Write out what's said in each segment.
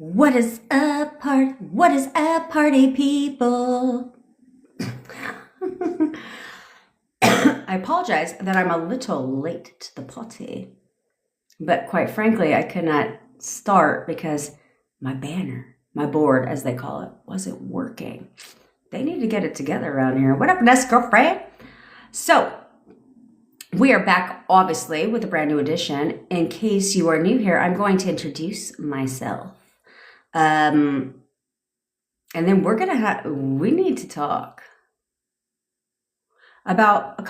What is up, party people? I apologize that I'm a little late to the party, but quite frankly, I could not start because my banner, my board, as they call it, wasn't working. They need to get it together around here. What up, Nest girlfriend? So, we are back, obviously, with a brand new edition. In case you are new here, I'm going to introduce myself. And then we need to talk about a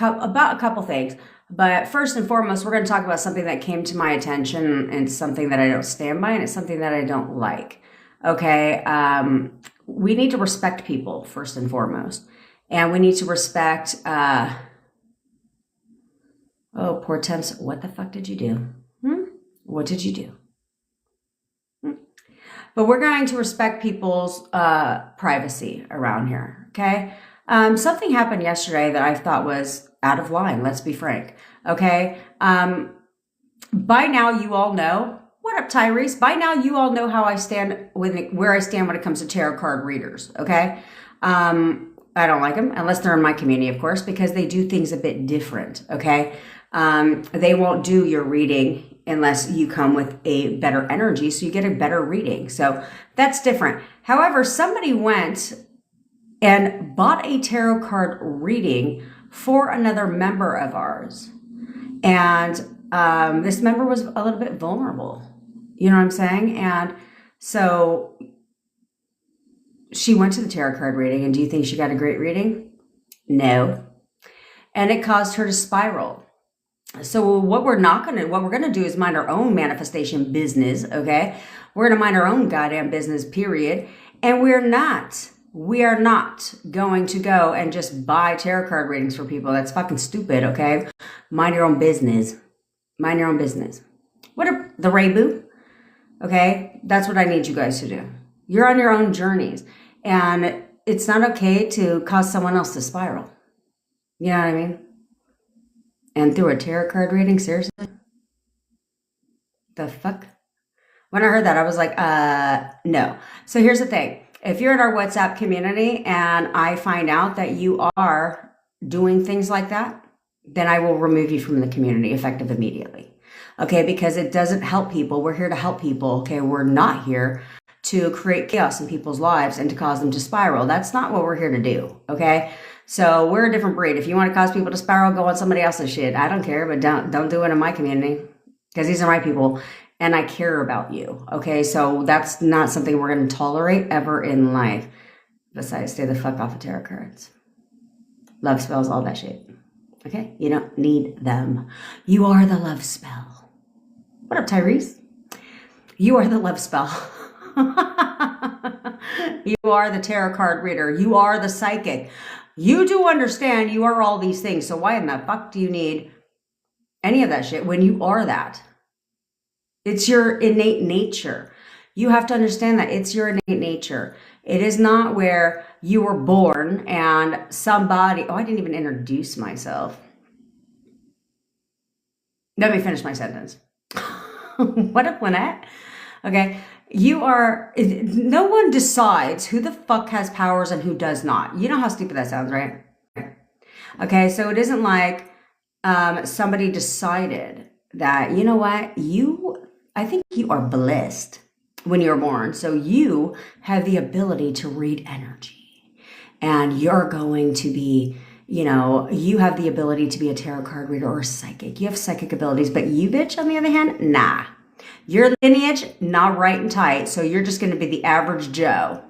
couple things. But first and foremost, we're going to talk about something that came to my attention and something that I don't stand by, and it's something that I don't like. Okay. We need to respect people first and foremost. And we need to respect, oh, poor Temps, what the fuck did you do? What did you do? But we're going to respect people's privacy around here, okay? Something happened yesterday that I thought was out of line, let's be frank, okay? By now, you all know, what up, Tyrese? By now, you all know how I stand, where I stand when it comes to tarot card readers, okay? I don't like them, unless they're in my community, of course, because they do things a bit different, okay? They won't do your reading unless you come with a better energy, so you get a better reading. So that's different. However, somebody went and bought a tarot card reading for another member of ours. And this member was a little bit vulnerable. You know what I'm saying? And so she went to the tarot card reading, and do you think she got a great reading? No. And it caused her to spiral. So what we're going to do is mind our own manifestation business, okay? We're going to mind our own goddamn business, period. And we are not going to go and just buy tarot card readings for people. That's fucking stupid, okay? Mind your own business. Mind your own business. What are the Ray-Boo? Okay? That's what I need you guys to do. You're on your own journeys. And it's not okay to cause someone else to spiral. You know what I mean? And through a tarot card reading, seriously? The fuck? When I heard that, I was like, no. So here's the thing. If you're in our WhatsApp community and I find out that you are doing things like that, then I will remove you from the community effective immediately. Okay, because it doesn't help people. We're here to help people. Okay, we're not here to create chaos in people's lives and to cause them to spiral. That's not what we're here to do. Okay. So we're a different breed. If you want to cause people to spiral, go on somebody else's shit. I don't care, but don't do it in my community, because these are my people and I care about you. Okay, so that's not something we're going to tolerate ever in life. Besides, stay the fuck off of tarot cards, love spells, all that shit. Okay, you don't need them. You are the love spell. What up, Tyrese? You are the love spell. You are the tarot card reader. You are the psychic. You do understand you are all these things. So why in the fuck do you need any of that shit when you are that? It's your innate nature. You have to understand that it's your innate nature. It is not where you were born and somebody, oh, I didn't even introduce myself. Let me finish my sentence. What up, Lynette? Okay. No one decides who the fuck has powers and who does not. You know how stupid that sounds, right? Okay, so it isn't like somebody decided that, you know what, I think you are blessed when you're born. So you have the ability to read energy. And you're going to be, you have the ability to be a tarot card reader or a psychic. You have psychic abilities, but you, bitch, on the other hand, nah. Your lineage, not right and tight, so you're just going to be the average Joe.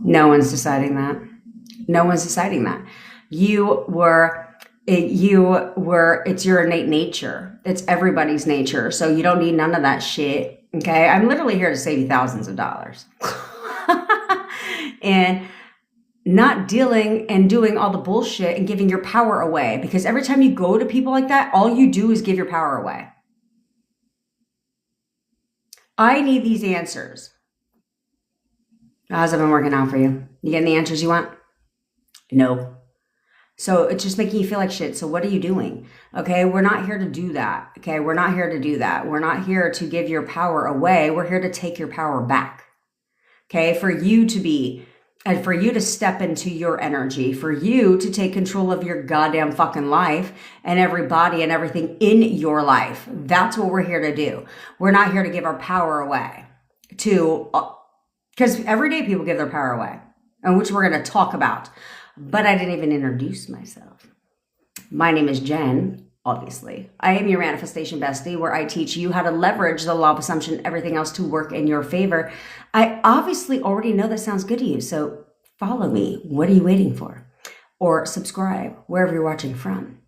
No one's deciding that. No one's deciding that. It's your innate nature. It's everybody's nature, so you don't need none of that shit, okay? I'm literally here to save you thousands of dollars. And not dealing and doing all the bullshit and giving your power away. Because every time you go to people like that, all you do is give your power away. I need these answers. How's it been working out for you? You getting the answers you want? No. So it's just making you feel like shit. So what are you doing? Okay. We're not here to do that. Okay. We're not here to do that. We're not here to give your power away. We're here to take your power back. Okay. For you to be, and for you to step into your energy, for you to take control of your goddamn fucking life and everybody and everything in your life. That's what we're here to do. We're not here to give our power away to, because every day people give their power away, and which we're going to talk about. But I didn't even introduce myself. My name is Jen, obviously. I am your manifestation bestie, where I teach you how to leverage the law of assumption, everything else to work in your favor. I obviously already know that sounds good to you, so follow me. What are you waiting for? Or subscribe wherever you're watching from.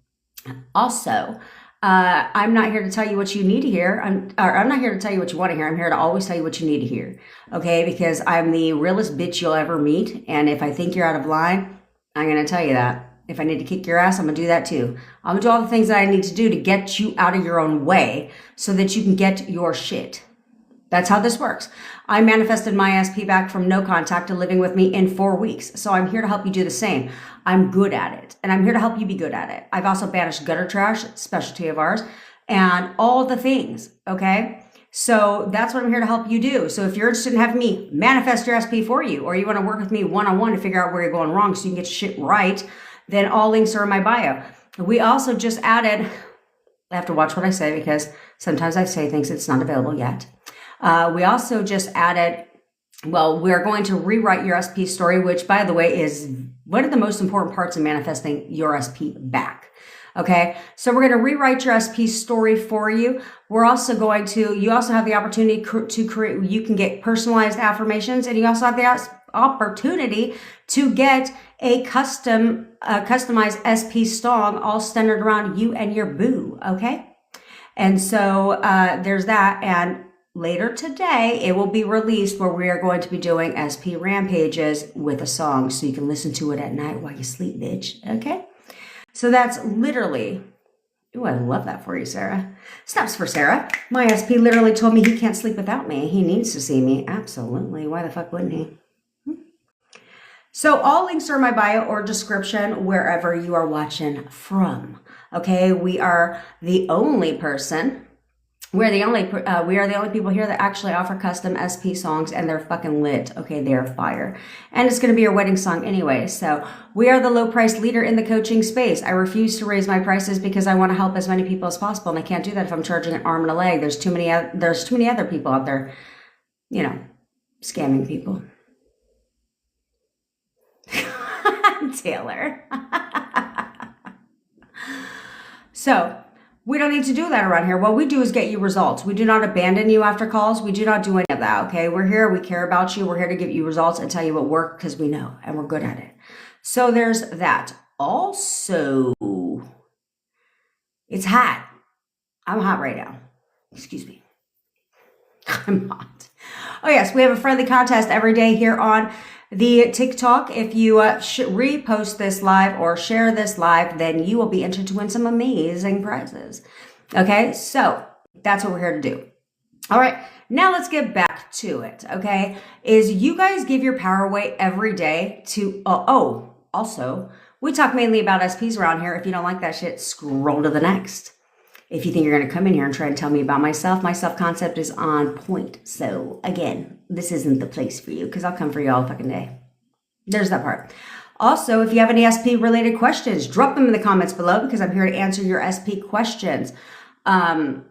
Also, I'm not here to tell you what you need to hear. I'm not here to tell you what you want to hear. I'm here to always tell you what you need to hear. Okay? Because I'm the realest bitch you'll ever meet. And if I think you're out of line, I'm going to tell you that. If I need to kick your ass, I'm going to do that too. I'm going to do all the things that I need to do to get you out of your own way so that you can get your shit. That's how this works. I manifested my SP back from no contact to living with me in 4 weeks. So I'm here to help you do the same. I'm good at it. And I'm here to help you be good at it. I've also banished gutter trash, specialty of ours, and all the things. Okay? So that's what I'm here to help you do. So if you're interested in having me manifest your SP for you, or you want to work with me one-on-one to figure out where you're going wrong so you can get shit right, then all links are in my bio. We also just added, I have to watch what I say because sometimes I say things that's not available yet. We also just added, well, we're going to rewrite your SP story, which, by the way, is one of the most important parts of manifesting your SP back. Okay, so we're going to rewrite your SP story for you. We're also going to, you also have the opportunity to create, you can get personalized affirmations, and you also have the opportunity to get a customized SP song all centered around you and your boo. Okay, and so there's that. And later today, it will be released where we are going to be doing SP rampages with a song so you can listen to it at night while you sleep, bitch. Okay. So that's literally, ooh, I love that for you, Sarah. Snaps for Sarah. My SP literally told me he can't sleep without me. He needs to see me. Absolutely. Why the fuck wouldn't he? So all links are in my bio or description wherever you are watching from. Okay, we are the only person. We are the only people here that actually offer custom SP songs, and they're fucking lit. Okay, they're fire. And it's going to be your wedding song anyway. So we are the low price leader in the coaching space. I refuse to raise my prices because I want to help as many people as possible. And I can't do that if I'm charging an arm and a leg. There's too many other people out there, you know, scamming people. Taylor. So we don't need to do that around here. What we do is get you results. We do not abandon you after calls. We do not do any of that, okay? We're here. We care about you. We're here to give you results and tell you what worked because we know and we're good at it. So there's that. Also, it's hot. I'm hot right now. Excuse me. I'm hot. Oh, yes. We have a friendly contest every day here on the TikTok. If you repost this live or share this live, then you will be entered to win some amazing prizes. Okay, so that's what we're here to do. All right, now let's get back to it. Okay, is you guys give your power away every day to, also, we talk mainly about SPs around here. If you don't like that shit, scroll to the next. If you think you're going to come in here and try and tell me about myself, my self-concept is on point. So again, this isn't the place for you because I'll come for you all fucking day. There's that part. Also, if you have any SP related questions, drop them in the comments below because I'm here to answer your SP questions. And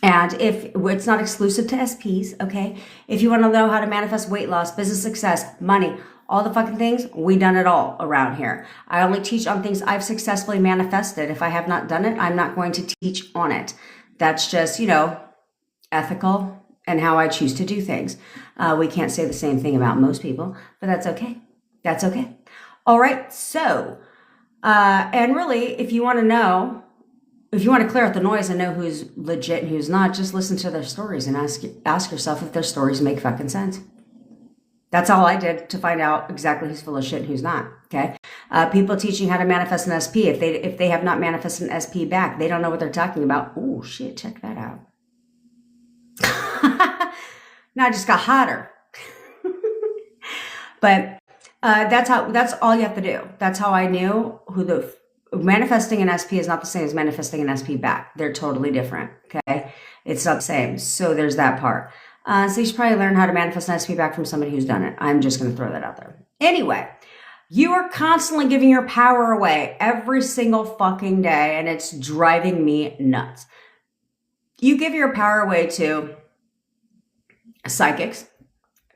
if it's not exclusive to SPs, okay? If you want to know how to manifest weight loss, business success, money, all the fucking things, we done it all around here. I only teach on things I've successfully manifested. If I have not done it, I'm not going to teach on it. That's just, you know, ethical and how I choose to do things. We can't say the same thing about most people, but that's okay. That's okay. All right. So, and really, if you want to know, if you want to clear out the noise and know who's legit and who's not, just listen to their stories and ask yourself if their stories make fucking sense. That's all I did to find out exactly who's full of shit and who's not. Okay. People teaching how to manifest an SP. If they have not manifested an SP back, they don't know what they're talking about. Oh shit. Check that out. Now I just got hotter. But That's all you have to do. That's how I knew manifesting an SP is not the same as manifesting an SP back. They're totally different. Okay. It's not the same. So there's that part. So you should probably learn how to manifest an SP back from somebody who's done it. I'm just going to throw that out there. Anyway, you are constantly giving your power away every single fucking day, and it's driving me nuts. You give your power away to psychics,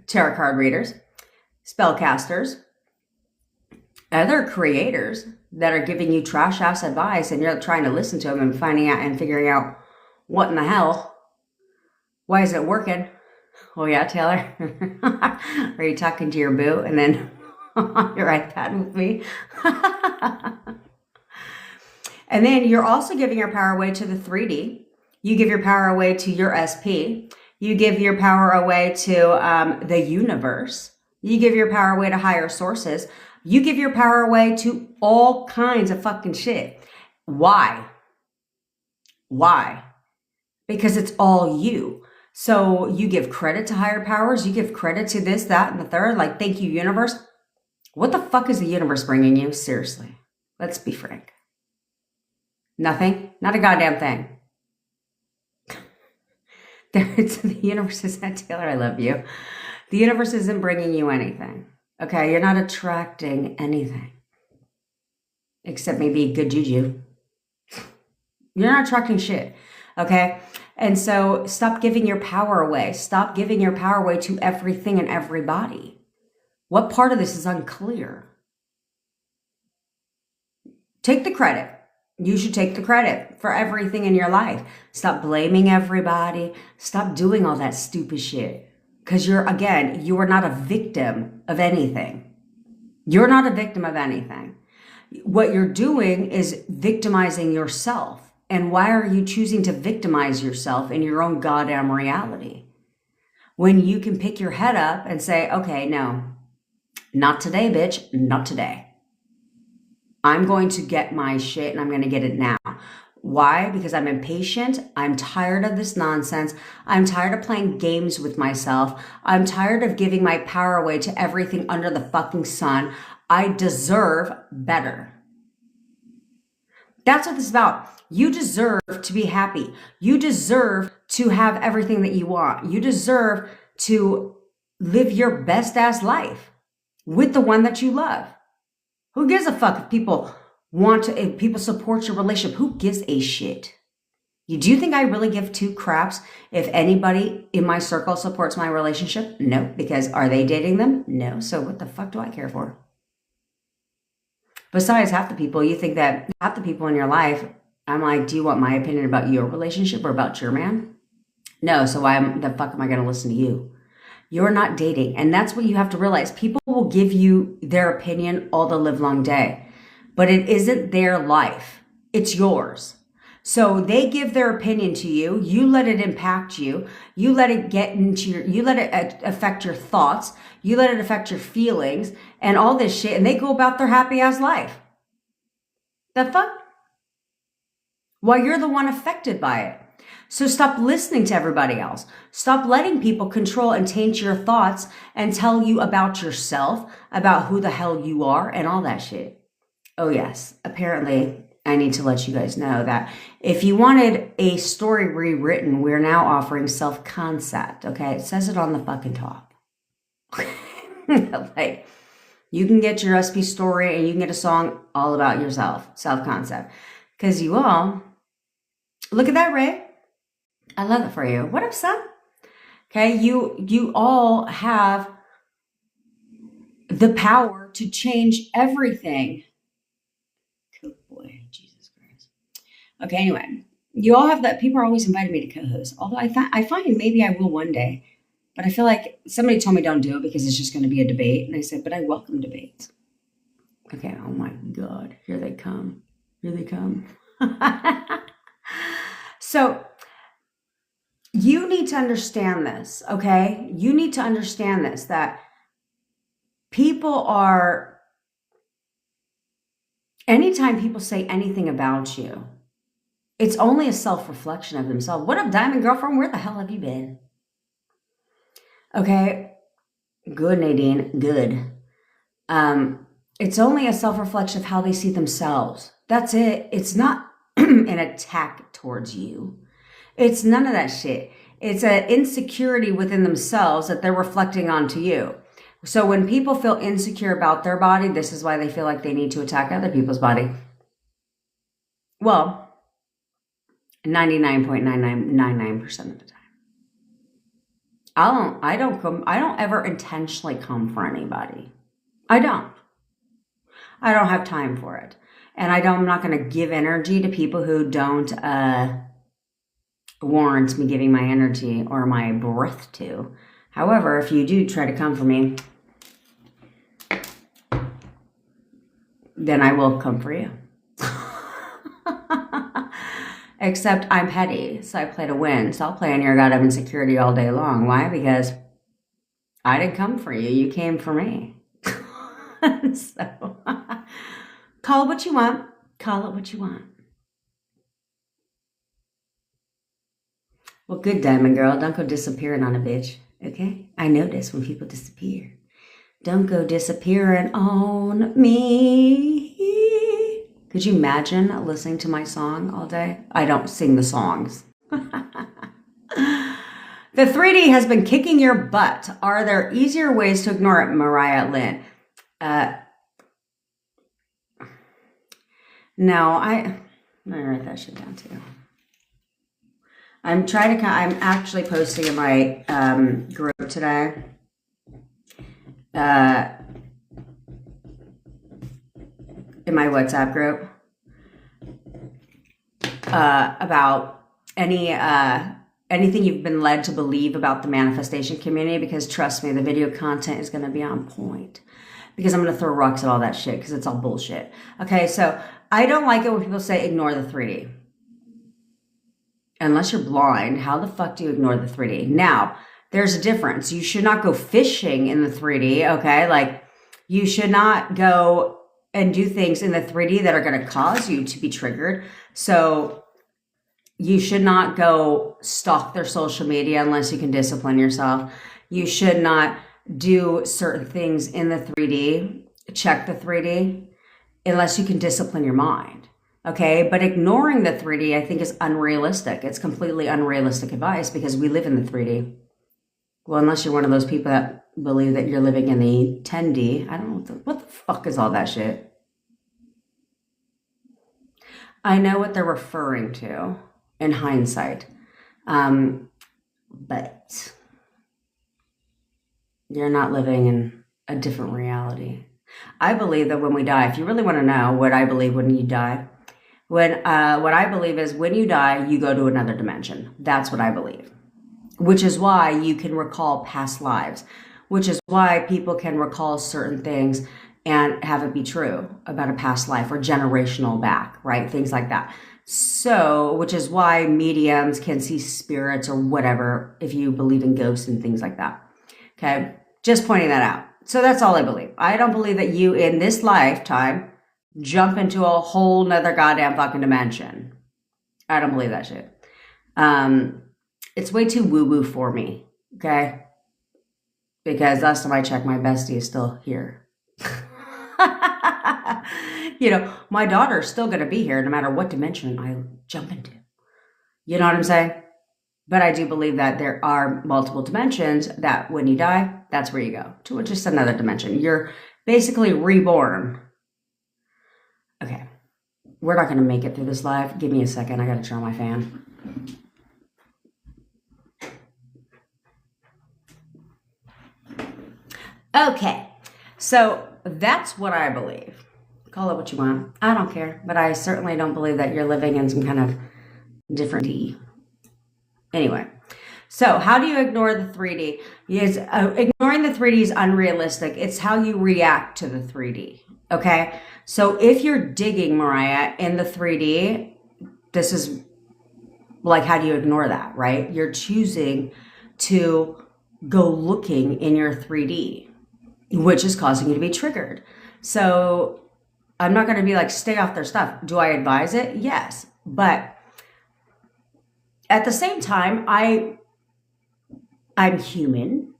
tarot card readers, spellcasters, other creators that are giving you trash ass advice, and you're trying to listen to them and finding out and figuring out what in the hell, why is it working? Oh yeah, Taylor, are you talking to your boo and then on your iPad with me? And then you're also giving your power away to the 3D. You give your power away to your SP. You give your power away to the universe. You give your power away to higher sources. You give your power away to all kinds of fucking shit. Why? Why? Because it's all you. So you give credit to higher powers. You give credit to this, that, and the third. Like, thank you, universe. What the fuck is the universe bringing you? Seriously. Let's be frank. Nothing? Not a goddamn thing. The universe isn't, Taylor, I love you. The universe isn't bringing you anything. Okay? You're not attracting anything. Except maybe good juju. You're not attracting shit. Okay? And so stop giving your power away. Stop giving your power away to everything and everybody. What part of this is unclear? Take the credit. You should take the credit for everything in your life. Stop blaming everybody. Stop doing all that stupid shit. Because you are not a victim of anything. You're not a victim of anything. What you're doing is victimizing yourself. And why are you choosing to victimize yourself in your own goddamn reality? When you can pick your head up and say, okay, no, not today, bitch, not today. I'm going to get my shit and I'm going to get it now. Why? Because I'm impatient. I'm tired of this nonsense. I'm tired of playing games with myself. I'm tired of giving my power away to everything under the fucking sun. I deserve better. That's what this is about. You deserve to be happy. You deserve to have everything that you want. You deserve to live your best ass life with the one that you love. Who gives a fuck if people support your relationship? Who gives a shit? Do you think I really give two craps if anybody in my circle supports my relationship? No, because are they dating them? No. So what the fuck do I care for? Besides, half the people in your life, I'm like, do you want my opinion about your relationship or about your man? No. So why the fuck am I going to listen to you? You're not dating. And that's what you have to realize. People will give you their opinion all the live long day, but it isn't their life. It's yours. So they give their opinion to you. You let it impact you. You let it you let it affect your thoughts. You let it affect your feelings and all this shit. And they go about their happy ass life. The fuck? While you're the one affected by it. So stop listening to everybody else. Stop letting people control and taint your thoughts and tell you about yourself, about who the hell you are and all that shit. Oh yes, apparently I need to let you guys know that if you wanted a story rewritten, we're now offering self-concept, okay? It says it on the fucking top. Like, you can get your SP story and you can get a song all about yourself, self-concept. Because you all, look at that, Ray. I love it for you. What up, son? Okay, you all have the power to change everything. Good boy, Jesus Christ. Okay, anyway, you all have that. People are always inviting me to co-host. Although I find maybe I will one day, but I feel like somebody told me don't do it because it's just going to be a debate, and I said, but I welcome debates. Okay, oh my God, here they come. Here they come. So you need to understand this, okay? You need to understand this, that people are, anytime people say anything about you, it's only a self-reflection of themselves. What up, Diamond Girlfriend? Where the hell have you been? Okay, good, Nadine, good. It's only a self-reflection of how they see themselves. That's it. It's not an attack towards you. It's none of that shit. It's an insecurity within themselves that they're reflecting onto you. So when people feel insecure about their body, this is why they feel like they need to attack other people's body. Well, 99.9999% of the time. I don't ever intentionally come for anybody. I don't have time for it. And I'm not going to give energy to people who don't warrant me giving my energy or my breath to. However, if you do try to come for me, then I will come for you. Except I'm petty, so I play to win. So I'll play on your god of insecurity all day long. Why? Because I didn't come for you. You came for me. So call it what you want. Call it what you want. Well, good, Diamond Girl. Don't go disappearing on a bitch, okay? I notice when people disappear. Don't go disappearing on me. Could you imagine listening to my song all day? I don't sing the songs. The 3D has been kicking your butt. Are there easier ways to ignore it, Mariah Lynn? No, I'm gonna write that shit down too. I'm actually posting in my group today. In my WhatsApp group about anything you've been led to believe about the manifestation community, because trust me, the video content is going to be on point, because I'm going to throw rocks at all that shit because it's all bullshit. Okay, so I don't like it when people say ignore the 3D. Unless you're blind, how the fuck do you ignore the 3D? Now, there's a difference. You should not go fishing in the 3D, okay? Like, you should not go and do things in the 3D that are going to cause you to be triggered. So you should not go stalk their social media unless you can discipline yourself. You should not do certain things in the 3D, check the 3D, unless you can discipline your mind. Okay, but ignoring the 3D, I think, is unrealistic. It's completely unrealistic advice because we live in the 3D. Well, unless you're one of those people that believe that you're living in the 10D. I don't know what the fuck is all that shit. I know what they're referring to in hindsight. But you're not living in a different reality. I believe that when we die, if you really want to know what I believe when you die, what I believe is when you die, you go to another dimension. That's what I believe. Which is why you can recall past lives, which is why people can recall certain things and have it be true about a past life or generational back, right? Things like that. So, which is why mediums can see spirits or whatever, if you believe in ghosts and things like that. Okay. Just pointing that out. So that's all I believe. I don't believe that you in this lifetime jump into a whole nother goddamn fucking dimension. I don't believe that shit. It's way too woo-woo for me, okay? Because last time I checked, my bestie is still here. You know, my daughter's still going to be here no matter what dimension I jump into. You know what I'm saying? But I do believe that there are multiple dimensions that when you die, that's where you go to just another dimension. You're basically reborn. Okay. We're not going to make it through this live. Give me a second. I got to turn on my fan. Okay, so that's what I believe. Call it what you want. I don't care, but I certainly don't believe that you're living in some kind of different D. Anyway, so how do you ignore the 3D? Yes, ignoring the 3D is unrealistic. It's how you react to the 3D, okay? So if you're digging, Mariah, in the 3D, this is like, how do you ignore that, right? You're choosing to go looking in your 3D, which is causing you to be triggered. So I'm not going to be like, stay off their stuff. Do I advise it? Yes. But at the same time, I'm human.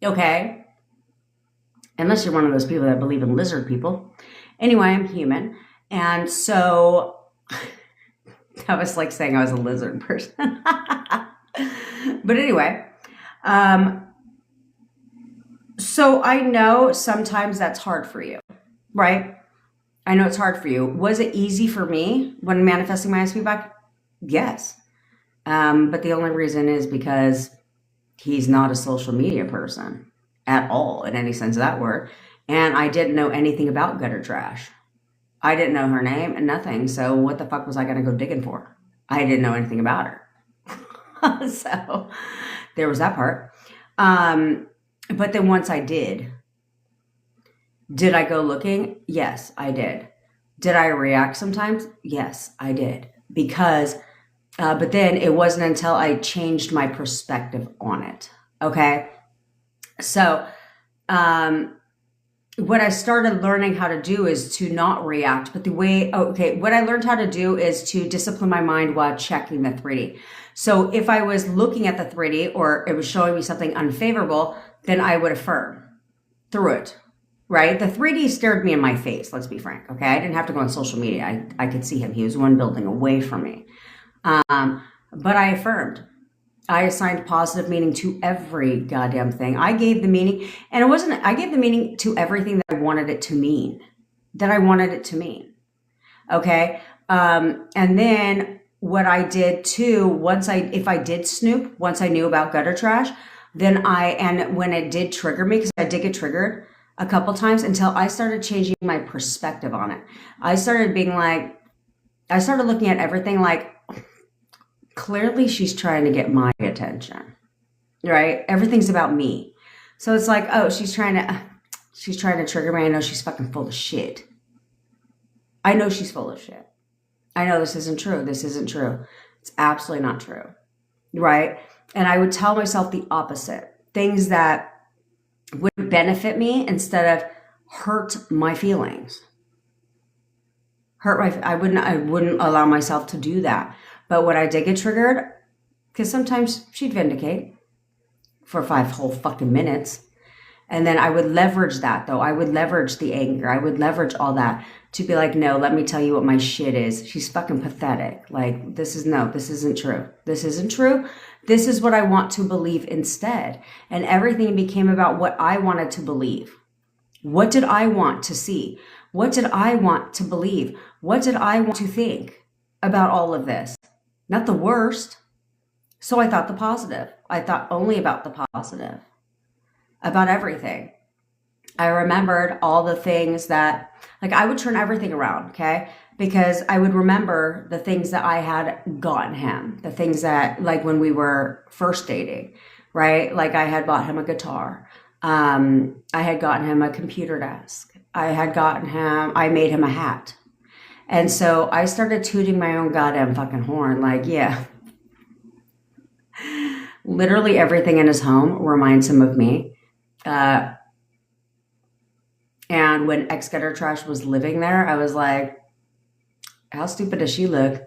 Okay. Unless you're one of those people that believe in lizard people. Anyway, I'm human. And so that was like saying I was a lizard person. But anyway, so I know sometimes that's hard for you, right? I know it's hard for you. Was it easy for me when manifesting my SP back? Yes. But the only reason is because he's not a social media person at all in any sense of that word. And I didn't know anything about gutter trash. I didn't know her name and nothing. So what the fuck was I going to go digging for? I didn't know anything about her. So there was that part. But then once I did I go looking? Yes, I did. Did I react sometimes? Yes, I did. Because, but then it wasn't until I changed my perspective on it. Okay. So, what I started learning how to do is to not react, but what I learned how to do is to discipline my mind while checking the 3D. So if I was looking at the 3D or it was showing me something unfavorable, then I would affirm through it, right? The 3D stared me in my face, let's be frank, okay? I didn't have to go on social media. I could see him. He was one building away from me. But I affirmed. I assigned positive meaning to every goddamn thing. I gave the meaning, and I gave the meaning to everything that I wanted it to mean. Okay? And then what I did too, if I did snoop, once I knew about gutter trash, and when it did trigger me, because I did get triggered a couple times until I started changing my perspective on it. I started looking at everything like, clearly she's trying to get my attention, right? Everything's about me. So it's like, oh, she's trying to trigger me. I know she's fucking full of shit. I know she's full of shit. I know this isn't true. This isn't true. It's absolutely not true, right? And I would tell myself the opposite. Things that would benefit me instead of hurt my feelings. I wouldn't allow myself to do that. But when I did get triggered, because sometimes she'd vindicate for 5 whole fucking minutes. And then I would leverage that though. I would leverage the anger. I would leverage all that to be like, no, let me tell you what my shit is. She's fucking pathetic. Like, this isn't true. This isn't true. This is what I want to believe instead. And everything became about what I wanted to believe. What did I want to see? What did I want to believe? What did I want to think about all of this? Not the worst. So I thought the positive. I thought only about the positive, about everything. I remembered all the things that, like, I would turn everything around, okay? Because I would remember the things that I had gotten him, the things that, like, when we were first dating, right? Like, I had bought him a guitar. I had gotten him a computer desk. I made him a hat. And so I started tooting my own goddamn fucking horn. Like, yeah, literally everything in his home reminds him of me. And when ex gutter trash was living there, I was like, how stupid does she look?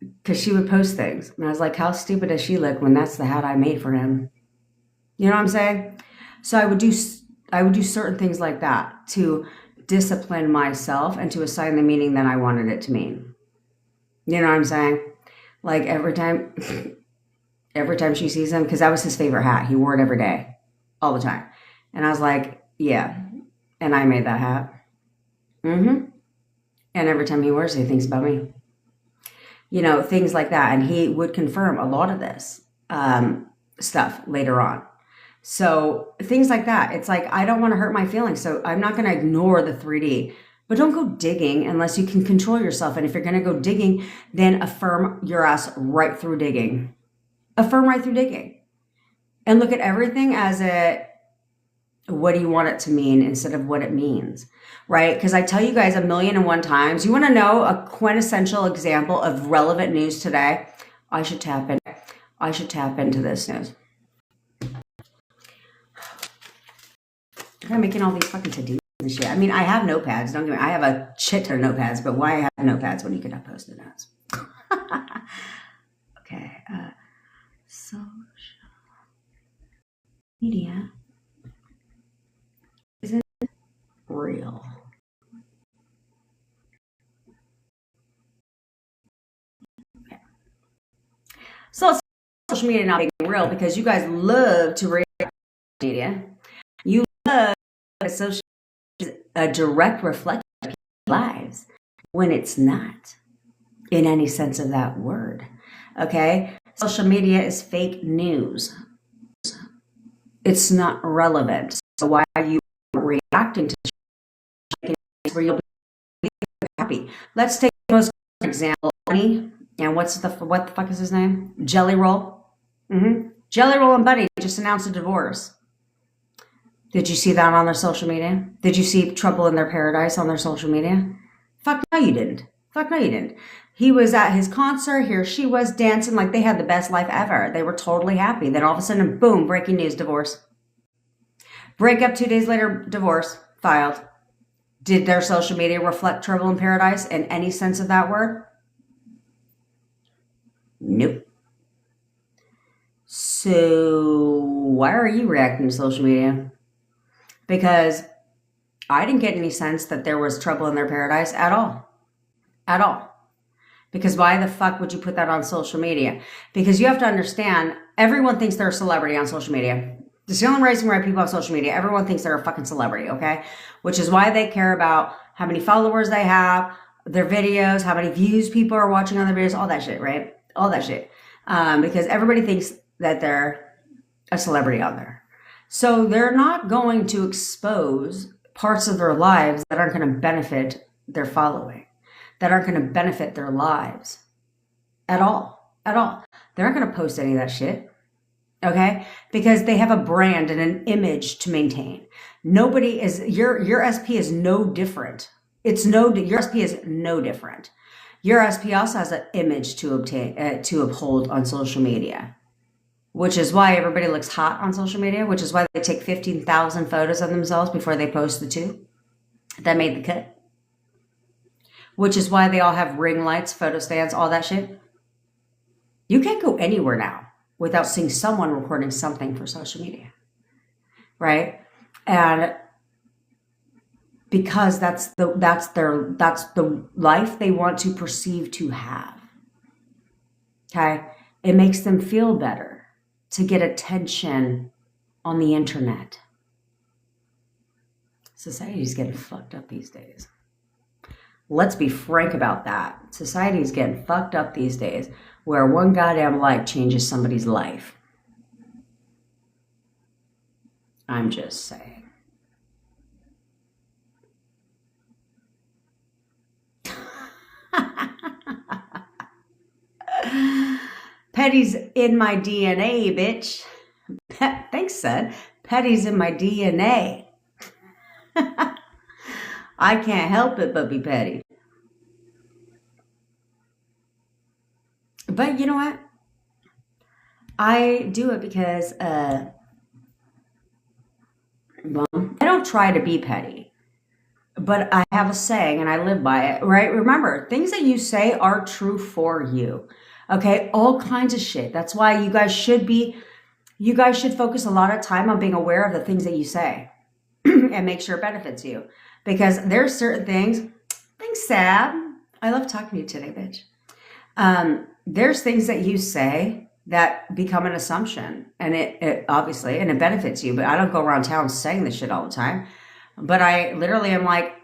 Because she would post things. And I was like, how stupid does she look when that's the hat I made for him? You know what I'm saying? So I would do certain things like that to discipline myself and to assign the meaning that I wanted it to mean. You know what I'm saying? Like every time she sees him, because that was his favorite hat. He wore it every day, all the time. And I was like, yeah. And I made that hat. And every time he wears it, he thinks about me. You know, things like that. And he would confirm a lot of this stuff later on. So things like that. It's like, I don't want to hurt my feelings. So I'm not going to ignore the 3D. But don't go digging unless you can control yourself. And if you're going to go digging, then affirm your ass right through digging. Affirm right through digging. And look at everything as what do you want it to mean instead of what it means, right? Because I tell you guys 1,000,001 times, you want to know a quintessential example of relevant news today? I should tap into this news. I'm making all these fucking to-dos and shit. I mean, I have notepads. Don't get me. I have a shit ton of notepads, but why have notepads when you could have Post-it notes? Okay. Social media. So social media not being real because you guys love to read media. You love that social media is a direct reflection of people's lives when it's not in any sense of that word. Okay? Social media is fake news. It's not relevant. So why are you reacting to where you'll be happy? Let's take the most example. And what the fuck is his name? Jelly Roll. Jelly Roll and Buddy just announced a divorce. Did you see that on their social media? Did you see Trouble in Their Paradise on their social media? Fuck no, you didn't. Fuck no, you didn't. He was at his concert. Here she was dancing like they had the best life ever. They were totally happy. Then all of a sudden, boom, breaking news, divorce. Breakup 2 days later, divorce filed. Did their social media reflect Trouble in Paradise in any sense of that word? Nope. So why are you reacting to social media? Because I didn't get any sense that there was trouble in their paradise at all. At all. Because why the fuck would you put that on social media? Because you have to understand, everyone thinks they're a celebrity on social media. It's the only reason why people on social media, everyone thinks they're a fucking celebrity, okay? Which is why they care about how many followers they have, their videos, how many views people are watching on their videos, all that shit, right? All that shit. Because everybody thinks that they're a celebrity on there. So they're not going to expose parts of their lives that aren't going to benefit their following, that aren't going to benefit their lives at all, at all. They're not going to post any of that shit, okay? Because they have a brand and an image to maintain. Nobody is, your SP is no different. Your SP is no different. Your SP also has an image to uphold on social media, which is why everybody looks hot on social media, which is why they take 15,000 photos of themselves before they post the two that made the cut, which is why they all have ring lights, photo stands, all that shit. You can't go anywhere now without seeing someone recording something for social media, right? And because that's the life they want to perceive to have. Okay? It makes them feel better to get attention on the internet. Society's getting fucked up these days. Let's be frank about that. Society's getting fucked up these days, where one goddamn like changes somebody's life. I'm just saying. Petty's in my DNA, bitch. Thanks, son. Petty's in my DNA. I can't help it but be petty. But you know what? I do it because, well, I don't try to be petty, but I have a saying and I live by it, right? Remember, things that you say are true for you. Okay? All kinds of shit. That's why you guys should focus a lot of time on being aware of the things that you say and make sure it benefits you. Because there's certain things, thanks, Sab. I love talking to you today, bitch. There's things that you say that become an assumption, and it obviously, and it benefits you, but I don't go around town saying this shit all the time. But I literally am like,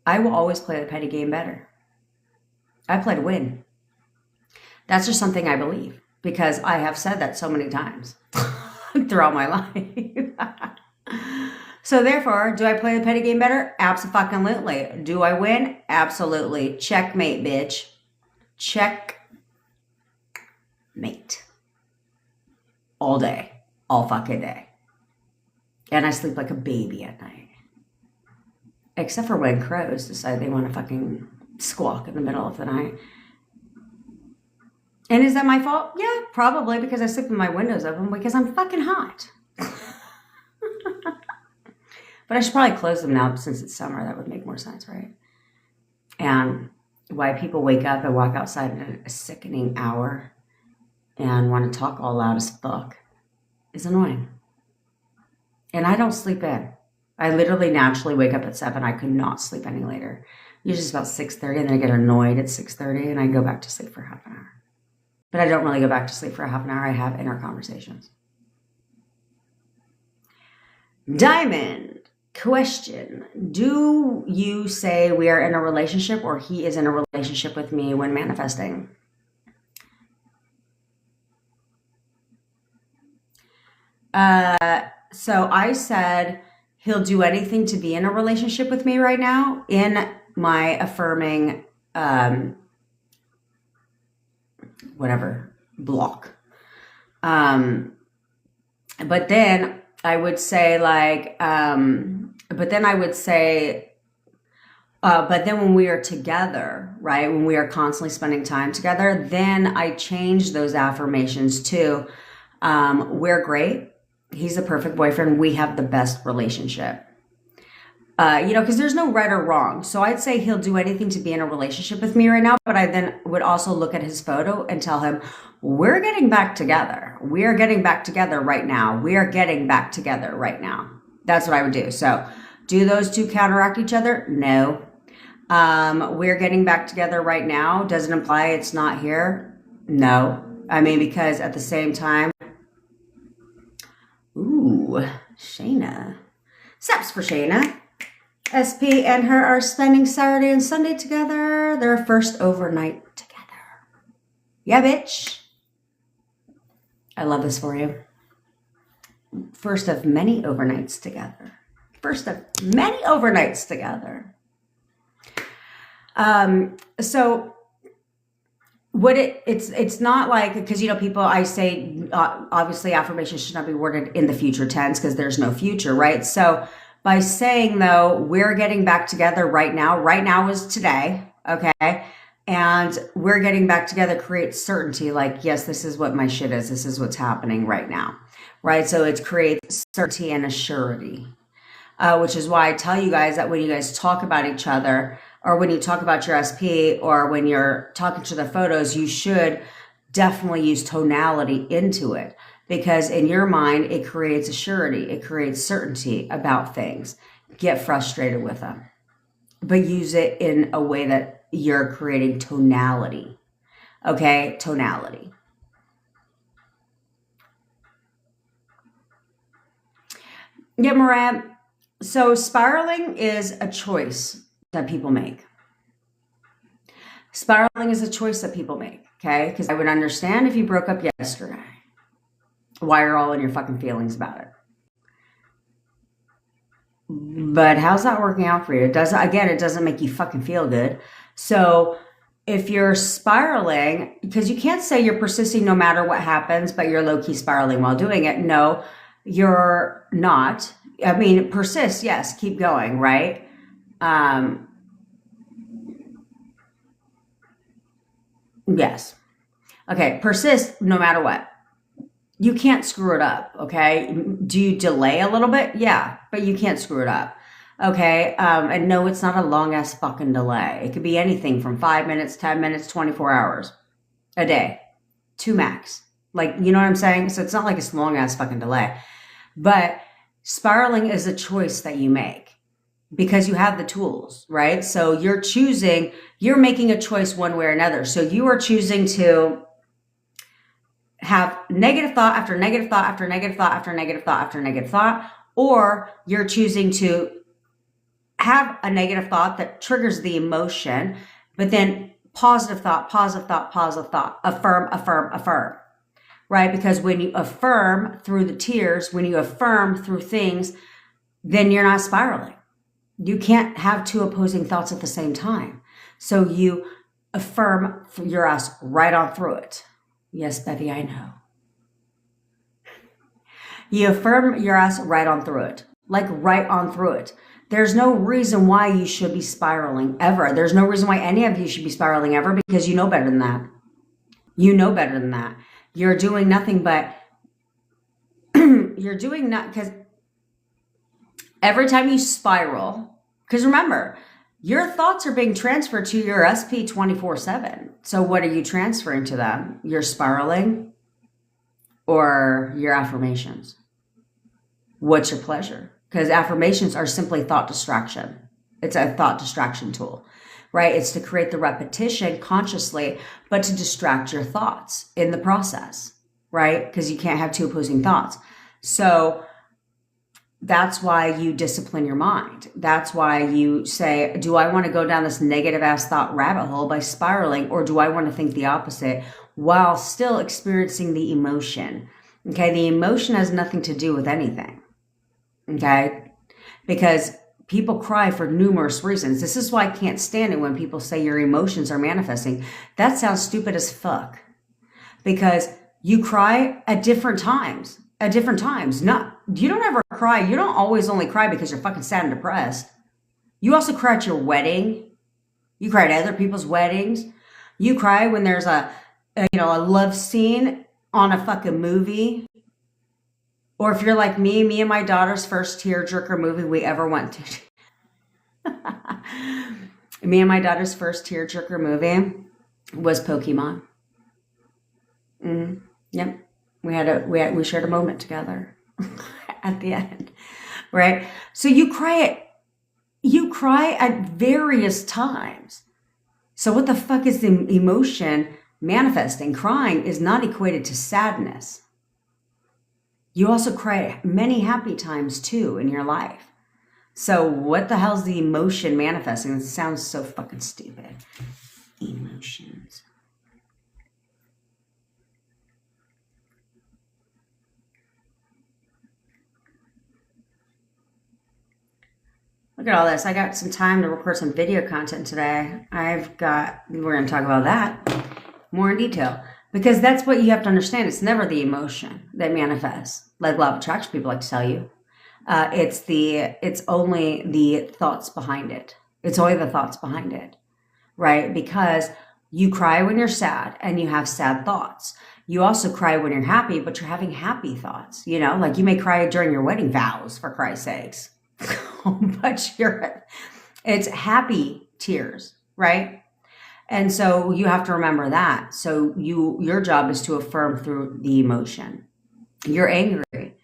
I will always play the petty game better. I play to win. That's just something I believe, because I have said that so many times throughout my life. So therefore, do I play the petty game better? Abso-fucking-lutely. Do I win? Absolutely. Checkmate, bitch. Checkmate. All day. All fucking day. And I sleep like a baby at night. Except for when crows decide they want to fucking squawk in the middle of the night. And is that my fault? Yeah, probably, because I sleep with my windows open because I'm fucking hot. But I should probably close them now since it's summer. That would make more sense, right? And why people wake up and walk outside at a sickening hour and want to talk all loud as fuck is annoying. And I don't sleep in. I literally naturally wake up at 7. I could not sleep any later. Usually it's about 6:30, and then I get annoyed at 6:30, and I go back to sleep for half an hour. but I don't really go back to sleep for a half an hour. I have inner conversations. Diamond. Question. Do you say we are in a relationship or he is in a relationship with me when manifesting? So I said he'll do anything to be in a relationship with me right now in my affirming whatever block. But then I would say but then when we are together, right, when we are constantly spending time together, then I change those affirmations to, we're great. He's the perfect boyfriend. We have the best relationship. Because there's no right or wrong. So I'd say he'll do anything to be in a relationship with me right now. But I then would also look at his photo and tell him, we're getting back together. We are getting back together right now. We are getting back together right now. That's what I would do. So do those two counteract each other? No. We're getting back together right now. Doesn't imply it's not here. No. I mean, because at the same time, ooh, Shayna. Saps for Shayna. SP and her are spending Saturday and Sunday together. Their first overnight together. Yeah, bitch. I love this for you. First of many overnights together. First of many overnights together. So what it's not like, because people, I say obviously affirmations should not be worded in the future tense because there's no future, right? So by saying though, we're getting back together right now is today, okay? And we're getting back together creates certainty, like, yes, this is what my shit is. This is what's happening right now, right? So it creates certainty and a surety, which is why I tell you guys that when you guys talk about each other, or when you talk about your SP, or when you're talking to the photos, you should definitely use tonality into it. Because in your mind, it creates a surety. It creates certainty about things. Get frustrated with them. But use it in a way that you're creating tonality. Okay? Tonality. Yeah, Moran. So spiraling is a choice that people make. Spiraling is a choice that people make. Okay? Because I would understand if you broke up yesterday. Why you're all in your fucking feelings about it. But how's that working out for you? It doesn't make you fucking feel good. So if you're spiraling, because you can't say you're persisting no matter what happens, but you're low-key spiraling while doing it. No, you're not. I mean, persist, yes, keep going, right? Yes. Okay, persist no matter what. You can't screw it up, okay? Do you delay a little bit? Yeah, but you can't screw it up, okay? And no, it's not a long-ass fucking delay. It could be anything from 5 minutes, 10 minutes, 24 hours a day, 2 max. Like, you know what I'm saying? So it's not like it's a long-ass fucking delay. But spiraling is a choice that you make because you have the tools, right? So you're making a choice one way or another. So you are choosing to have negative thought after negative thought after negative thought after negative thought after negative thought, or you're choosing to have a negative thought that triggers the emotion, but then positive thought, affirm, right? Because when you affirm through the tears, when you affirm through things, then you're not spiraling. You can't have two opposing thoughts at the same time. So you affirm your ass right on through it. Yes, Betty, I know. You affirm your ass right on through it. Like right on through it. There's no reason why you should be spiraling ever. There's no reason why any of you should be spiraling ever because you know better than that. You know better than that. You're doing nothing but because every time you spiral, because remember, your thoughts are being transferred to your SP 24/7. So what are you transferring to them? Your spiraling or your affirmations? What's your pleasure? Because affirmations are simply thought distraction. It's a thought distraction tool. right? It's to create the repetition consciously, but to distract your thoughts in the process, right? Because you can't have two opposing thoughts. So that's why you discipline your mind. That's why you say, do I want to go down this negative ass thought rabbit hole by spiraling, or do I want to think the opposite while still experiencing the emotion? Okay, the emotion has nothing to do with anything. Okay, because people cry for numerous reasons. This is why I can't stand it when people say your emotions are manifesting. That sounds stupid as fuck. Because you cry at different times. At different times. You don't ever cry. You don't always only cry because you're fucking sad and depressed. You also cry at your wedding. You cry at other people's weddings. You cry when there's a love scene on a fucking movie. Or if you're like me and my daughter's first tearjerker movie we ever went to. Me and my daughter's first tearjerker movie was Pokemon. Yep. We shared a moment together at the end. Right? So you cry at various times. So what the fuck is the emotion manifesting? Crying is not equated to sadness. You also cry many happy times too in your life. So what the hell's the emotion manifesting? It sounds so fucking stupid. Emotions. Look at all this. I got some time to record some video content today. We're going to talk about that more in detail. Because that's what you have to understand. It's never the emotion that manifests. Like law of attraction people like to tell you. It's only the thoughts behind it. It's only the thoughts behind it. Right? Because you cry when you're sad and you have sad thoughts. You also cry when you're happy, but you're having happy thoughts. You know, like you may cry during your wedding vows, for Christ's sakes. But it's happy tears, right? And so you have to remember that. So your job is to affirm through the emotion. You're angry.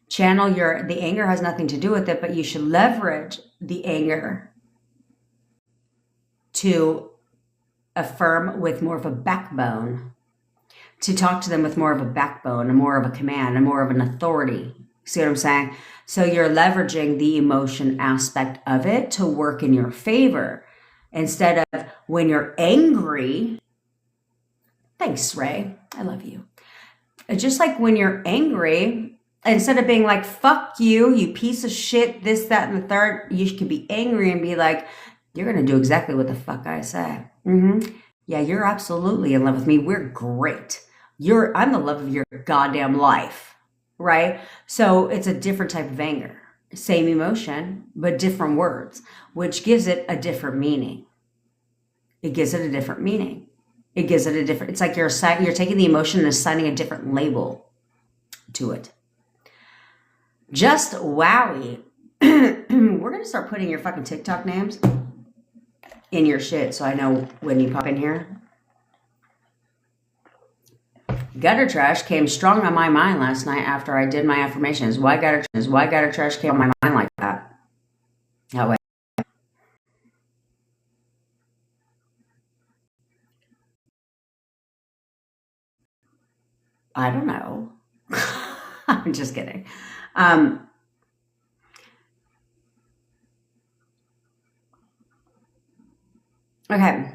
The anger has nothing to do with it, but you should leverage the anger to affirm with more of a backbone, to talk to them with more of a backbone, and more of a command, and more of an authority. See what I'm saying? So you're leveraging the emotion aspect of it to work in your favor. Instead of when you're angry, thanks, Ray, I love you. Just like when you're angry, instead of being like, fuck you, you piece of shit, this, that, and the third, you can be angry and be like, you're going to do exactly what the fuck I say. Yeah, you're absolutely in love with me. We're great. I'm the love of your goddamn life, right? So it's a different type of anger. Same emotion, but different words, which gives it a different meaning. It gives it a different meaning. It's like you're taking the emotion and assigning a different label to it. Just wowie. We're going to start putting your fucking TikTok names in your shit so I know when you pop in here. Gutter trash came strong on my mind last night after I did my affirmations. Why gutter trash came on my mind like that? That way. I don't know. I'm just kidding. Okay.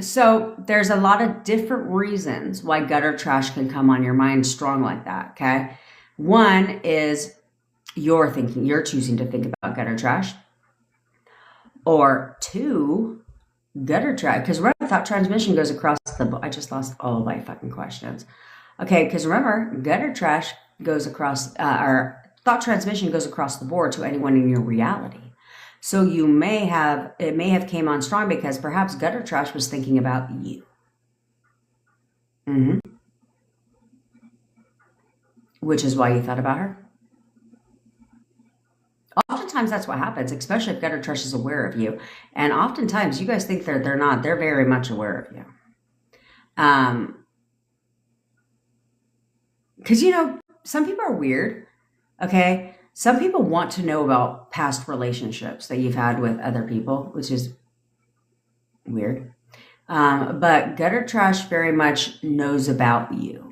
So there's a lot of different reasons why gutter trash can come on your mind strong like that. Okay. One is you're choosing to think about gutter trash. Or two, gutter trash. Because remember, thought transmission goes across I just lost all of my fucking questions. Okay. Because remember, gutter trash goes across, or thought transmission goes across the board to anyone in your reality. So it may have came on strong because perhaps gutter trash was thinking about you. Which is why you thought about her. Oftentimes that's what happens, especially if gutter trash is aware of you. And oftentimes you guys think they're not. They're very much aware of you. Because, some people are weird. Okay. Some people want to know about past relationships that you've had with other people, which is Weird. But gutter trash very much knows about you.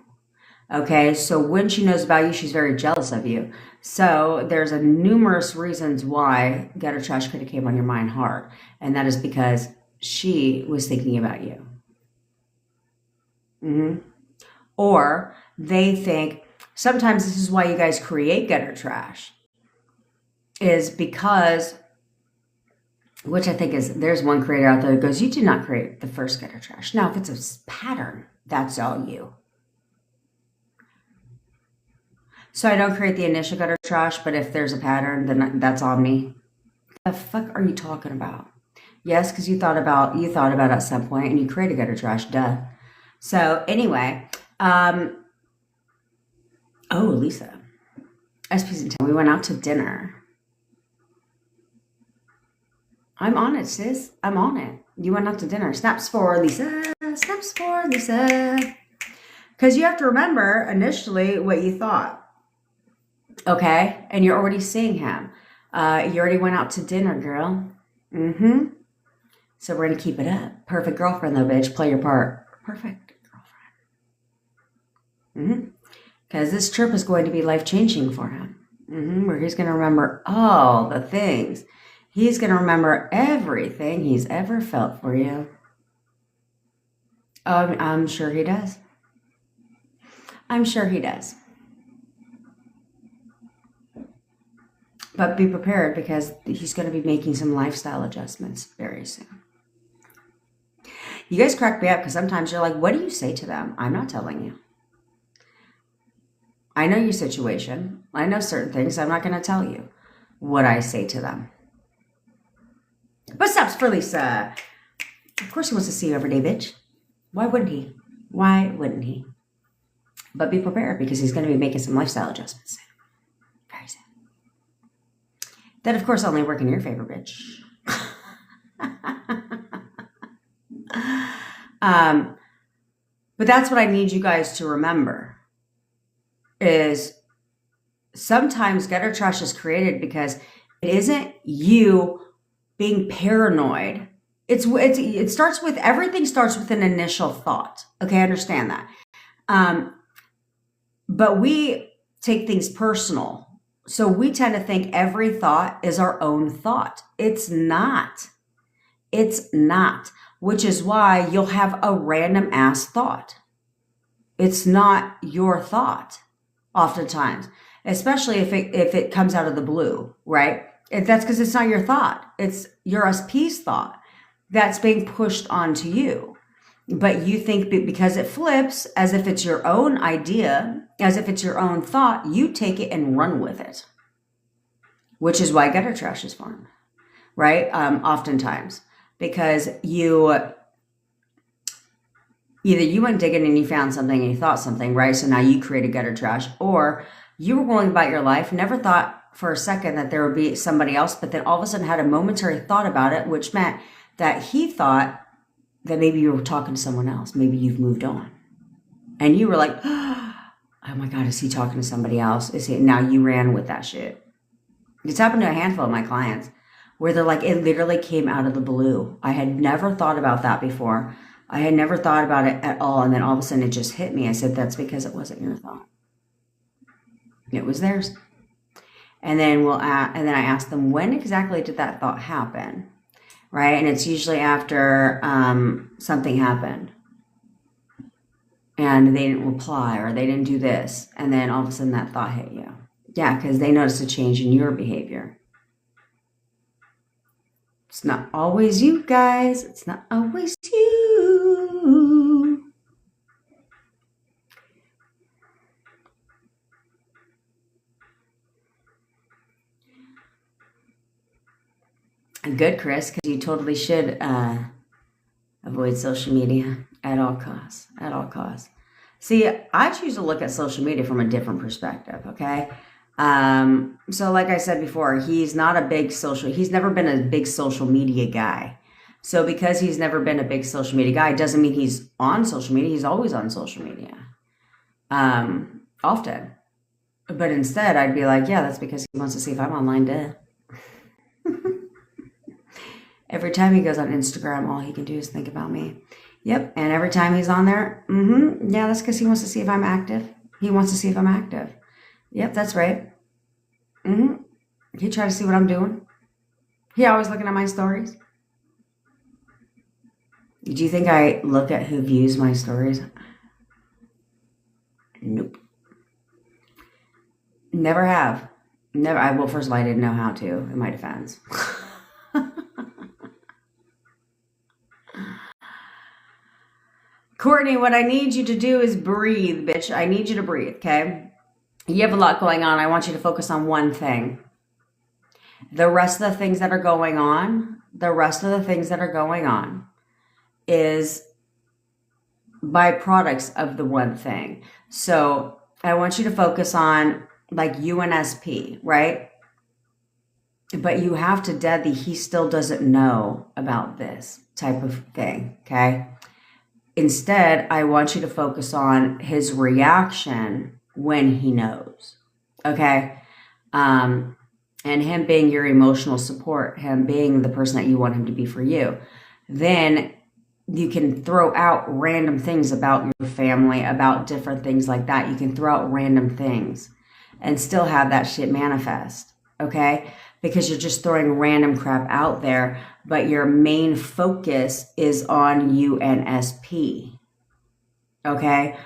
Okay, so when she knows about you, she's very jealous of you. So there's a numerous reasons why gutter trash could have came on your mind hard, and that is because she was thinking about you. Hmm. Or they think sometimes this is why you guys create gutter trash is because, which I think is, there's one creator out there that goes, you did not create the first gutter trash. Now, if it's a pattern, that's all you. So I don't create the initial gutter trash, but if there's a pattern, then that's on me. The fuck are you talking about? Yes, because you thought about it at some point and you created gutter trash, duh. So anyway, oh Lisa, SP's in town. We went out to dinner. I'm on it, sis. I'm on it. You went out to dinner. Snaps for Lisa. Snaps for Lisa. Because you have to remember initially what you thought. Okay? And you're already seeing him. You already went out to dinner, girl. Mm-hmm. So we're going to keep it up. Perfect girlfriend, though, bitch. Play your part. Perfect girlfriend. Mm-hmm. Because this trip is going to be life-changing for him. Mm-hmm. Where he's going to remember all the things. He's going to remember everything he's ever felt for you. I'm sure he does. I'm sure he does. But be prepared because he's going to be making some lifestyle adjustments very soon. You guys crack me up because sometimes you're like, what do you say to them? I'm not telling you. I know your situation. I know certain things. I'm not going to tell you what I say to them. What's up, for Lisa? Of course he wants to see you every day, bitch. Why wouldn't he? Why wouldn't he? But be prepared because he's going to be making some lifestyle adjustments soon. Very soon. That, of course, only work in your favor, bitch. But that's what I need you guys to remember is sometimes gutter trash is created because it isn't you being paranoid. It starts with, everything starts with an initial thought. Okay, I understand that. But we take things personal. So we tend to think every thought is our own thought. It's not. It's not. Which is why you'll have a random ass thought. It's not your thought oftentimes, especially if it comes out of the blue, right? That's because it's not your thought. It's your SP's thought that's being pushed onto you. But you think because it flips as if it's your own idea, as if it's your own thought, you take it and run with it, which is why gutter trash is formed, right? Oftentimes, because either you went digging and you found something and you thought something, right? So now you created gutter trash, or you were going about your life, never thought for a second that there would be somebody else, but then all of a sudden had a momentary thought about it, which meant that he thought that maybe you were talking to someone else. Maybe you've moved on. And you were like, oh my God, is he talking to somebody else? Is he? Now you ran with that shit. It's happened to a handful of my clients where they're like, it literally came out of the blue. I had never thought about that before. I had never thought about it at all. And then all of a sudden it just hit me. I said, that's because it wasn't your thought. It was theirs. And then and then I asked them, when exactly did that thought happen? Right? And it's usually after something happened. And they didn't reply or they didn't do this. And then all of a sudden that thought hit you. Yeah, because they noticed a change in your behavior. It's not always you, guys. It's not always you. Good, Chris, because you totally should avoid social media at all costs. At all costs. See, I choose to look at social media from a different perspective, okay? So like I said before, he's never been a big social media guy. So because he's never been a big social media guy, doesn't mean he's on social media. He's always on social media. Often. But instead, I'd be like, yeah, that's because he wants to see if I'm online, duh. Every time he goes on Instagram, all he can do is think about me. Yep. And every time he's on there, yeah, that's because he wants to see if I'm active. He wants to see if I'm active. Yep, that's right. He tries to see what I'm doing. He always looking at my stories. Do you think I look at who views my stories? Nope. Never have. Never. Well, first of all, I didn't know how to, in my defense. Courtney, what I need you to do is breathe, bitch. I need you to breathe, okay? You have a lot going on. I want you to focus on one thing. The rest of the things that are going on, is byproducts of the one thing. So I want you to focus on like UNSP, right? But you have to dead he still doesn't know about this type of thing, okay? Instead, I want you to focus on his reaction when he knows, okay? And him being your emotional support, him being the person that you want him to be for you. Then you can throw out random things about your family, about different things like that. You can throw out random things and still have that shit manifest, okay? Because you're just throwing random crap out there, but your main focus is on UNSP, okay?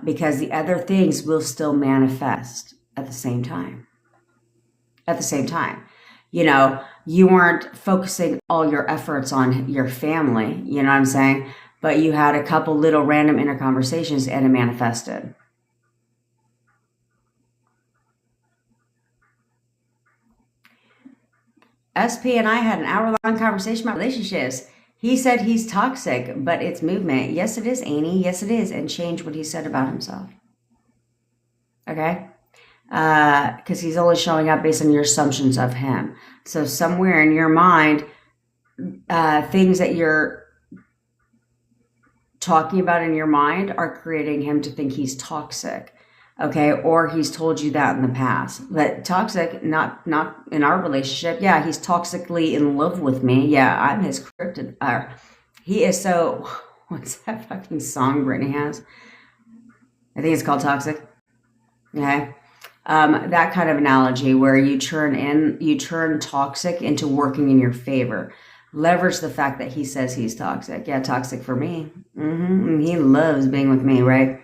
Because the other things will still manifest at the same time. You know, you weren't focusing all your efforts on your family, you know what I'm saying? But you had a couple little random inner conversations and it manifested. SP and I had an hour-long conversation about relationships. He said he's toxic, but it's movement. Yes, it is, Amy. Yes, it is. And change what he said about himself. Okay? Because he's only showing up based on your assumptions of him. So somewhere in your mind, things that you're talking about in your mind are creating him to think he's toxic. Okay, or he's told you that in the past. But toxic, not in our relationship. Yeah, he's toxically in love with me. Yeah, I'm his kryptonite. He is so. What's that fucking song Brittany has? I think it's called Toxic. Okay, that kind of analogy where you turn toxic into working in your favor. Leverage the fact that he says he's toxic. Yeah, toxic for me. He loves being with me, right?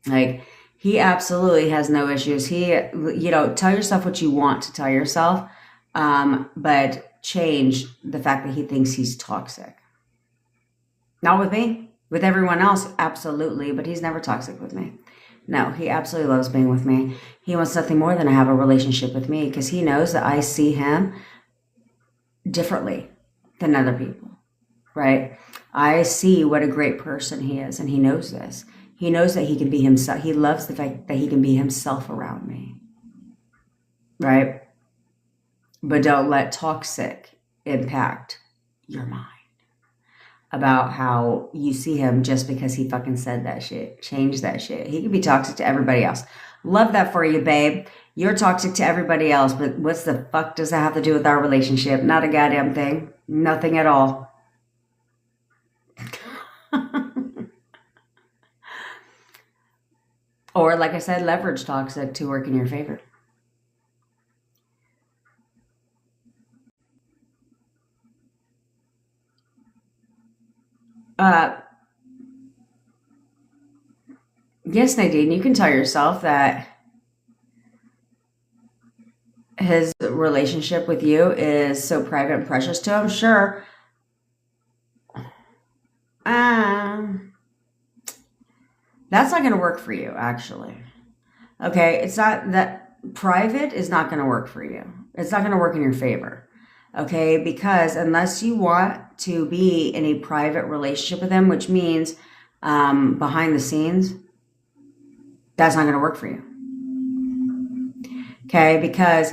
Like. He absolutely has no issues. Tell yourself what you want to tell yourself, but change the fact that he thinks he's toxic. Not with me. With everyone else, absolutely, but he's never toxic with me. No, he absolutely loves being with me. He wants nothing more than to have a relationship with me because he knows that I see him differently than other people, right? I see what a great person he is, and he knows this. He knows that he can be himself. He loves the fact that he can be himself around me, right? But don't let toxic impact your mind about how you see him just because he fucking said that shit. Change that shit. He can be toxic to everybody else. Love that for you, babe. You're toxic to everybody else, but what's the fuck does that have to do with our relationship? Not a goddamn thing. Nothing at all. Or, like I said, leverage toxic to work in your favor. Yes, Nadine, you can tell yourself that his relationship with you is so private and precious to him. Sure. That's not going to work for you, actually. Okay, it's not that private is not going to work for you. It's not going to work in your favor. Okay, because unless you want to be in a private relationship with him, which means behind the scenes, that's not going to work for you. Okay, because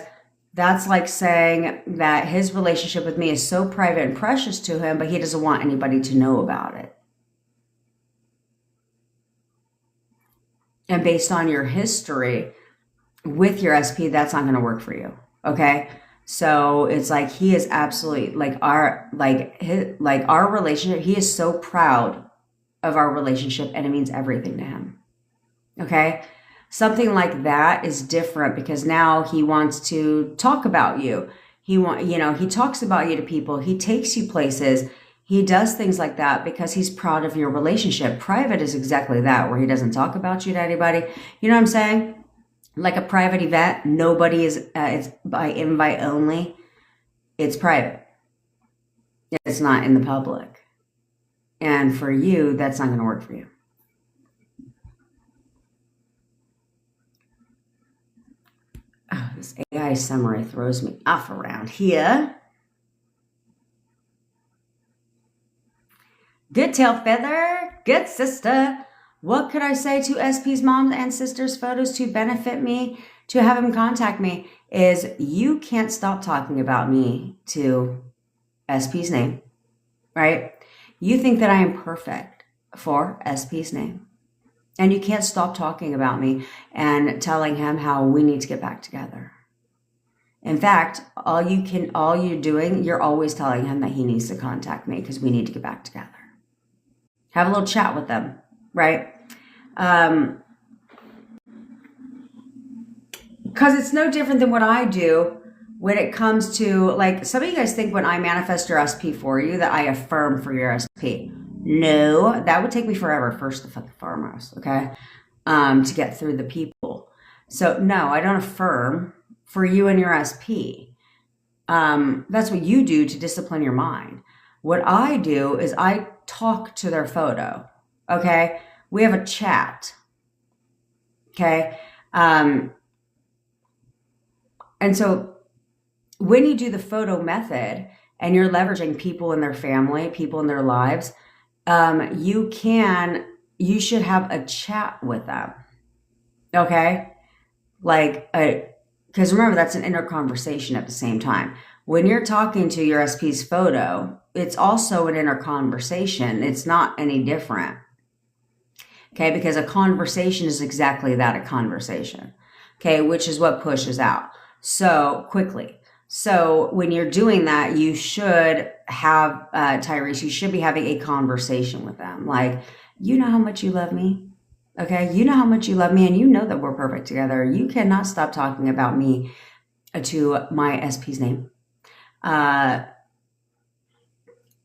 that's like saying that his relationship with me is so private and precious to him, but he doesn't want anybody to know about it. And based on your history with your SP, that's not going to work for you. Okay? So it's like he is absolutely like our relationship. He is so proud of our relationship, and it means everything to him. Okay. Something like that is different because now he wants to talk about you. He talks about you to people. He takes you places. He does things like that because he's proud of your relationship. Private is exactly that, where he doesn't talk about you to anybody. You know what I'm saying? Like a private event, nobody is, it's by invite only. It's private. It's not in the public. And for you, that's not going to work for you. Oh, this AI summary throws me off around here. Good tail feather, good sister. What could I say to SP's moms and sisters' photos to benefit me, to have him contact me, is you can't stop talking about me to SP's name, right? You think that I am perfect for SP's name. And you can't stop talking about me and telling him how we need to get back together. In fact, you're always telling him that he needs to contact me because we need to get back together. Have a little chat with them, right? Because it's no different than what I do when it comes to, like, some of you guys think when I manifest your SP for you that I affirm for your SP. No, that would take me forever, first and foremost, okay? To get through the people. So no, I don't affirm for you and your SP. That's what you do to discipline your mind. What I do is I talk to their photo, okay? We have a chat, okay? And so when you do the photo method and you're leveraging people in their family, people in their lives, you should have a chat with them, okay? Because remember, that's an inner conversation at the same time. When you're talking to your SP's photo, it's also an inner conversation. It's not any different, okay? Because a conversation is exactly that, a conversation, okay? Which is what pushes out so quickly. So when you're doing that, you should have, Tyrese, you should be having a conversation with them. Like, you know how much you love me. Okay. You know how much you love me and you know that we're perfect together. You cannot stop talking about me to my SP's name.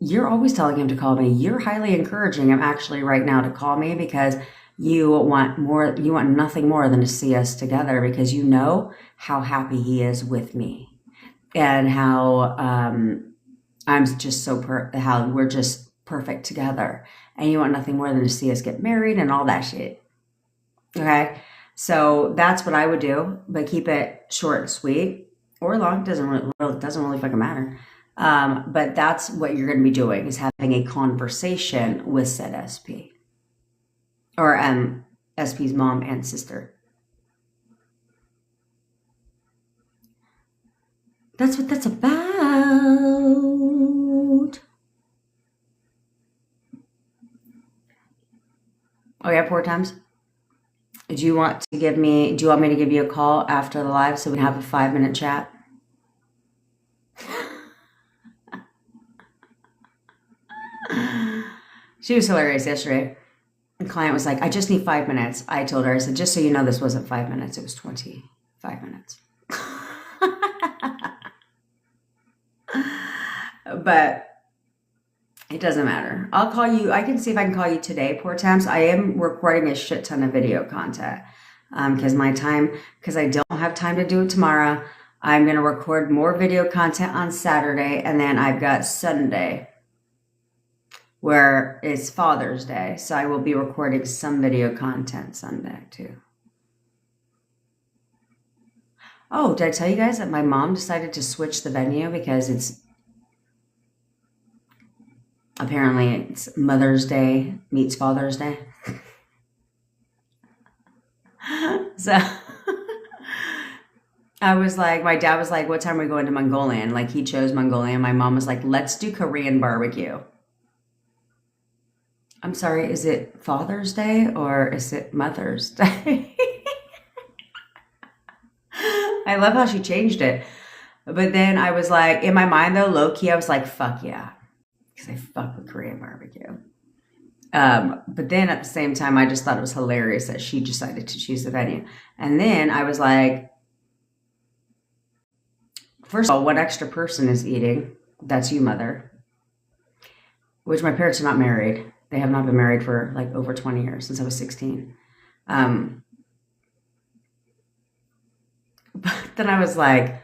You're always telling him to call me. You're highly encouraging him actually right now to call me because you want nothing more than to see us together because you know how happy he is with me. And how I'm just how we're just perfect together. And you want nothing more than to see us get married and all that shit. Okay? So that's what I would do, but keep it short and sweet or long. Doesn't really fucking matter. But that's what you're going to be doing, is having a conversation with said SP. Or SP's mom and sister. That's what that's about. Oh yeah, 4 times. Do you want me to give you a call after the live so we can have a 5-minute chat? She was hilarious yesterday. The client was like, I just need 5 minutes. I told her, I said, just so you know, this wasn't 5 minutes. It was 25 minutes. But it doesn't matter. I'll call you. I can see if I can call you today, poor Temps. I am recording a shit ton of video content because I don't have time to do it tomorrow. I'm going to record more video content on Saturday, and then I've got Sunday where it's Father's Day. So I will be recording some video content Sunday too. Oh, did I tell you guys that my mom decided to switch the venue because apparently it's Mother's Day meets Father's Day. So I was like, my dad was like, what time are we going to Mongolian? Like, he chose Mongolian. My mom was like, let's do Korean barbecue. I'm sorry, is it Father's Day or is it Mother's Day? I love how she changed it. But then I was like, in my mind though, low key, I was like, fuck yeah. Because I fuck with Korean barbecue. But then at the same time, I just thought it was hilarious that she decided to choose the venue. And then I was like, first of all, what extra person is eating? That's you, mother. Which my parents are not married. They have not been married for like over 20 years, since I was 16. But then I was like,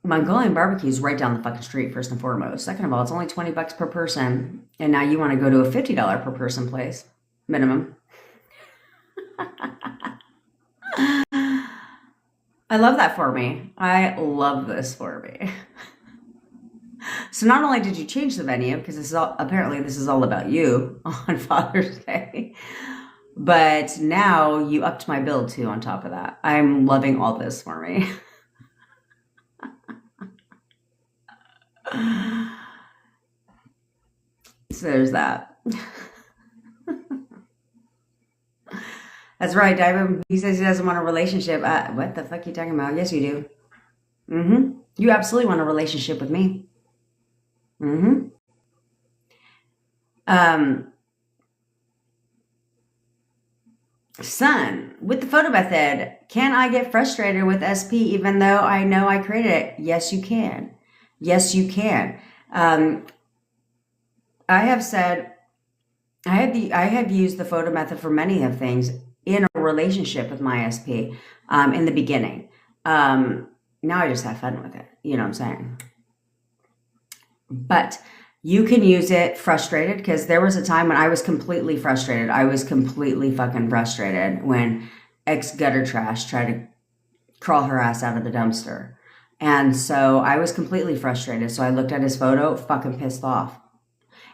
Mongolian barbecue is right down the fucking street, first and foremost. Second of all, it's only $20 per person. And now you want to go to a $50 per person place, minimum. I love that for me. I love this for me. So not only did you change the venue, because apparently this is all about you on Father's Day, but now you upped my bill too on top of that. I'm loving all this for me. So there's that. That's right, Diamond. He says he doesn't want a relationship. What the fuck are you talking about? Yes, you do. You absolutely want a relationship with me. Um, Son, with the photo method, can I get frustrated with SP even though I know I created it? Yes, you can. Yes, you can. I have said I have used the photo method for many of things in a relationship with my SP in the beginning. Now I just have fun with it. You know what I'm saying? But you can use it frustrated, because there was a time when I was completely frustrated. I was completely fucking frustrated when ex gutter trash tried to crawl her ass out of the dumpster. And so I was completely frustrated. So I looked at his photo, fucking pissed off,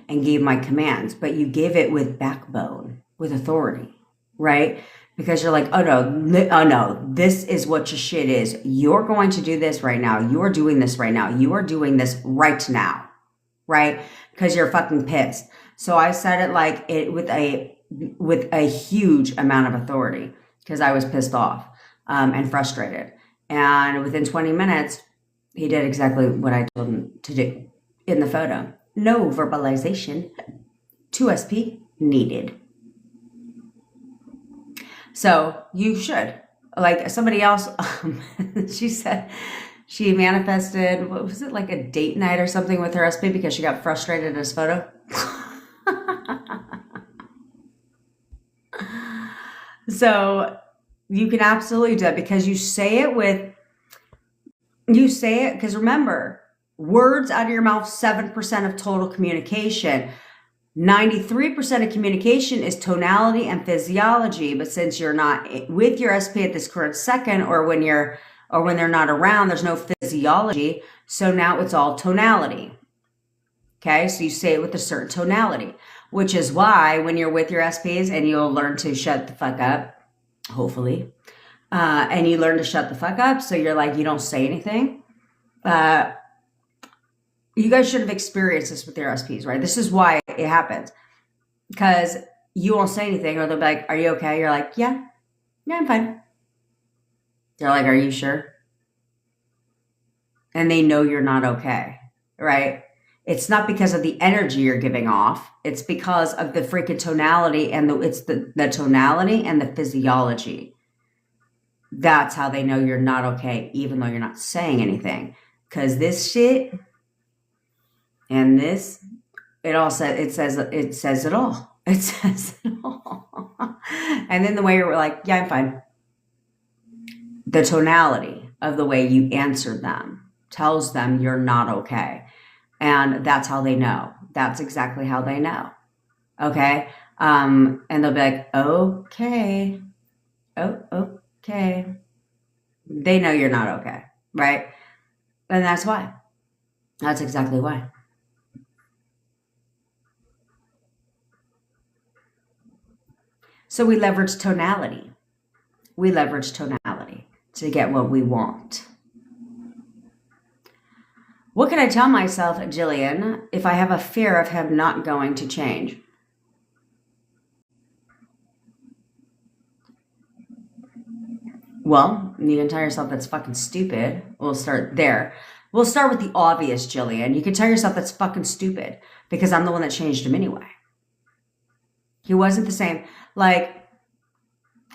and gave my commands. But you give it with backbone, with authority, right? Because you're like, oh no, this is what your shit is. You're going to do this right now. You're doing this right now. You are doing this right now, right? Because you're fucking pissed. So I said it like it with a huge amount of authority, because I was pissed off and frustrated. And within 20 minutes, he did exactly what I told him to do in the photo. No verbalization. 2SP needed. So you should. Like somebody else, she said she manifested, what was it, like a date night or something with her SP because she got frustrated at his photo. So you can absolutely do it, because you say it because remember, words out of your mouth, 7% of total communication. 93% of communication is tonality and physiology. But since you're not with your SP at this current second, or when they're not around, there's no physiology. So now it's all tonality. Okay, so you say it with a certain tonality, which is why when you're with your SPs, and you'll learn to shut the fuck up, hopefully, and you learn to shut the fuck up, so you're like, you don't say anything. You guys should have experienced this with your SPs, right? This is why it happens, because you won't say anything, or they'll be like, are you okay? You're like, yeah, I'm fine. They're like, are you sure? And they know you're not okay, right? It's not because of the energy you're giving off. It's because of the freaking tonality, and the tonality and the physiology. That's how they know you're not okay, even though you're not saying anything. Because this shit and this, it says it all. It says it all. And then the way you're like, yeah, I'm fine. The tonality of the way you answered them tells them you're not okay. And that's how they know. That's exactly how they know. Okay? And they'll be like, okay. Oh, okay. They know you're not okay, right? And that's why. That's exactly why. So we leverage tonality. We leverage tonality to get what we want. What can I tell myself, Jillian, if I have a fear of him not going to change? Well, you can tell yourself that's fucking stupid. We'll start there. We'll start with the obvious, Jillian. You can tell yourself that's fucking stupid because I'm the one that changed him anyway. He wasn't the same. Like,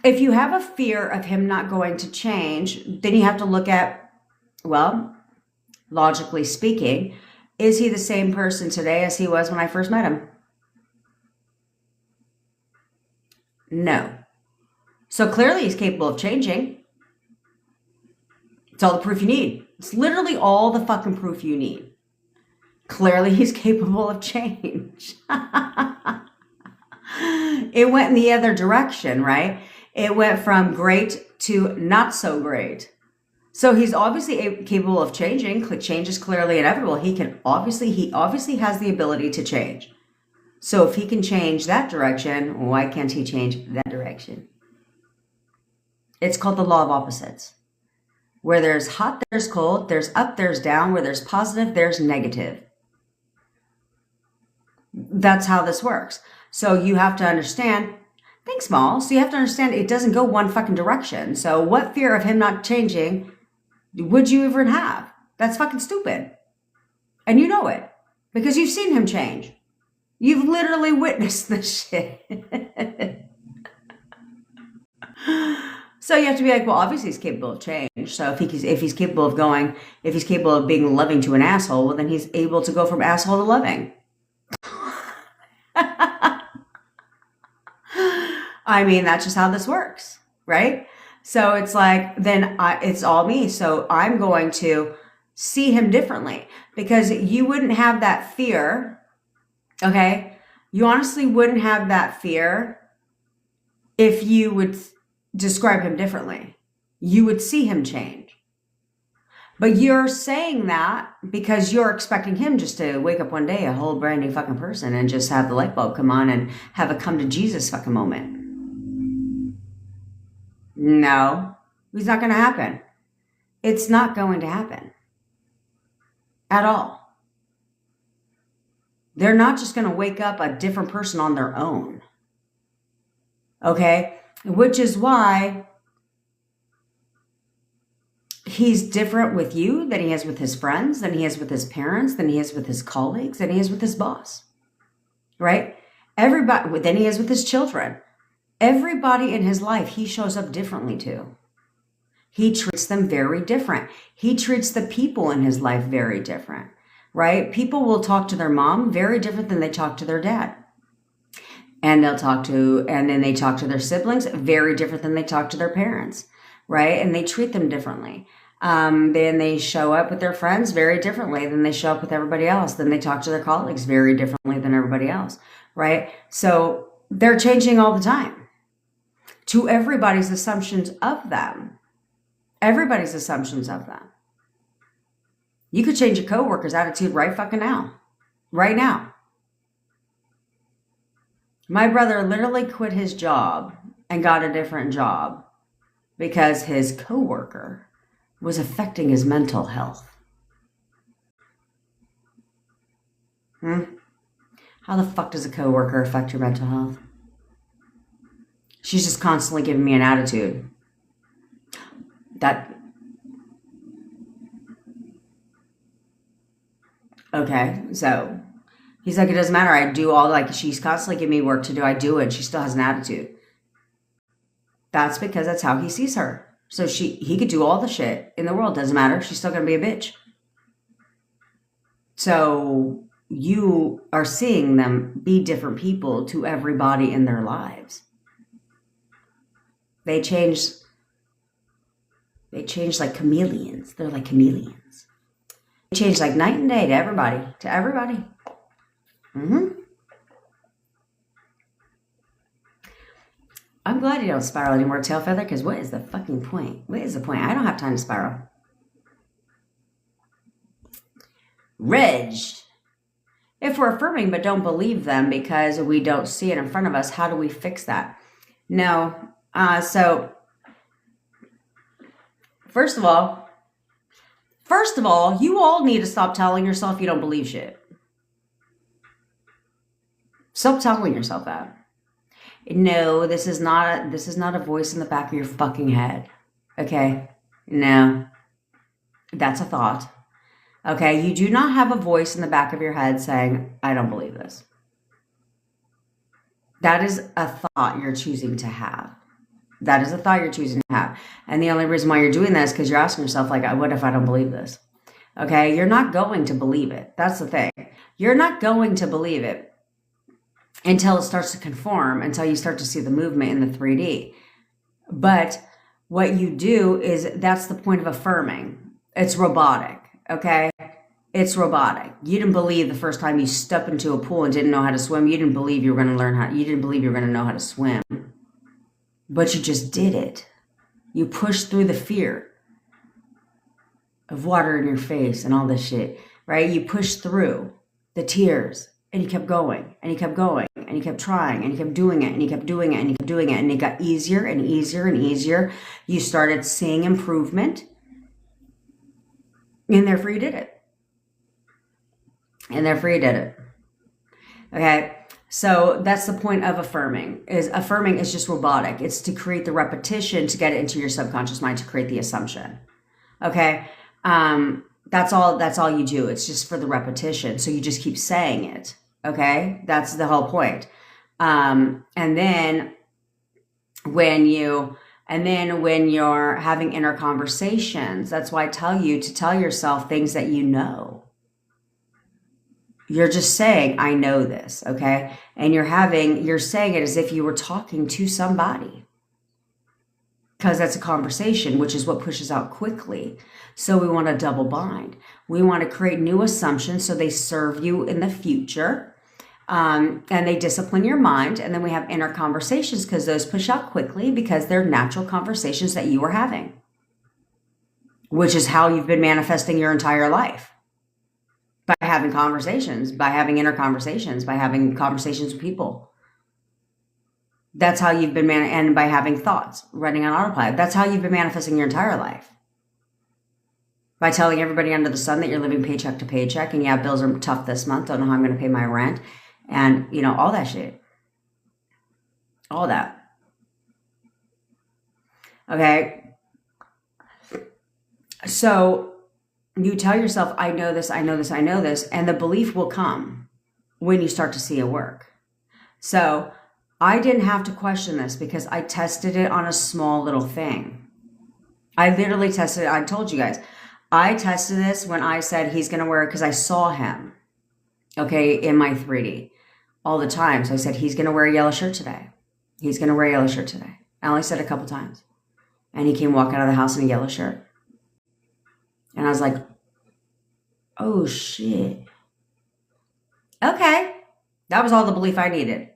if you have a fear of him not going to change, then you have to look at, well, logically speaking, is he the same person today as he was when I first met him? No. So clearly he's capable of changing. It's all the proof you need. It's literally all the fucking proof you need. Clearly he's capable of change. It went in the other direction, right? It went from great to not so great. So he's obviously capable of changing. Change is clearly inevitable. He obviously has the ability to change. So if he can change that direction, why can't he change that direction? It's called the law of opposites. Where there's hot, there's cold. There's up, there's down. Where there's positive, there's negative. That's how this works. So you have to understand, think small. So you have to understand it doesn't go one fucking direction. So what fear of him not changing would you even have? That's fucking stupid. And you know it because you've seen him change. You've literally witnessed this shit. So you have to be like, well, obviously he's capable of change. So if he's capable of being loving to an asshole, well, then he's able to go from asshole to loving. I mean, that's just how this works, right? So it's like, then it's all me. So I'm going to see him differently because you wouldn't have that fear, okay? You honestly wouldn't have that fear if you would describe him differently. You would see him change. But you're saying that because you're expecting him just to wake up one day a whole brand new fucking person and just have the light bulb come on and have a come to Jesus fucking moment. No, it's not going to happen. It's not going to happen at all. They're not just going to wake up a different person on their own. Okay? Which is why he's different with you than he is with his friends, than he is with his parents, than he is with his colleagues, than he is with his boss. Right? Everybody, than he is with his children. Everybody in his life, he shows up differently to. He treats them very different. He treats the people in his life very different, right? People will talk to their mom very different than they talk to their dad. And then they talk to their siblings very different than they talk to their parents, right? And they treat them differently. Then they show up with their friends very differently than they show up with everybody else. Then they talk to their colleagues very differently than everybody else, right? So they're changing all the time. To everybody's assumptions of them. Everybody's assumptions of them. You could change a coworker's attitude right fucking now. Right now. My brother literally quit his job and got a different job because his coworker was affecting his mental health. How the fuck does a coworker affect your mental health? She's just constantly giving me an attitude. Okay, so he's like, it doesn't matter. I do all, like, she's constantly giving me work to do. I do it. She still has an attitude. That's because that's how he sees her. So he could do all the shit in the world. Doesn't matter. She's still going to be a bitch. So you are seeing them be different people to everybody in their lives. They change like chameleons. They're like chameleons. They change like night and day to everybody. To everybody. I'm glad you don't spiral anymore, tail feather, because what is the fucking point? What is the point? I don't have time to spiral. Reg. If we're affirming but don't believe them because we don't see it in front of us, how do we fix that? No. So, first of all, you all need to stop telling yourself you don't believe shit. Stop telling yourself that. No, this is not a voice in the back of your fucking head. Okay. No, that's a thought. Okay. You do not have a voice in the back of your head saying, I don't believe this. That is a thought you're choosing to have. That is a thought you're choosing to have. And the only reason why you're doing that is because you're asking yourself, like, what if I don't believe this? Okay. You're not going to believe it. That's the thing. You're not going to believe it until it starts to conform, until you start to see the movement in the 3D. But what you do is that's the point of affirming. It's robotic. Okay. It's robotic. You didn't believe the first time you stepped into a pool and didn't know how to swim. You didn't believe you were going to you didn't believe you were going to know how to swim. But you just did it. You pushed through the fear of water in your face and all this shit, right? You pushed through the tears and you kept going and you kept going and you kept trying and you kept doing it and you kept doing it and you kept doing it and it got easier and easier and easier. You started seeing improvement and therefore you did it. And therefore you did it. Okay. So that's the point of affirming. Affirming is just robotic. It's to create the repetition to get it into your subconscious mind to create the assumption. Okay. That's all you do. It's just for the repetition. So you just keep saying it. Okay. That's the whole point. And then when you're having inner conversations, that's why I tell you to tell yourself things that you know. You're just saying, I know this, okay? And you're saying it as if you were talking to somebody. Because that's a conversation, which is what pushes out quickly. So we want to double bind. We want to create new assumptions so they serve you in the future. And they discipline your mind. And then we have inner conversations because those push out quickly because they're natural conversations that you are having. Which is how you've been manifesting your entire life. By having conversations, by having inner conversations, by having conversations with people. That's how you've been and by having thoughts running on autopilot. That's how you've been manifesting your entire life. By telling everybody under the sun that you're living paycheck to paycheck and yeah, bills are tough this month, don't know how I'm going to pay my rent and all that shit. All that. Okay. So you tell yourself, I know this, I know this, I know this, and the belief will come when you start to see it work. So I didn't have to question this because I tested it on a small little thing. I literally tested it. I told you guys, I tested this when I said he's going to wear it because I saw him, okay, in my 3D all the time. So I said, he's going to wear a yellow shirt today. He's going to wear a yellow shirt today. I only said it a couple times. And he came walking out of the house in a yellow shirt. And I was like, oh, shit. Okay. That was all the belief I needed.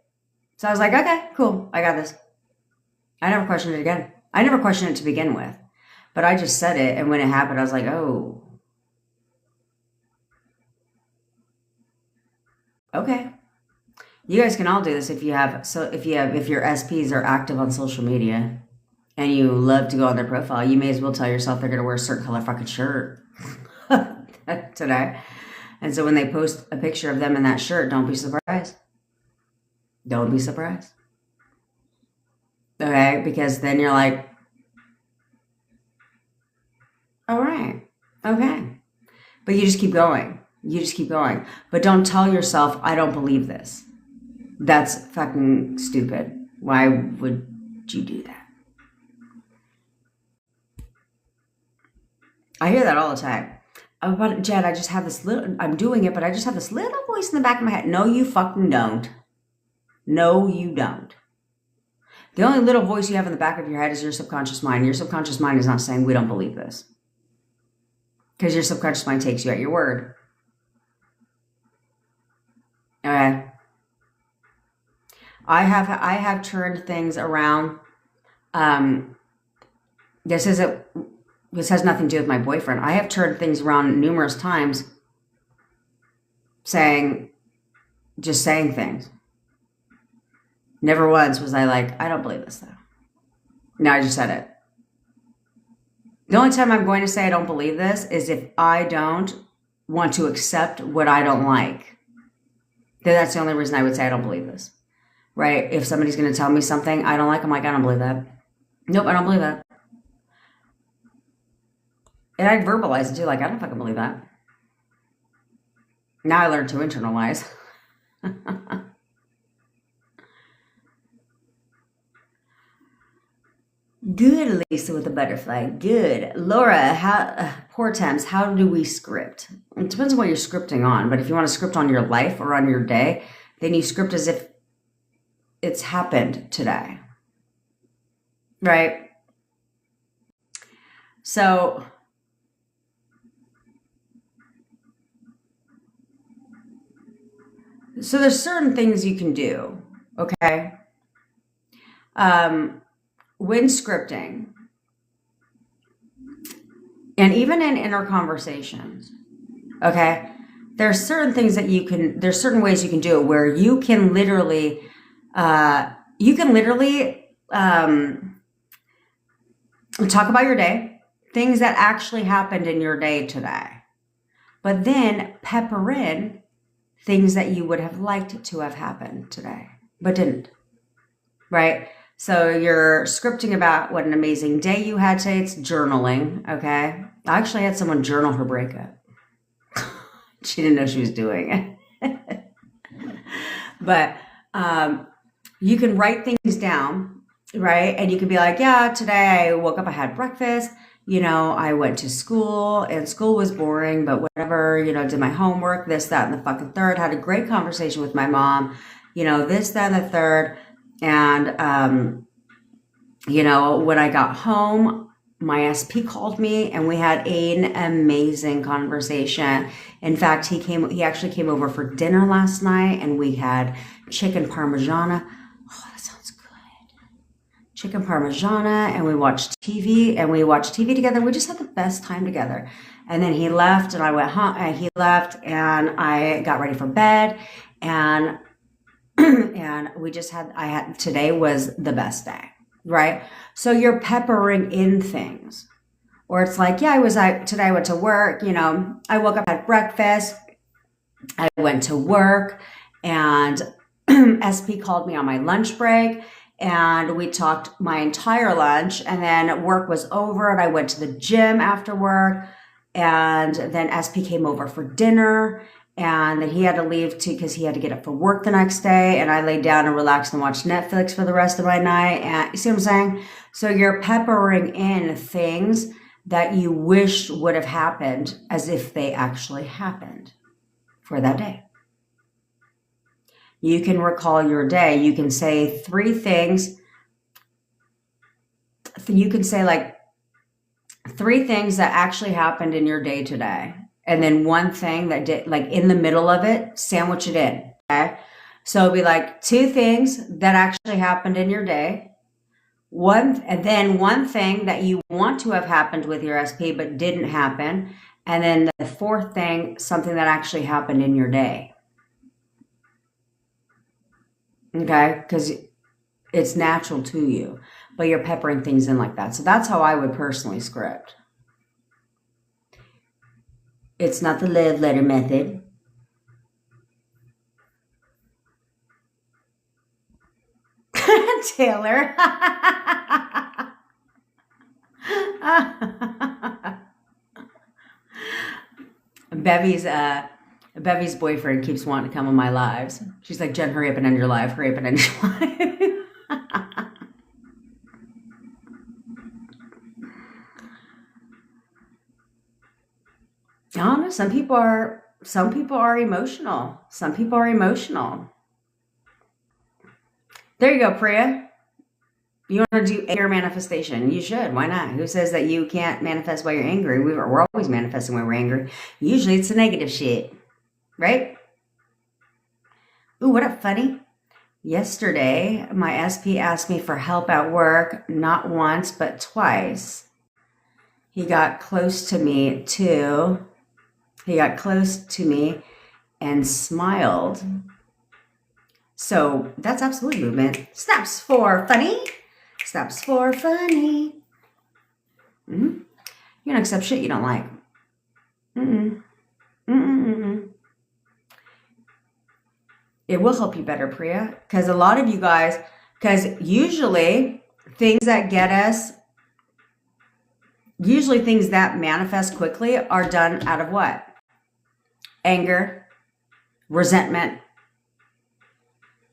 So I was like, okay, cool. I got this. I never questioned it again. I never questioned it to begin with. But I just said it. And when it happened, I was like, oh. Okay. You guys can all do this if your SPs are active on social media. And you love to go on their profile, you may as well tell yourself they're going to wear a certain color fucking shirt today. And so when they post a picture of them in that shirt, don't be surprised. Don't be surprised. Okay? Because then you're like, all right. Okay. But you just keep going. You just keep going. But don't tell yourself, I don't believe this. That's fucking stupid. Why would you do that? I hear that all the time. Oh, but Jed, I just have this little, I'm doing it, but I just have this little voice in the back of my head. No, you fucking don't. No, you don't. The only little voice you have in the back of your head is your subconscious mind. Your subconscious mind is not saying we don't believe this. Because your subconscious mind takes you at your word. Okay. I have turned things around. This has nothing to do with my boyfriend. I have turned things around numerous times just saying things. Never once was I like, I don't believe this though. No, I just said it. The only time I'm going to say I don't believe this is if I don't want to accept what I don't like. Then that's the only reason I would say I don't believe this. Right? If somebody's going to tell me something I don't like, I'm like, I don't believe that. Nope, I don't believe that. And I'd verbalize it too, like, I don't fucking believe that. Now I learned to internalize. Good, Lisa with the butterfly. Good. Laura, poor Thames, how do we script? It depends on what you're scripting on, but if you want to script on your life or on your day, then you script as if it's happened today. Right? So there's certain things you can do, okay? When scripting, and even in inner conversations, okay, there's certain things that there's certain ways you can do it where you can literally talk about your day, things that actually happened in your day today, but then pepper in things that you would have liked to have happened today, but didn't, right? So you're scripting about what an amazing day you had today. It's journaling, okay? I actually had someone journal her breakup. She didn't know she was doing it. But you can write things down, right? And you can be like, yeah, today I woke up, I had breakfast, I went to school and school was boring, but whatever, did my homework, this, that, and the fucking third, had a great conversation with my mom, this, that, and the third. And, when I got home, my SP called me and we had an amazing conversation. In fact, he actually came over for dinner last night and we had chicken parmigiana. Oh, that sounds good. Chicken parmigiana, and we watched TV together. We just had the best time together. And then he left and I went home, and he left and I got ready for bed, and today was the best day, right? So you're peppering in things. Or it's like, yeah, today I went to work, I woke up, had breakfast, I went to work, and SP called me on my lunch break, and we talked my entire lunch, and then work was over, and I went to the gym after work, and then SP came over for dinner, and then he had to leave too because he had to get up for work the next day, and I laid down and relaxed and watched Netflix for the rest of my night. And you see what I'm saying? So you're peppering in things that you wish would have happened as if they actually happened for that day. You can recall your day. You can say three things. You can say like three things that actually happened in your day today. And then one thing that did, like in the middle of it, sandwich it in, okay? So it'll be like two things that actually happened in your day. And then one thing that you want to have happened with your SP but didn't happen. And then the fourth thing, something that actually happened in your day. Okay? Because it's natural to you, but you're peppering things in like that. So that's how I would personally script. It's not the love letter method. Taylor. Bevy's boyfriend keeps wanting to come on my lives. She's like, Jen, hurry up and end your live. Hurry up and end your live. I don't know. Some people are emotional. Some people are emotional. There you go, Priya. You want to do anger manifestation? You should. Why not? Who says that you can't manifest while you're angry? We're always manifesting when we're angry. Usually it's the negative shit, right? Ooh, what up, funny? Yesterday, my SP asked me for help at work, not once, but twice. He got close to me and smiled. So that's absolutely movement. Snaps for funny. Snaps for funny. Mm-hmm. You don't accept shit you don't like. Mm-mm. Mm-mm. It will help you better, Priya. Because a lot of you guys, because usually things that get us Usually things that manifest quickly are done out of what? Anger, resentment,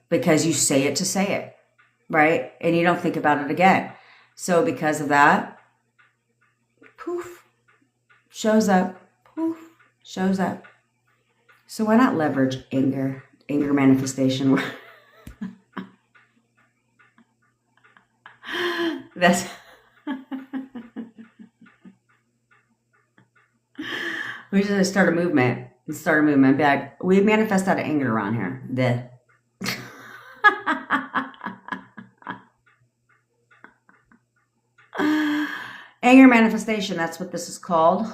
because you say it to say it, right? And you don't think about it again. So because of that, poof, shows up, poof, shows up. So why not leverage anger manifestation? That's we should start a movement. Be like, we manifest out of anger around here. Anger manifestation, that's what this is called.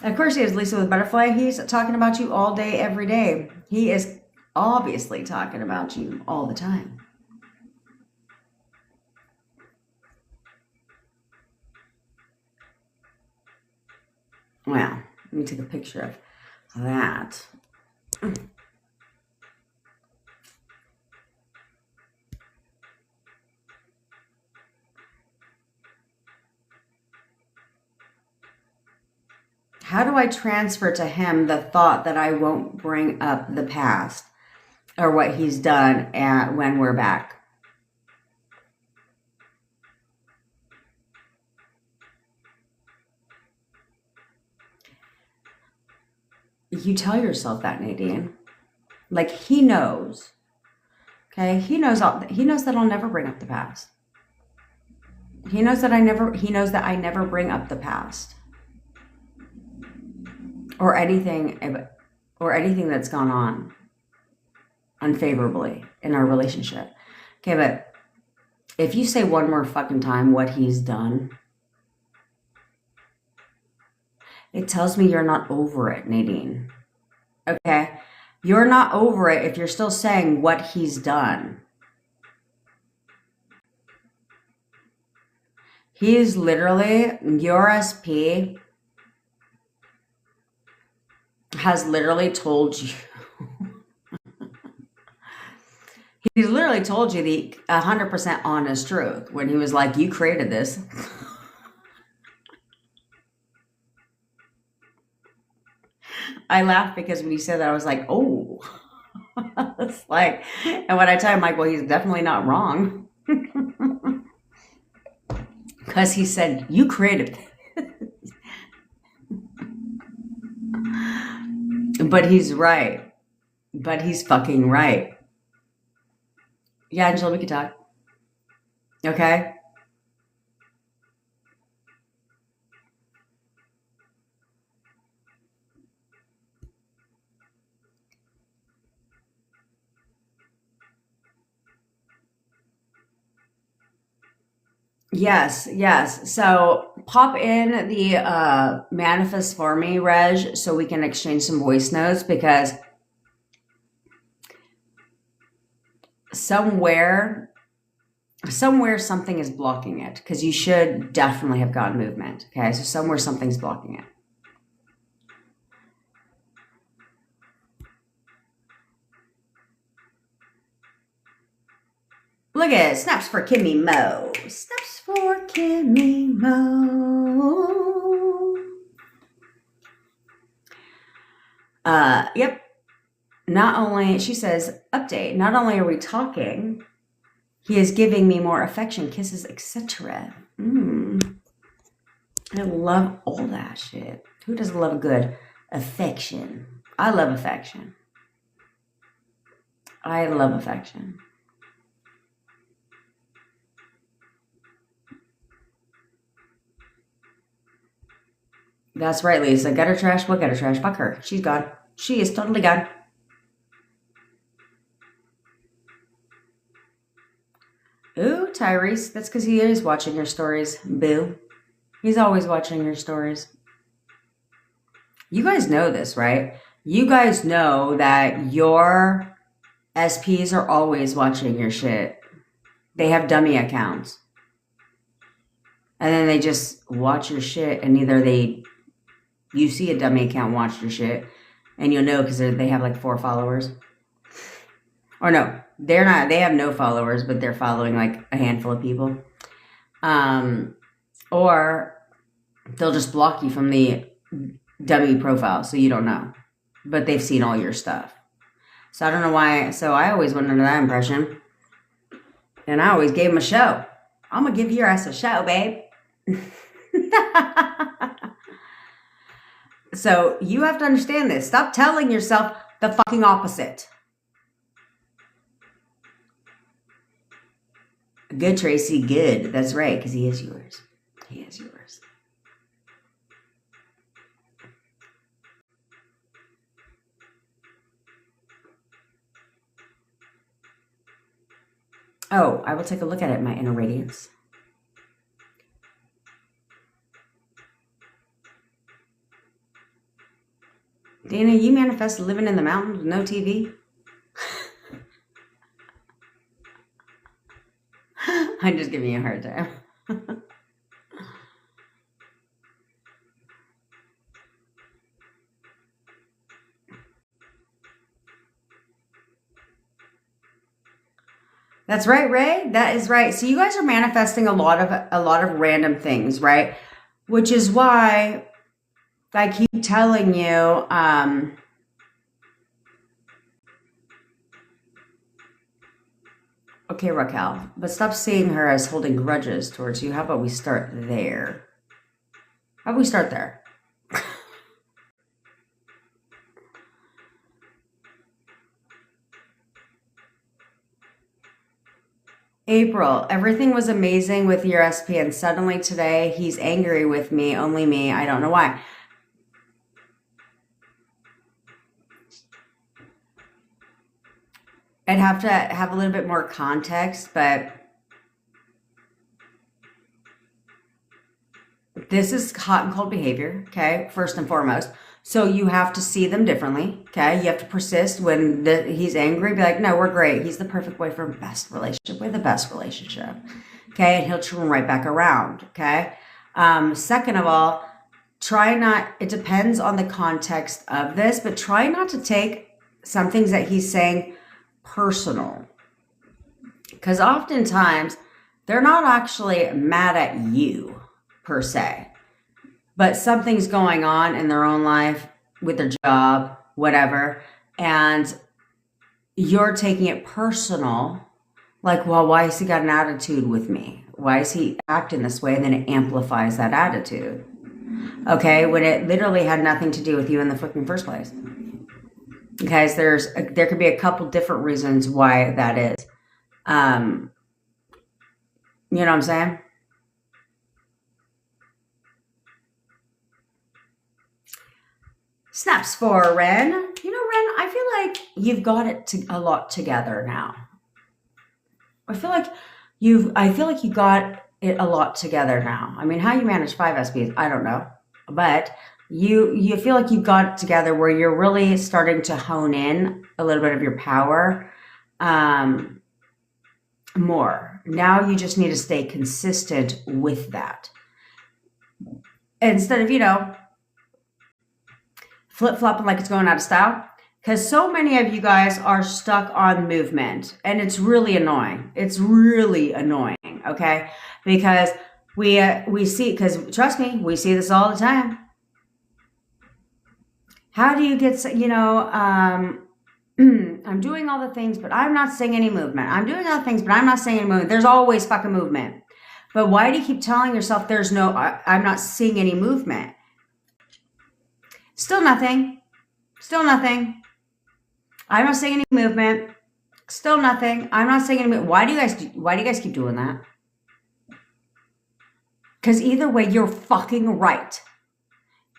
Of course he is, Lisa with Butterfly. He's talking about you all day, every day. He is obviously talking about you all the time. Well, let me take a picture of that. How do I transfer to him the thought that I won't bring up the past or what he's done when we're back? You tell yourself that, Nadine. Like, he knows. Okay? He knows that I'll never bring up the past. He knows that I never bring up the past. Or anything that's gone on unfavorably in our relationship. Okay, but if you say one more fucking time what he's done, it tells me you're not over it, Nadine. Okay? You're not over it if you're still saying what he's done. He is literally, your SP has literally told you. He's literally told you the 100% honest truth when he was like, you created this. I laughed because when he said that, I was like, oh. It's like, and when I tell him, like, well, he's definitely not wrong. Because he said, you created it. But he's right. But he's fucking right. Yeah, Angela, we can talk. Okay? Yes. So pop in the manifest for me, Reg, so we can exchange some voice notes, because somewhere something is blocking it, because you should definitely have gotten movement. Okay, so somewhere something's blocking it. Look at it. Snaps for Kimmy Mo. Snaps for Kimmy Mo. Yep. Not only, she says, update, not only are we talking, he is giving me more affection, kisses, etc. I love all that shit. Who doesn't love a good affection? I love affection. I love affection. That's right, Lisa. Gutter trash? What gutter trash? Fuck her. She's gone. She is totally gone. Ooh, Tyrese. That's because he is watching your stories. Boo. He's always watching your stories. You guys know this, right? You guys know that your SPs are always watching your shit. They have dummy accounts. And then they just watch your shit, and either you see a dummy account watch your shit, and you'll know because they have like 4 followers. Or no, they're not. They have no followers, but they're following like a handful of people. Or they'll just block you from the dummy profile so you don't know. But they've seen all your stuff. So I don't know why. So I always went under that impression. And I always gave them a show. I'm going to give your ass a show, babe. So you have to understand this. Stop telling yourself the fucking opposite. Good, Tracy. Good. That's right, because he is yours. He is yours. Oh, I will take a look at it, my inner radiance. Dana, you manifest living in the mountains with no TV? I'm just giving you a hard time. That's right, Ray. That is right. So you guys are manifesting a lot of random things, right? Which is why I keep telling you, okay, Raquel, but stop seeing her as holding grudges towards you. How about we start there? How about we start there? April, everything was amazing with your SP, and suddenly today he's angry with me, only me. I don't know why. I'd have to have a little bit more context, but this is hot and cold behavior, okay, first and foremost. So you have to see them differently, okay? You have to persist when he's angry. Be like, no, we're great. He's the perfect boyfriend, best relationship. We're the best relationship, okay? And he'll turn right back around, okay? Second of all, try not, it depends on the context of this, but try not to take some things that he's saying personal. Because oftentimes, they're not actually mad at you, per se. But something's going on in their own life, with their job, whatever, and you're taking it personal, like, well, why has he got an attitude with me? Why is he acting this way? And then it amplifies that attitude, okay, when it literally had nothing to do with you in the fucking first place. Okay, so there could be a couple different reasons why that is. You know what I'm saying? Snaps for Ren. You know, Ren, I feel like you've got it a lot together now. I feel like you got it a lot together now. I mean, how you manage 5 SPs, I don't know. But you feel like you got it together where you're really starting to hone in a little bit of your power more. Now you just need to stay consistent with that. Instead of, flip-flopping like it's going out of style. Because so many of you guys are stuck on movement. And it's really annoying. It's really annoying, okay? Because we see, because trust me, we see this all the time. How do you get, I'm doing all the things, but I'm not seeing any movement. I'm doing all the things, but I'm not seeing any movement. There's always fucking movement. But why do you keep telling yourself I'm not seeing any movement? Still nothing. Still nothing. I'm not seeing any movement. Still nothing. I'm not seeing any movement. Why do you guys keep doing that? Because either way, you're fucking right.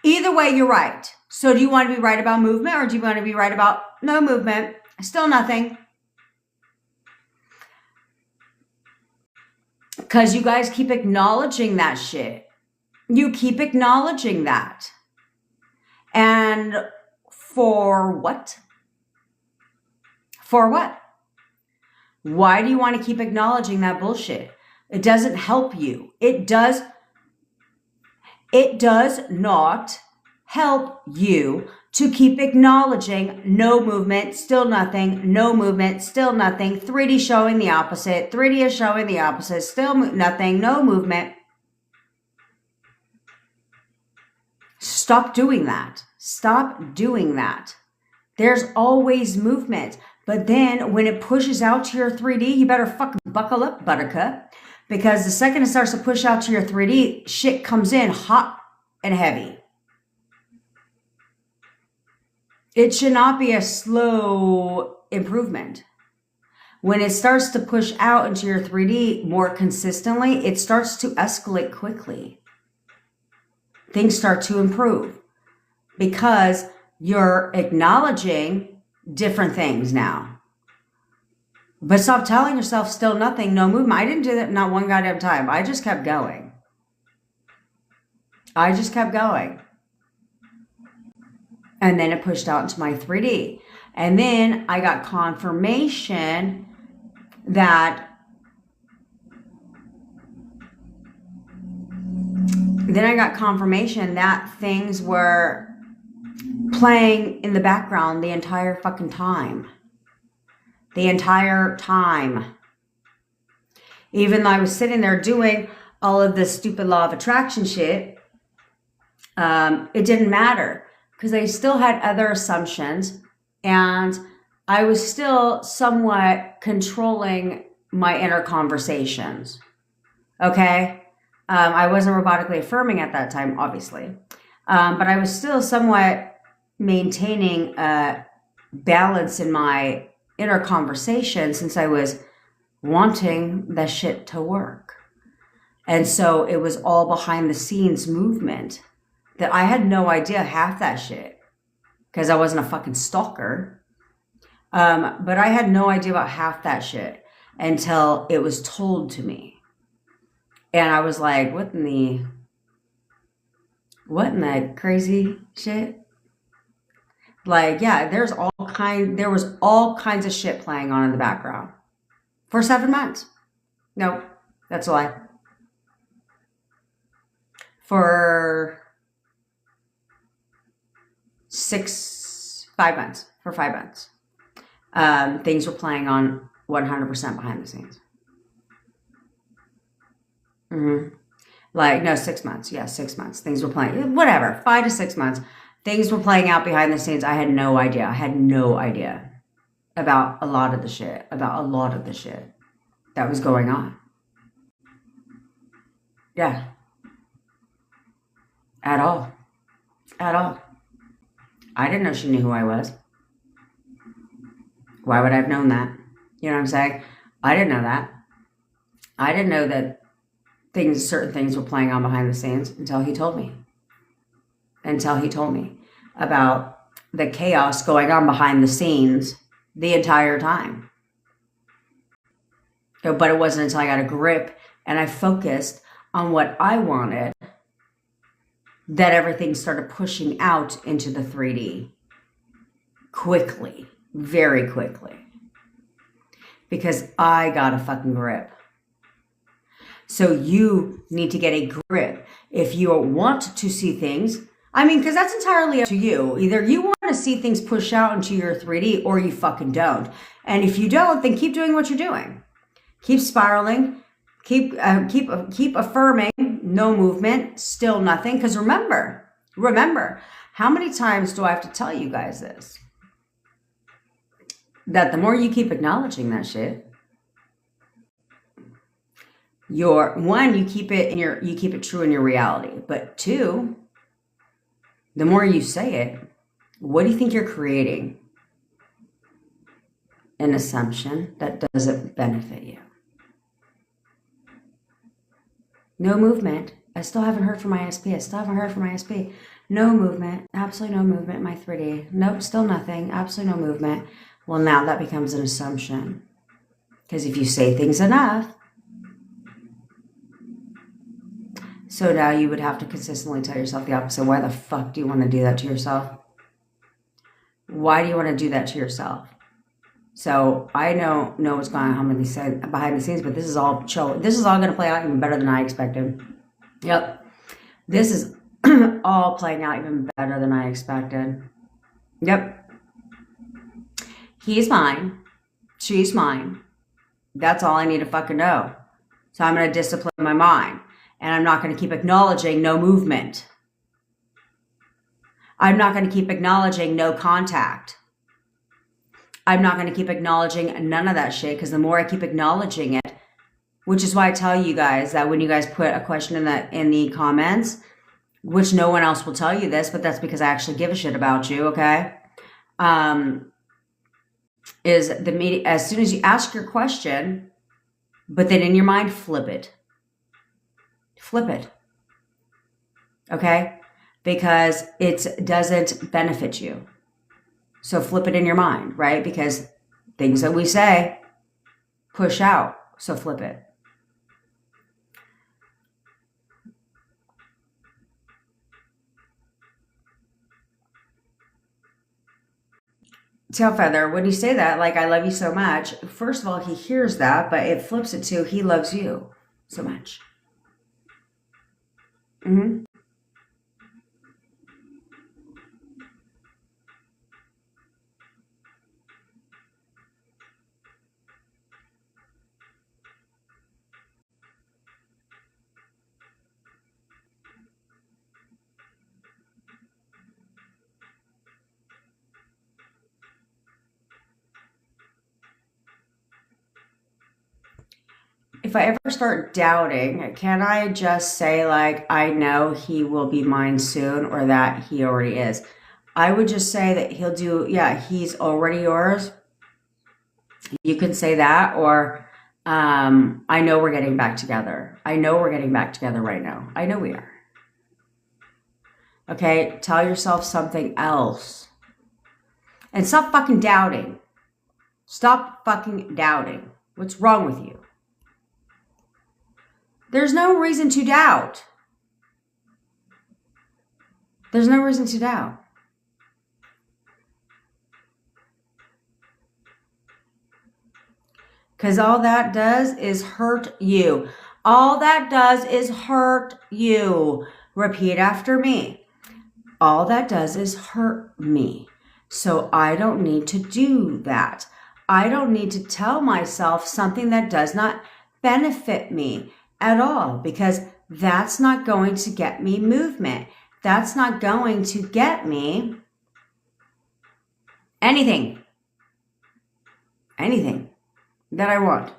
Either way, you're right. So do you want to be right about movement, or do you want to be right about no movement? Still nothing. Because you guys keep acknowledging that shit. You keep acknowledging that. And for what? For what? Why do you want to keep acknowledging that bullshit? It doesn't help you. It does not help you to keep acknowledging no movement, still nothing, no movement, still nothing, 3D showing the opposite, 3D is showing the opposite, still nothing, no movement. Stop doing that. Stop doing that. There's always movement. But then when it pushes out to your 3D, you better fucking buckle up, buttercup. Because the second it starts to push out to your 3D, shit comes in hot and heavy. It should not be a slow improvement. When it starts to push out into your 3D more consistently, it starts to escalate quickly. Things start to improve because you're acknowledging different things now. But stop telling yourself still nothing, no movement. I didn't do that not one goddamn time. I just kept going. I just kept going. And then it pushed out into my 3D. And then I got confirmation that things were playing in the background the entire fucking time. The entire time. Even though I was sitting there doing all of this stupid law of attraction shit, it didn't matter because I still had other assumptions and I was still somewhat controlling my inner conversations. Okay? I wasn't robotically affirming at that time, obviously. But I was still somewhat maintaining a balance in my inner conversation since I was wanting the shit to work. And so it was all behind the scenes movement that I had no idea half that shit because I wasn't a fucking stalker. But I had no idea about half that shit until it was told to me. And I was like, what in the crazy shit? Like, yeah, there was all kinds of shit playing on in the background for 7 months. No, that's a lie. For 5 months. For 5 months. Things were playing on 100% behind the scenes. Mm-hmm. Like, no, 6 months. Yeah, 6 months. Things were playing, whatever, 5 to 6 months. Things were playing out behind the scenes. I had no idea. I had no idea about a lot of the shit that was going on. Yeah. At all. At all. I didn't know she knew who I was. Why would I have known that? You know what I'm saying? I didn't know that. I didn't know that certain things were playing on behind the scenes until he told me. Until he told me about the chaos going on behind the scenes the entire time. But it wasn't until I got a grip and I focused on what I wanted that everything started pushing out into the 3D. Quickly. Very quickly. Because I got a fucking grip. So you need to get a grip. If you want to see things, I mean, because that's entirely up to you. Either you want to see things push out into your 3D or you fucking don't. And if you don't, then keep doing what you're doing. Keep spiraling. Keep affirming. No movement. Still nothing. Because remember, how many times do I have to tell you guys this? That the more you keep acknowledging that shit, you keep it true in your reality. But 2, the more you say it, what do you think you're creating? An assumption that doesn't benefit you. No movement. I still haven't heard from my SP. No movement. Absolutely no movement in my 3D. Nope, still nothing. Absolutely no movement. Well, now that becomes an assumption. Because if you say things enough, so now you would have to consistently tell yourself the opposite. Why the fuck do you want to do that to yourself? Why do you want to do that to yourself? So I don't know what's going on behind the scenes, but this is all going to play out even better than I expected. Yep. This is all playing out even better than I expected. Yep. He's mine. She's mine. That's all I need to fucking know. So I'm going to discipline my mind. And I'm not going to keep acknowledging no movement. I'm not going to keep acknowledging no contact. I'm not going to keep acknowledging none of that shit, because the more I keep acknowledging it, which is why I tell you guys that when you guys put a question in the comments, which no one else will tell you this, but that's because I actually give a shit about you, okay? Is the media, as soon as you ask your question, but then in your mind, flip it. Flip it. Okay? Because it doesn't benefit you. So flip it in your mind, right? Because things that we say push out. So flip it. Tail feather, when you say that, like, I love you so much, first of all, he hears that, but it flips it to, he loves you so much. Mm-hmm. If I ever start doubting, can I just say, like, I know he will be mine soon, or that he already is? I would just say that he'll do, yeah, he's already yours. You can say that, or I know we're getting back together. I know we're getting back together right now. I know we are. Okay, tell yourself something else. And stop fucking doubting. Stop fucking doubting. What's wrong with you? There's no reason to doubt. There's no reason to doubt. Because all that does is hurt you. All that does is hurt you. Repeat after me. All that does is hurt me. So I don't need to do that. I don't need to tell myself something that does not benefit me at all, because that's not going to get me movement. That's not going to get me anything that I want.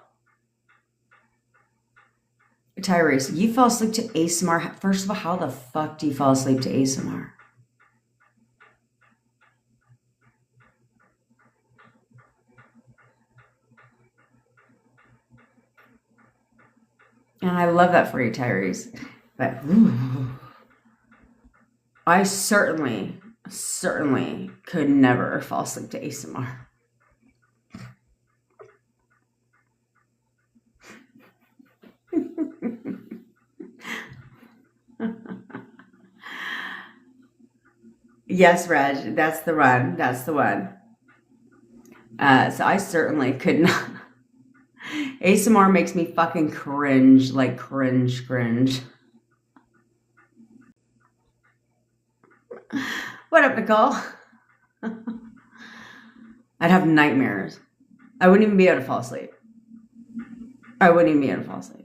Tyrese, you fell asleep to ASMR. First of all, how the fuck do you fall asleep to ASMR? And I love that for you, Tyrese. But I certainly could never fall asleep to ASMR. Yes, Reg, that's the one. That's the one. So I certainly could not. ASMR makes me fucking cringe, like cringe. What up, Nicole? I'd have nightmares. I wouldn't even be able to fall asleep. I wouldn't even be able to fall asleep.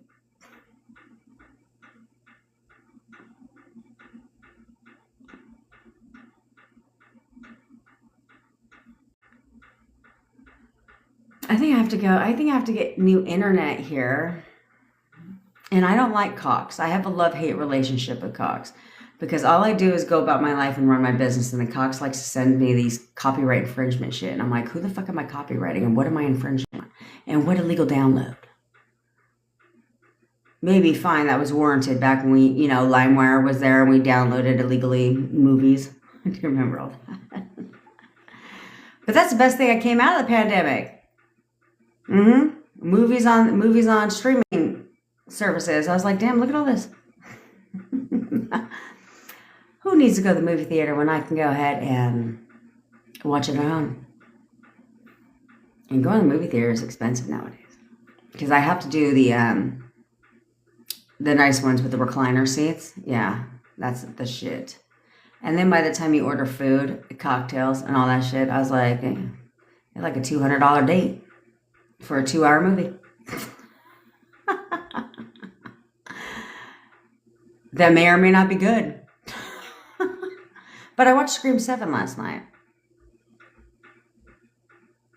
I think I have to go. I think I have to get new internet here. And I don't like Cox. I have a love-hate relationship with Cox, because all I do is go about my life and run my business, and the Cox likes to send me these copyright infringement shit. And I'm like, who the fuck am I copywriting, and what am I infringing on? And what illegal download? Maybe fine, that was warranted back when we, LimeWire was there and we downloaded illegally movies. I do remember all that. But that's the best thing that came out of the pandemic. Movies on streaming services. I was like, damn, look at all this. Who needs to go to the movie theater when I can go ahead and watch it at home? And going to the movie theater is expensive nowadays, because I have to do the nice ones with the recliner seats. Yeah, that's the shit. And then by the time you order food, cocktails, and all that shit, I was like, like a $200 date for a 2-hour movie. That may or may not be good. But I watched Scream 7 last night.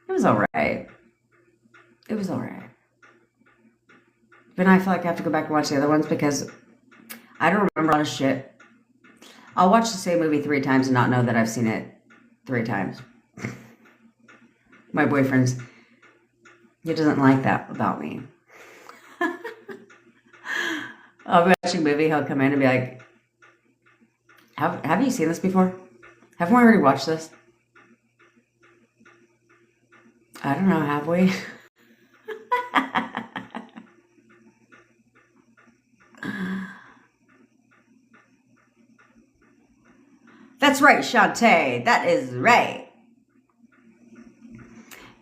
It was all right. It was all right. But I feel like I have to go back and watch the other ones because I don't remember a lot of shit. I'll watch the same movie 3 times and not know that I've seen it 3 times. My boyfriend's, he doesn't like that about me. I'll be watching a movie, he'll come in and be like, have you seen this before? Haven't we already watched this? I don't know, have we? That's right, Shantae. That is right.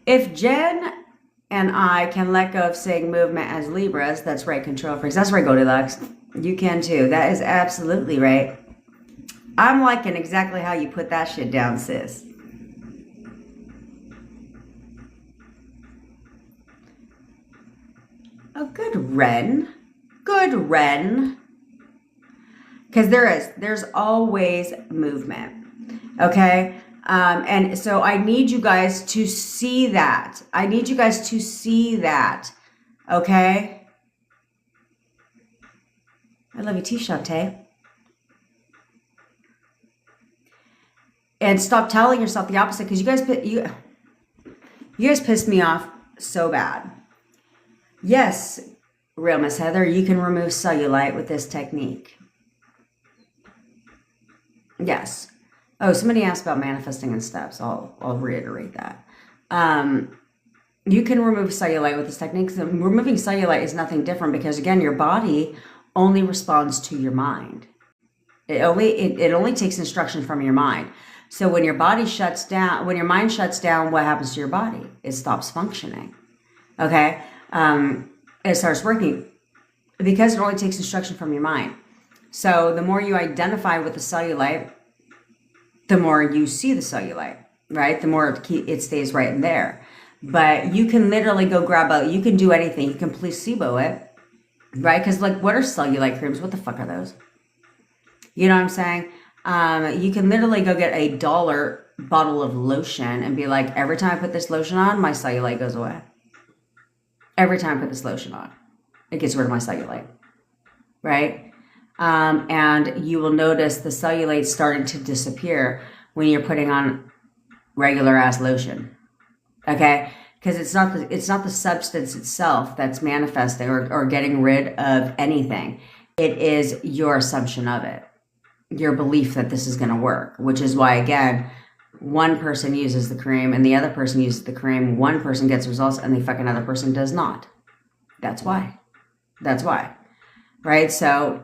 If Jen and I can let go of saying movement as Libras, that's right, control freaks. That's right, Goldilocks. You can too. That is absolutely right. I'm liking exactly how you put that shit down, sis. Oh, good, Ren. Good, Ren. Because there's always movement. Okay? And so I need you guys to see that. I need you guys to see that. Okay? I love you too, Shantae. And stop telling yourself the opposite, because you guys pissed me off so bad. Yes, real Miss Heather, you can remove cellulite with this technique. Yes. Oh, somebody asked about manifesting in steps. I'll reiterate that. You can remove cellulite with this technique. So removing cellulite is nothing different because, again, your body only responds to your mind. It only takes instruction from your mind. So when your body shuts down, when your mind shuts down, what happens to your body? It stops functioning. Okay? It starts working because it only takes instruction from your mind. So the more you identify with the cellulite, the more you see the cellulite, right? The more it stays right in there. But you can literally go you can do anything. You can placebo it, right? Because like, what are cellulite creams? What the fuck are those? You know what I'm saying? You can literally go get a $1 bottle of lotion and be like, every time I put this lotion on, my cellulite goes away. Every time I put this lotion on, it gets rid of my cellulite, right? And you will notice the cellulite starting to disappear when you're putting on regular ass lotion, okay? Because it's not the substance itself that's manifesting or getting rid of anything. It is your assumption of it, your belief that this is going to work, which is why, again, one person uses the cream and the other person uses the cream. One person gets results and the fucking other person does not. That's why. That's why. Right? So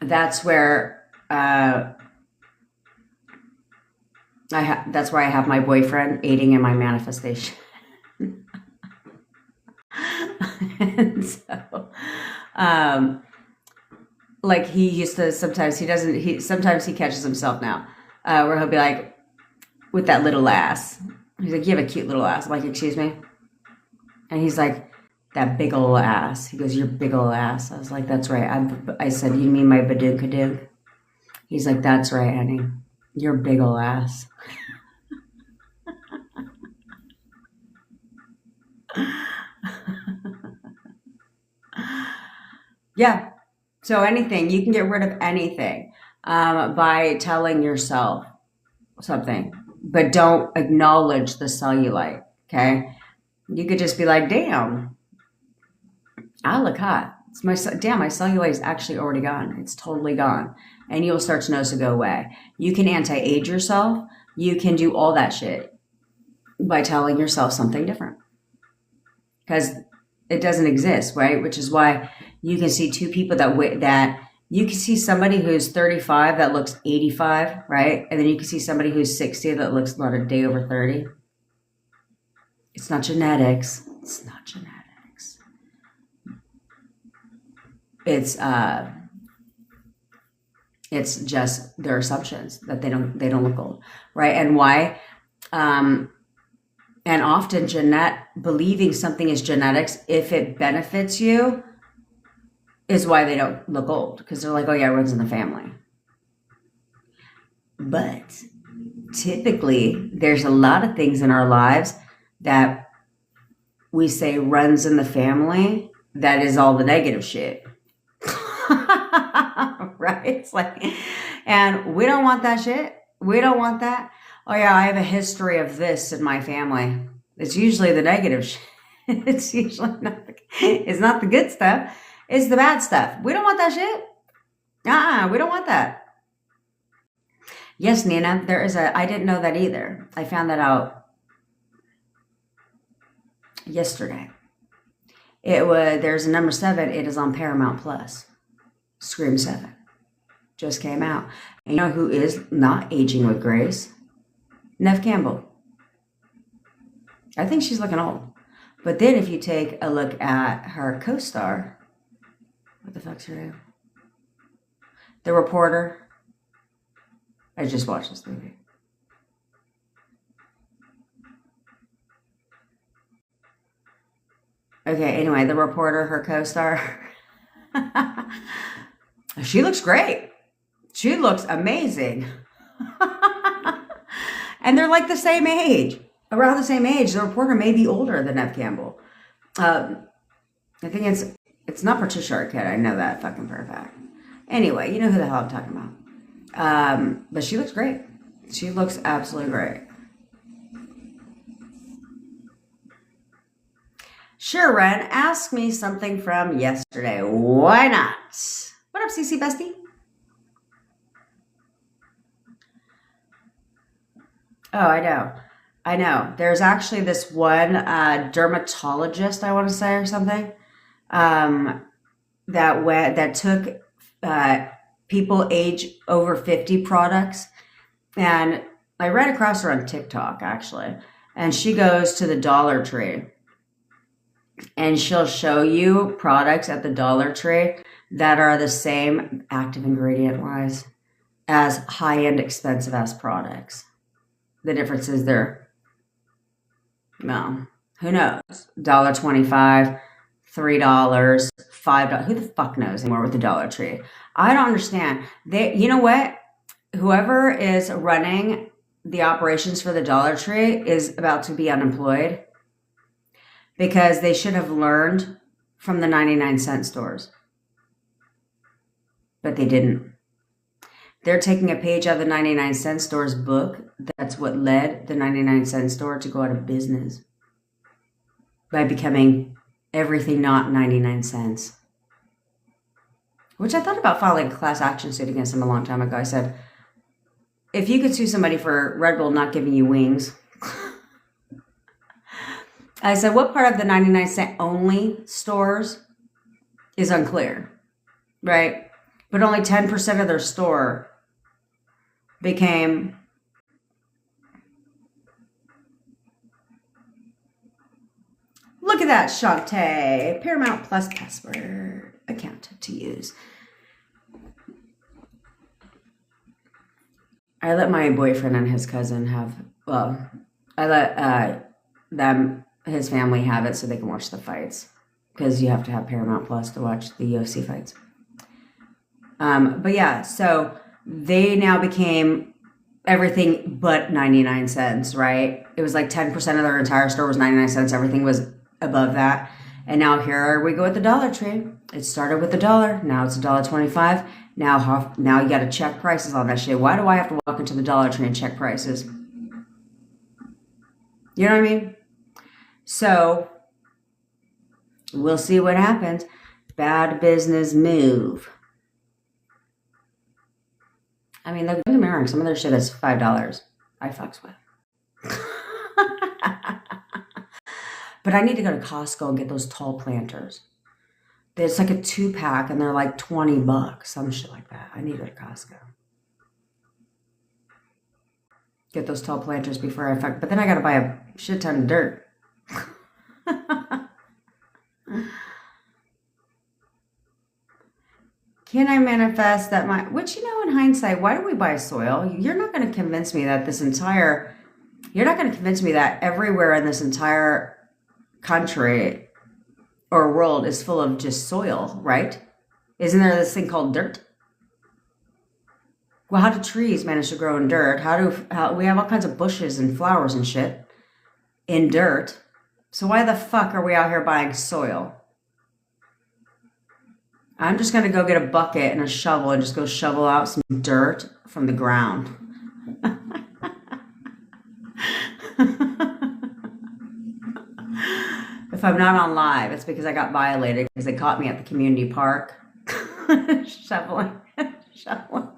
that's where that's where I have my boyfriend aiding in my manifestation. And so like he used to, sometimes he catches himself now, where he'll be like, with that little ass. He's like, you have a cute little ass. I'm like, excuse me? And he's like, that big ol' ass. He goes, your big ol' ass. I was like, that's right. I said, you mean my badoonkadoon? He's like, that's right, honey. Your big ol' ass. Yeah. So anything, you can get rid of anything by telling yourself something, but don't acknowledge the cellulite, okay? You could just be like, damn, I look hot. My cellulite is actually already gone. It's totally gone. And you'll start to notice it go away. You can anti-age yourself. You can do all that shit by telling yourself something different. Because it doesn't exist, right? Which is why you can see two people that you can see somebody who's 35 that looks 85, right? And then you can see somebody who's 60 that looks not a day over 30. It's not genetics. It's not genetics. It's It's just their assumptions that they don't look old, right? And why? Um, and often believing something is genetics, if it benefits you, is why they don't look old, because they're like, oh yeah, it runs in the family. But typically, there's a lot of things in our lives that we say runs in the family that is all the negative shit. Right? It's like, and we don't want that shit. We don't want that. Oh yeah, I have a history of this in my family. It's usually the negative shit. It's usually it's not the good stuff. It's the bad stuff. We don't want that shit. We don't want that. Yes, Nina, I didn't know that either. I found that out yesterday. There's a number 7. It is on Paramount Plus. Scream 7 just came out. And you know who is not aging with grace? Neve Campbell. I think she's looking old. But then if you take a look at her co-star, what the fuck's her name? The reporter. I just watched this movie. Okay, anyway, the reporter, her co-star. She looks great. She looks amazing. And they're like the same age, around the same age. The reporter may be older than Neve Campbell. I think it's not Patricia Arquette. I know that fucking for a fact. Anyway, you know who the hell I'm talking about. But she looks great. She looks absolutely great. Sure, Ren. Ask me something from yesterday. Why not? What up, CC Bestie? Oh, I know. There's actually this one dermatologist, I want to say, or something, that took people age over 50 products, and I ran across her on TikTok actually, and she goes to the Dollar Tree, and she'll show you products at the Dollar Tree that are the same active ingredient wise as high-end expensive ass products. The difference is no, who knows? $1.25, $3, $5. Who the fuck knows anymore with the Dollar Tree? I don't understand. You know what? Whoever is running the operations for the Dollar Tree is about to be unemployed, because they should have learned from the 99-cent stores. But they didn't. They're taking a page out of the 99-cent store's book. That's what led the 99-cent store to go out of business, by becoming everything not 99 cents. Which I thought about filing a class action suit against them a long time ago. I said, if you could sue somebody for Red Bull not giving you wings, I said, what part of the 99-cent only stores is unclear, right? But only 10% of their store became look at that, Shantae. Paramount Plus password account to use. I let my boyfriend and his cousin I let his family have it so they can watch the fights, because you have to have Paramount Plus to watch the UFC fights. But yeah, so they now became everything but 99 cents, right? It was like 10% of their entire store was 99 cents. Everything was above that. And now here we go with the Dollar Tree. It started with $1. Now it's $1.25. Now you got to check prices on that shit. Why do I have to walk into the Dollar Tree and check prices? You know what I mean? So we'll see what happens. Bad business move. I mean, don't get me wrong, some of their shit is $5. I fucks with. But I need to go to Costco and get those tall planters. It's like a 2-pack and they're like $20, some shit like that. I need to go to Costco. Get those tall planters before I fuck. But then I gotta buy a shit ton of dirt. Can I manifest that which, in hindsight, why do we buy soil? You're not going to convince me that you're not going to convince me that everywhere in this entire country or world is full of just soil, right? Isn't there this thing called dirt? Well, how do trees manage to grow in dirt? How we have all kinds of bushes and flowers and shit in dirt. So why the fuck are we out here buying soil? I'm just going to go get a bucket and a shovel and just go shovel out some dirt from the ground. If I'm not on live, it's because I got violated because they caught me at the community park shoveling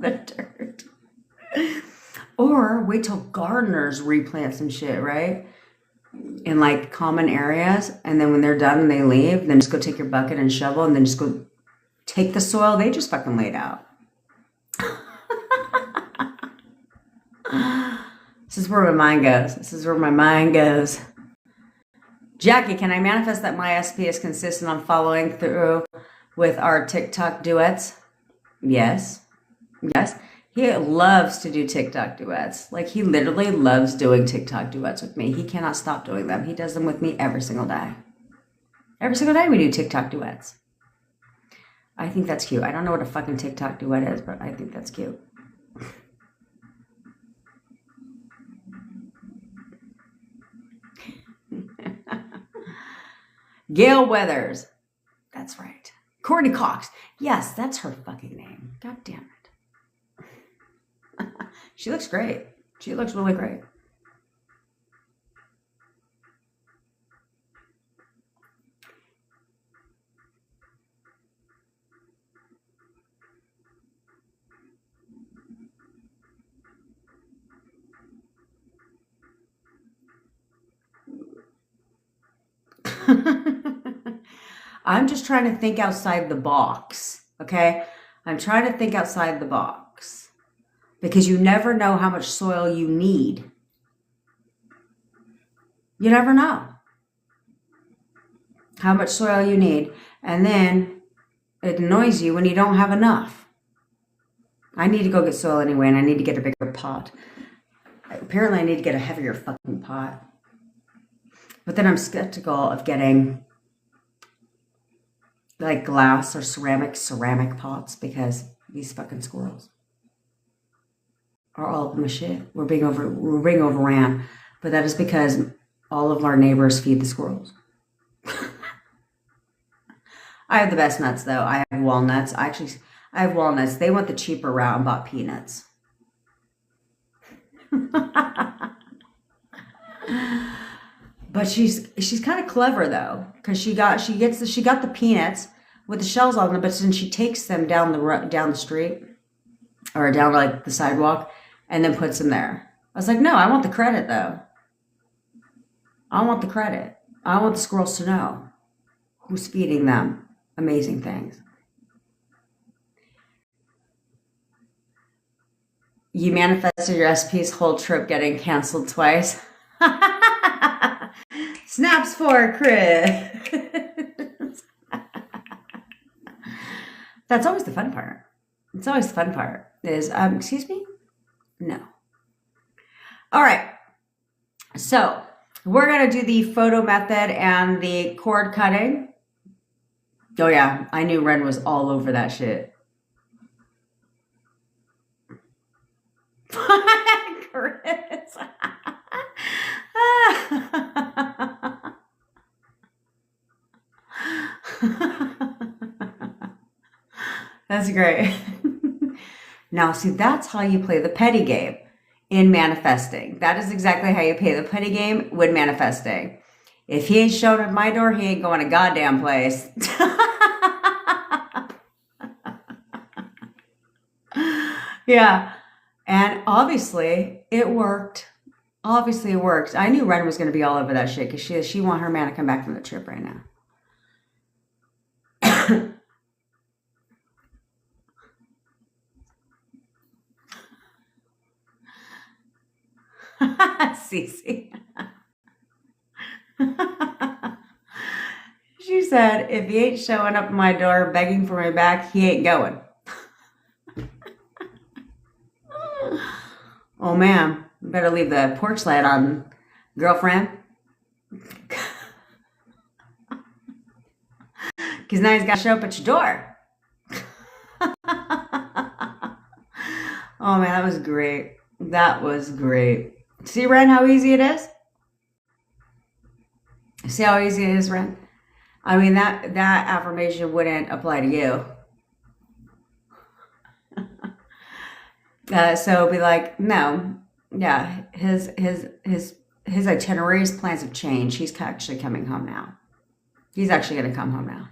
the dirt. Or wait till gardeners replant some shit, right? In like common areas. And then when they're done and they leave, then just go take your bucket and shovel and then just go take the soil they just fucking laid out. This is where my mind goes. Jackie, can I manifest that my SP is consistent on following through with our TikTok duets? Yes. He loves to do TikTok duets. Like, he literally loves doing TikTok duets with me. He cannot stop doing them. He does them with me every single day. Every single day we do TikTok duets. I think that's cute. I don't know what a fucking TikTok duet is, but I think that's cute. Gail Weathers. That's right. Courtney Cox. Yes, that's her fucking name. God damn it. She looks great. She looks really great. I'm just trying to think outside the box, okay? I'm trying to think outside the box because you never know how much soil you need. You never know how much soil you need. And then it annoys you when you don't have enough. I need to go get soil anyway, and I need to get a bigger pot. Apparently, I need to get a heavier fucking pot. But then I'm skeptical of getting like glass or ceramic pots because these fucking squirrels are all up in the shit. We're being overran. But that is because all of our neighbors feed the squirrels. I have the best nuts though. I have walnuts. I have walnuts. They went the cheaper route and bought peanuts. But she's kind of clever though, because she got the peanuts with the shells on them, but then she takes them down the street or down like the sidewalk and then puts them there. I was like, no, I want the credit though. I want the credit. I want the squirrels to know who's feeding them amazing things. You manifested your SP's whole trip getting canceled twice. Snaps for Chris. That's always the fun part. It's always the fun part is, excuse me? No. All right. So we're going to do the photo method and the cord cutting. Oh yeah. I knew Ren was all over that shit. Chris. That's great. Now, see, that's how you play the petty game in manifesting. That is exactly how you play the petty game when manifesting. If he ain't showing at my door, he ain't going a goddamn place. Yeah. And obviously, it worked. Obviously, it worked. I knew Ren was going to be all over that shit because she want her man to come back from the trip right now. Cece. She said, if he ain't showing up at my door begging for me back, he ain't going. Oh, man, you better leave the porch light on, girlfriend. Because now he's got to show up at your door. Oh, man, that was great. That was great. See, Ren, how easy it is? See how easy it is, Ren? I mean, that affirmation wouldn't apply to you. So be like, no, yeah, his itinerary, his plans have changed. He's actually coming home now. He's actually going to come home now.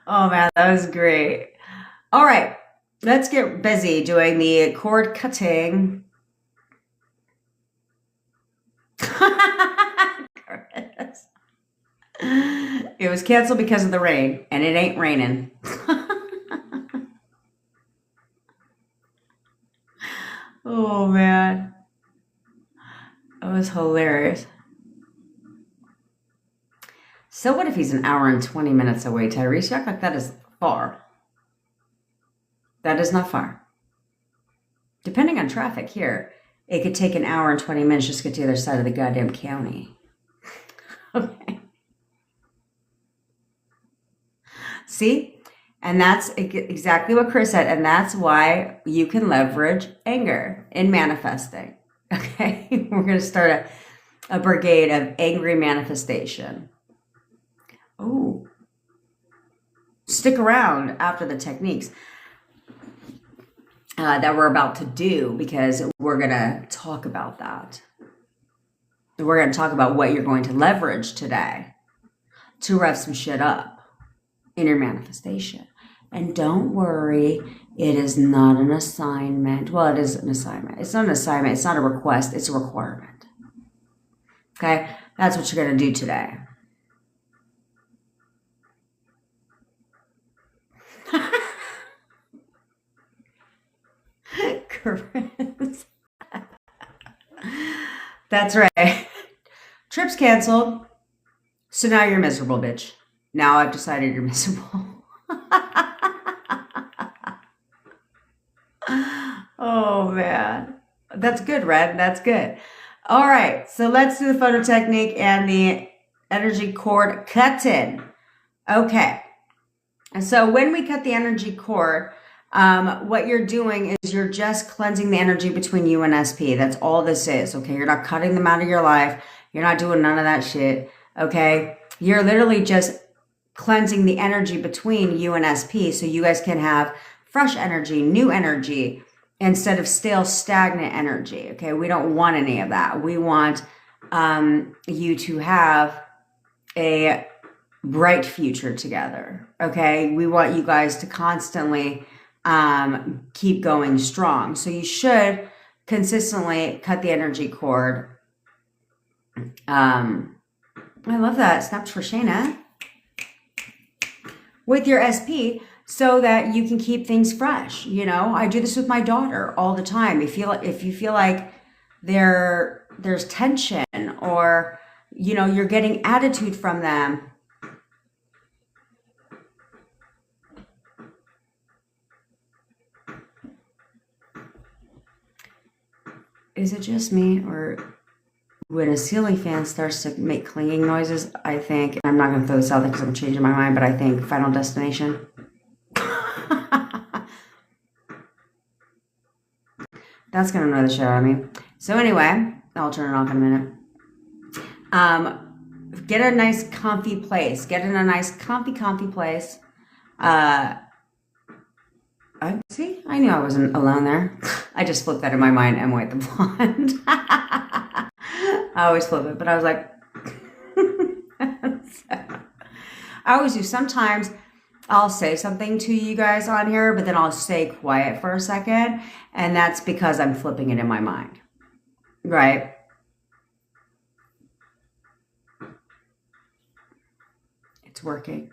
Oh man, that was great. All right, let's get busy doing the cord cutting. It was canceled because of the rain, and it ain't raining. Oh man, that was hilarious. So what if he's an hour and 20 minutes away, Tyrese? You act like that is far. That is not far. Depending on traffic here, it could take an hour and 20 minutes just to get to the other side of the goddamn county. Okay. See? And that's exactly what Chris said. And that's why you can leverage anger in manifesting. Okay? We're going to start a brigade of angry manifestation. Oh. Stick around after the techniques that we're about to do, because we're going to talk about that. We're going to talk about what you're going to leverage today to rev some shit up in your manifestation. And don't worry, it is not an assignment. Well, it is an assignment. It's not an assignment. It's not a request. It's a requirement. Okay? That's what you're going to do today. Chris. That's right. Trip's canceled. So now you're miserable, bitch. Now I've decided you're miserable. Oh, man. That's good, Red. That's good. All right. So let's do the photo technique and the energy cord cutting. Okay. And so when we cut the energy cord, what you're doing is you're just cleansing the energy between you and SP. That's all this is. Okay. You're not cutting them out of your life. You're not doing none of that shit. Okay. You're literally just cleansing the energy between you and SP so you guys can have fresh energy, new energy, instead of stale, stagnant energy. Okay. We don't want any of that. We want you to have a bright future together. Okay. We want you guys to constantly keep going strong. So you should consistently cut the energy cord. I love that. Snaps for Shayna. With your SP, so that you can keep things fresh. You know, I do this with my daughter all the time. If you feel like there's tension, or, you know, you're getting attitude from them, is it just me, or when a ceiling fan starts to make clanging noises, I think, and I'm not going to throw this out there because I'm changing my mind, but I think Final Destination. That's going to annoy the shit out of me. So anyway, I'll turn it off in a minute. Get a nice comfy place. Get in a nice comfy place. I knew I wasn't alone there. I just flipped that in my mind, Emma White the Blonde. I always flip it, but I was like, I always do. Sometimes I'll say something to you guys on here, but then I'll stay quiet for a second. And that's because I'm flipping it in my mind. Right? It's working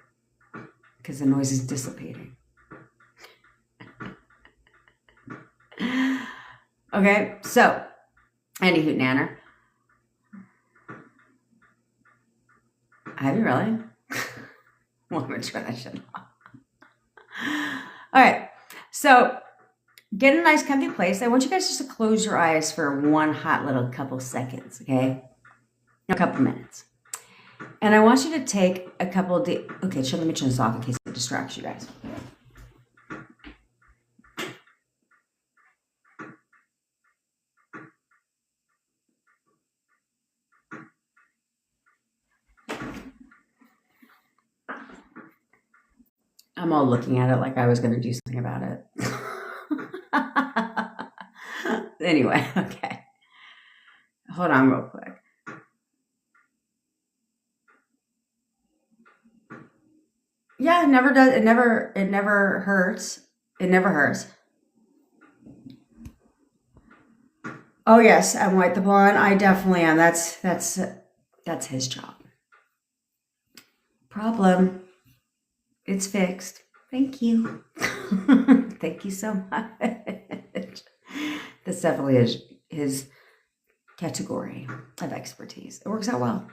because the noise is dissipating. Okay, so, any hoot nanner. Have you really? Well, I'm going to turn that shit off. All right, so Get in a nice comfy place. I want you guys just to close your eyes for one hot little couple seconds, okay? A couple minutes. And I want you to take a couple of okay, let me turn this off in case it distracts you guys. I'm all looking at it like I was going to do something about it. Anyway, okay. Hold on real quick. Yeah, it never does. It never hurts. It never hurts. Oh yes, I'm White the Blonde. I definitely am. That's his job. Problem. It's fixed. Thank you. Thank you so much. That's definitely his category of expertise. It works out well.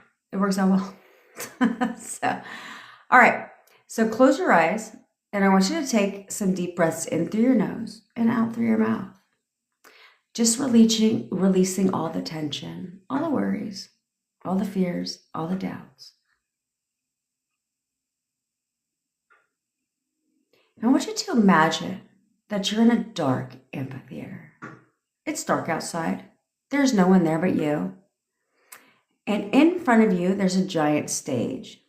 So, all right. So close your eyes, and I want you to take some deep breaths in through your nose and out through your mouth. Just releasing all the tension, all the worries, all the fears, all the doubts. I want you to imagine that you're in a dark amphitheater. It's dark outside. There's no one there but you. And in front of you, there's a giant stage.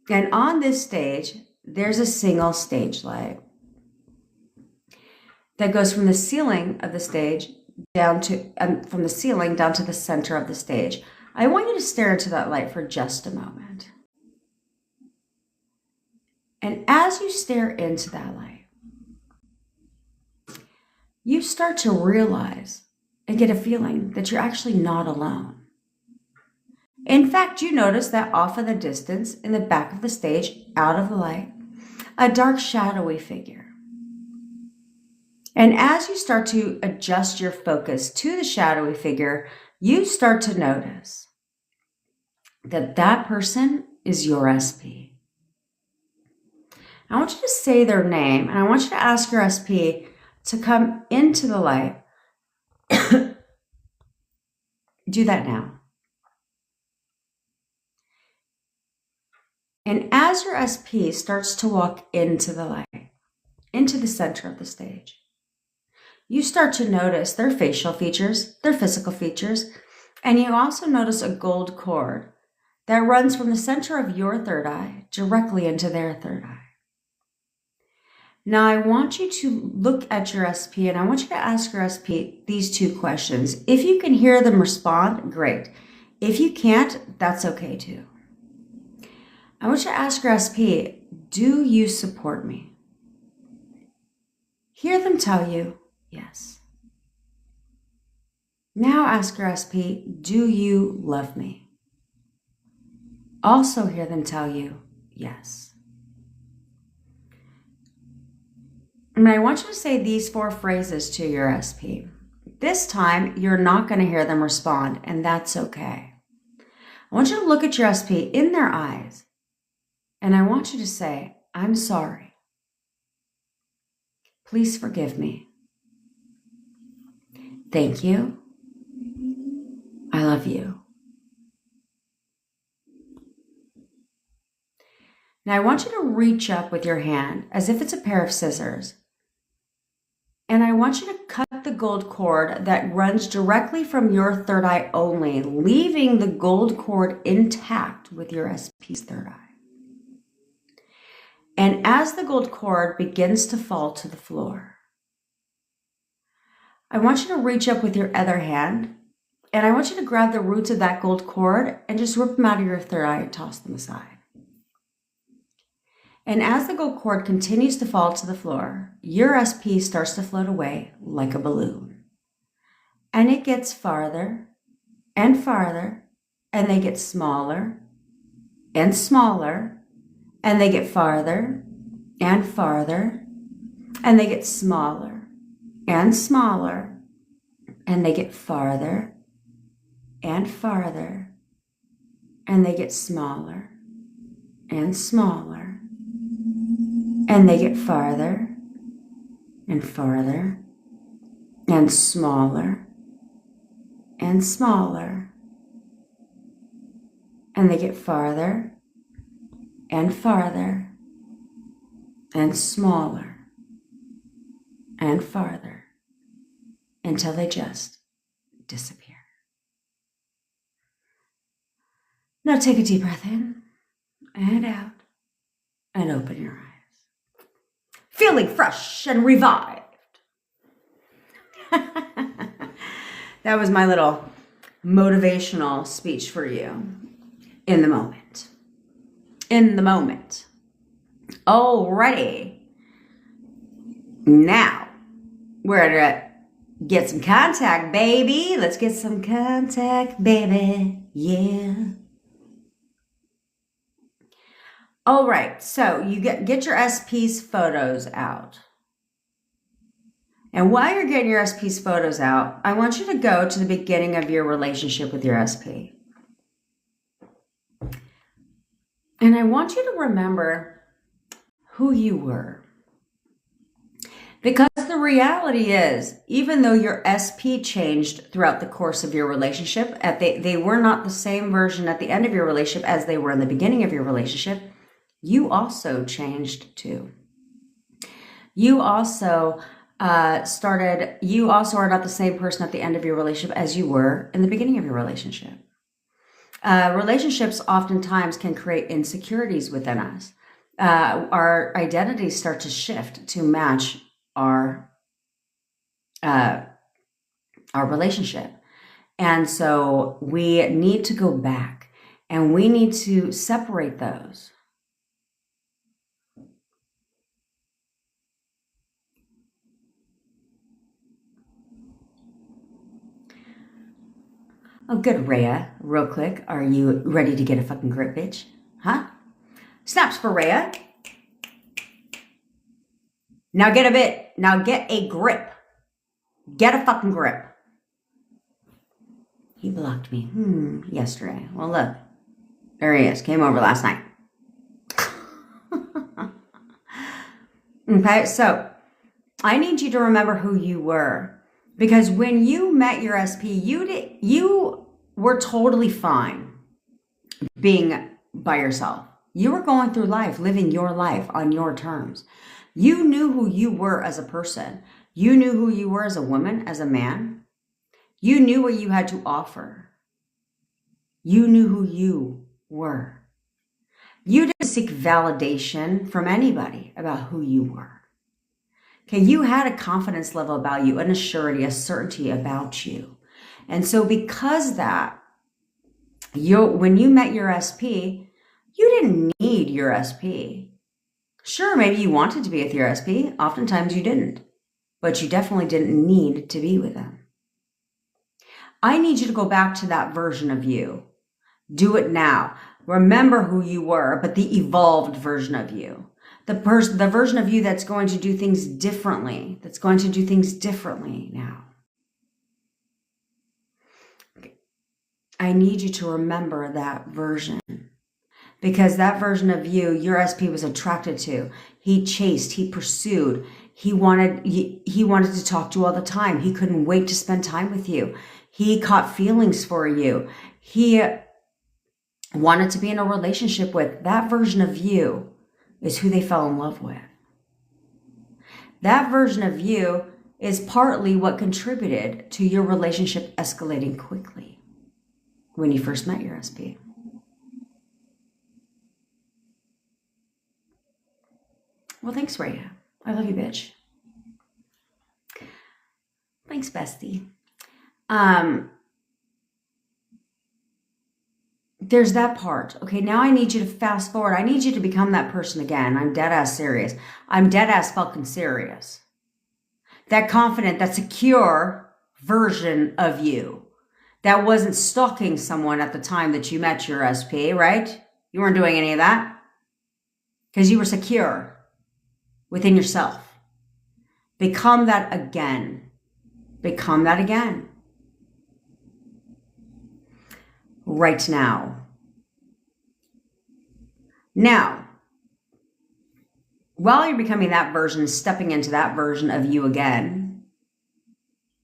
And on this stage, there's a single stage light that goes from the ceiling of the stage down to the center of the stage. I want you to stare into that light for just a moment. And as you stare into that light, you start to realize and get a feeling that you're actually not alone. In fact, you notice that off in the distance, in the back of the stage, out of the light, a dark shadowy figure. And as you start to adjust your focus to the shadowy figure, you start to notice that that person is your SP. I want you to say their name, and I want you to ask your SP to come into the light. Do that now. And as your SP starts to walk into the light, into the center of the stage, you start to notice their facial features, their physical features, and you also notice a gold cord that runs from the center of your third eye directly into their third eye. Now, I want you to look at your SP, and I want you to ask your SP these two questions. If you can hear them respond, great. If you can't, that's okay too. I want you to ask your SP, do you support me? Hear them tell you, yes. Now ask your SP, do you love me? Also hear them tell you, yes. And I want you to say these 4 phrases to your SP. This time, you're not going to hear them respond, and that's okay. I want you to look at your SP in their eyes, and I want you to say, I'm sorry. Please forgive me. Thank you. I love you. Now I want you to reach up with your hand as if it's a pair of scissors. And I want you to cut the gold cord that runs directly from your third eye only, leaving the gold cord intact with your SP's third eye. And as the gold cord begins to fall to the floor, I want you to reach up with your other hand, and I want you to grab the roots of that gold cord and just rip them out of your third eye and toss them aside. And as the gold cord continues to fall to the floor, your SP starts to float away like a balloon. And it gets farther and farther, and they get smaller and smaller, and they get farther and farther, and they get smaller and smaller, and they get farther and farther, and they get smaller and smaller, and they get farther and farther and smaller and smaller. And they get farther and farther and smaller and farther until they just disappear. Now take a deep breath in and out and open your eyes. Feeling fresh and revived. That was my little motivational speech for you in the moment. In the moment. Alrighty. Now, we're gonna get some contact, baby. Let's get some contact, baby. Yeah. All right, so you get your SP's photos out. And while you're getting your SP's photos out, I want you to go to the beginning of your relationship with your SP. And I want you to remember who you were. Because the reality is, even though your SP changed throughout the course of your relationship, they were not the same version at the end of your relationship as they were in the beginning of your relationship, you also changed too. You also are not the same person at the end of your relationship as you were in the beginning of your relationship. Relationships oftentimes can create insecurities within us. Our identities start to shift to match our relationship. And so we need to go back and we need to separate those. Oh, good, Rhea. Real quick, are you ready to get a fucking grip, bitch? Huh? Snaps for Rhea. Now get a grip. Get a fucking grip. He blocked me yesterday. Well, look. There he is. Came over last night. Okay, so I need you to remember who you were. Because when you met your SP, you were totally fine being by yourself. You were going through life, living your life on your terms. You knew who you were as a person. You knew who you were as a woman, as a man. You knew what you had to offer. You knew who you were. You didn't seek validation from anybody about who you were. Okay, you had a confidence level about you, an assurity, a certainty about you. And so because that, when you met your SP, you didn't need your SP. Sure, maybe you wanted to be with your SP. Oftentimes you didn't. But you definitely didn't need to be with them. I need you to go back to that version of you. Do it now. Remember who you were, but the evolved version of you. The version of you that's going to do things differently. That's going to do things differently now. I need you to remember that version. Because that version of you, your SP was attracted to. He chased, he pursued. He wanted to talk to you all the time. He couldn't wait to spend time with you. He caught feelings for you. He wanted to be in a relationship with. That version of you is who they fell in love with. That version of you is partly what contributed to your relationship escalating quickly when you first met your SP. Well, thanks, Rhea. I love you, bitch. Thanks, bestie. There's that part. Okay, now I need you to fast forward. I need you to become that person again. I'm dead ass serious. I'm dead ass fucking serious. That confident, that secure version of you that wasn't stalking someone at the time that you met your SP, right? You weren't doing any of that because you were secure within yourself. Become that again. Become that again. Right now. Now, while you're becoming that version, stepping into that version of you again,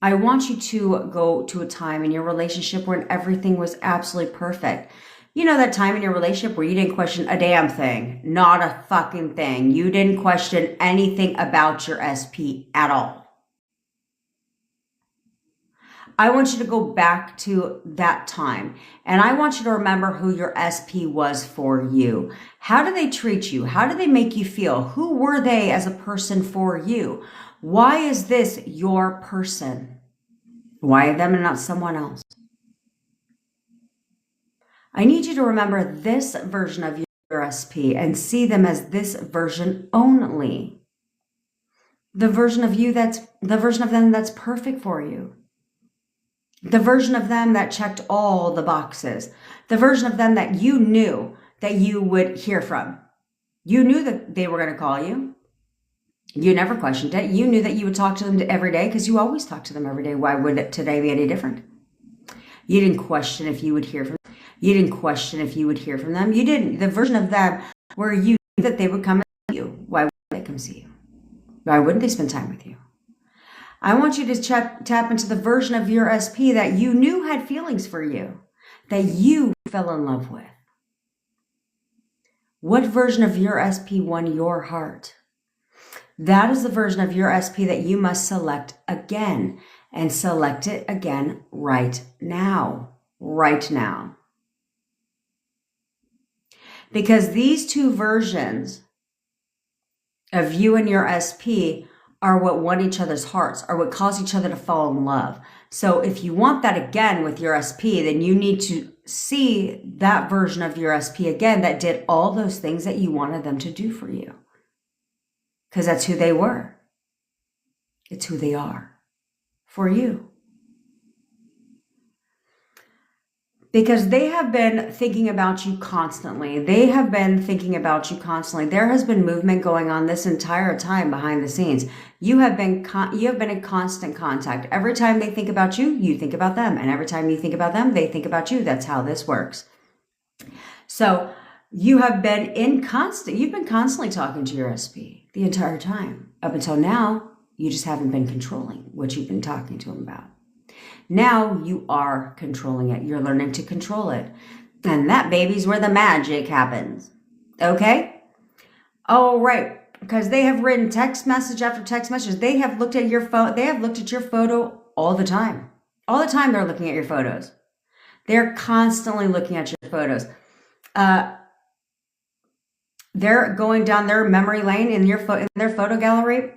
I want you to go to a time in your relationship when everything was absolutely perfect. You know that time in your relationship where you didn't question a damn thing, not a fucking thing. You didn't question anything about your SP at all. I want you to go back to that time, and I want you to remember who your SP was for you. How did they treat you? How did they make you feel? Who were they as a person for you? Why is this your person? Why them and not someone else? I need you to remember this version of your SP and see them as this version only. The version of you the version of them that's perfect for you. The version of them that checked all the boxes. The version of them that you knew that you would hear from. You knew that they were going to call you. You never questioned it. You knew that you would talk to them every day because you always talk to them every day. Why would today be any different? You didn't question if you would hear from them. You didn't question if you would hear from them. You didn't. The version of them where you knew that they would come and see you. Why would they come see you? Why wouldn't they spend time with you? I want you to tap into the version of your SP that you knew had feelings for you, that you fell in love with. What version of your SP won your heart? That is the version of your SP that you must select again, and select it again right now. Right now. Because these two versions of you and your SP are what won each other's hearts, are what caused each other to fall in love. So if you want that again with your SP, then you need to see that version of your SP again that did all those things that you wanted them to do for you. Because that's who they were. It's who they are for you. Because they have been thinking about you constantly. They have been thinking about you constantly. There has been movement going on this entire time behind the scenes. You have been in constant contact. Every time they think about you, you think about them. And every time you think about them, they think about you. That's how this works. So you've been constantly talking to your SP the entire time. Up until now, you just haven't been controlling what you've been talking to them about. Now you are controlling it. You're learning to control it. And that, baby's where the magic happens. Okay? All right. Because they have written text message after text message. They have looked at your phone. They have looked at your photo all the time. All the time they're looking at your photos. They're constantly looking at your photos. They're going down their memory lane in their photo gallery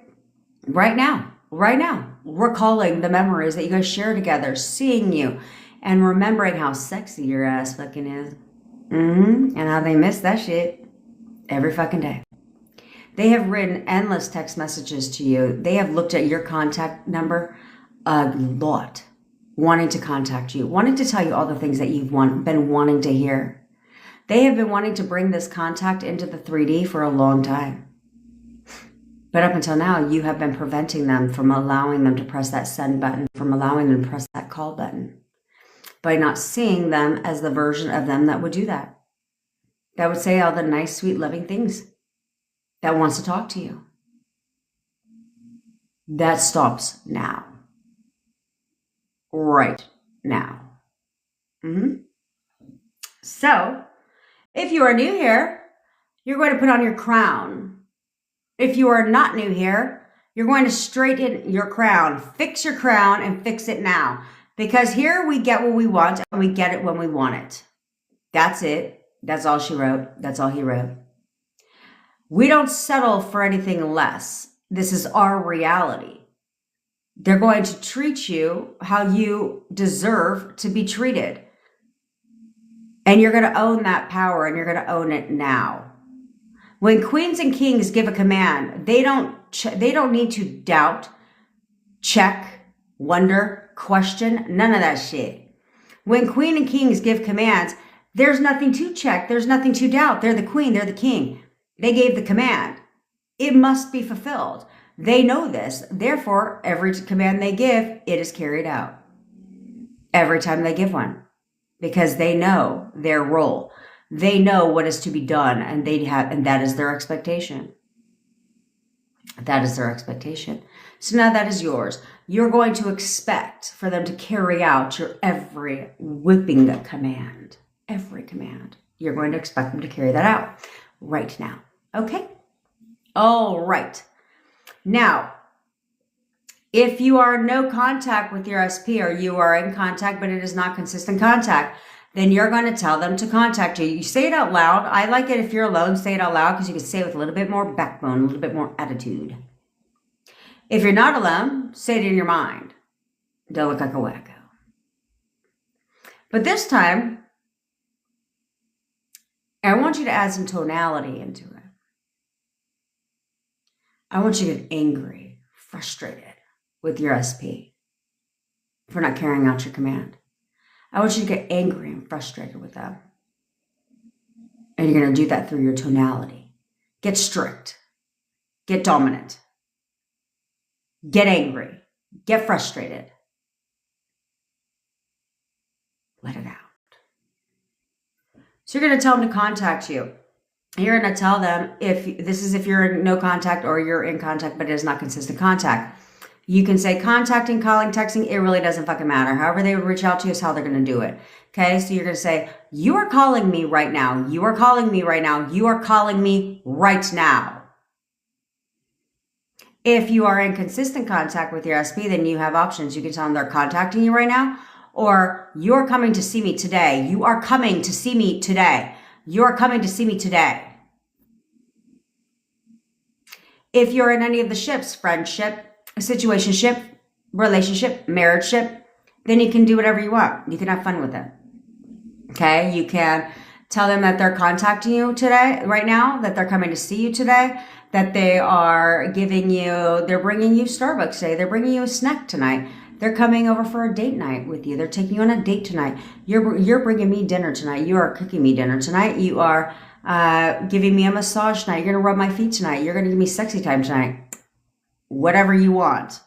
right now. Right now, recalling the memories that you guys share together, seeing you, and remembering how sexy your ass fucking is. And how they miss that shit every fucking day. They have written endless text messages to you. They have looked at your contact number a lot, wanting to contact you, wanting to tell you all the things that you've been wanting to hear. They have been wanting to bring this contact into the 3D for a long time. But up until now, you have been preventing them from allowing them to press that send button, from allowing them to press that call button, by not seeing them as the version of them that would do that. That would say all the nice, sweet, loving things, that wants to talk to you. That stops now. Right now. So, if you are new here, you're going to put on your crown. If you are not new here, you're going to straighten your crown. Fix your crown and fix it now. Because here we get what we want and we get it when we want it. That's it. That's all she wrote. That's all he wrote. We don't settle for anything less. This is our reality. They're going to treat you how you deserve to be treated. And you're going to own that power, and you're going to own it now. When queens and kings give a command, they don't need to doubt, check, wonder, question, none of that shit. When queen and kings give commands, there's nothing to check, there's nothing to doubt. They're the queen, they're the king. They gave the command. It must be fulfilled. They know this. Therefore, every command they give, it is carried out. Every time they give one. Because they know their role. They know what is to be done, and that is their expectation. That is their expectation. So now that is yours. you're going to expect for them to carry out your every whipping command. Every command. You're going to expect them to carry that out right now. Okay? All right. Now, if you are in no contact with your SP, or you are in contact but it is not consistent contact, then you're going to tell them to contact you. You say it out loud. I like it if you're alone, say it out loud, because you can say it with a little bit more backbone, a little bit more attitude. If you're not alone, say it in your mind. Don't look like a wacko. But this time, I want you to add some tonality into it. I want you to get angry, frustrated with your SP for not carrying out your command. I want you to get angry and frustrated with them. And you're going to do that through your tonality. Get strict. Get dominant. Get angry. Get frustrated. Let it out. So you're going to tell them to contact you. You're going to tell them if you're in no contact or you're in contact, but it is not consistent contact. You can say contacting, calling, texting. It really doesn't fucking matter. However they would reach out to you is how they're going to do it. Okay. So you're going to say, you are calling me right now. You are calling me right now. You are calling me right now. If you are in consistent contact with your SP, then you have options. You can tell them they're contacting you right now, or you're coming to see me today. You are coming to see me today. You're coming to see me today. If you're in any of the ships, friendship, situationship, relationship, marriage ship, then you can do whatever you want. You can have fun with it. Okay? You can tell them that they're contacting you today, right now, that they're coming to see you today, that they are bringing you Starbucks today, they're bringing you a snack tonight, they're coming over for a date night with you, they're taking you on a date tonight, you're bringing me dinner tonight, you are cooking me dinner tonight, you are giving me a massage tonight, you're going to rub my feet tonight, you're going to give me sexy time tonight. Whatever you want.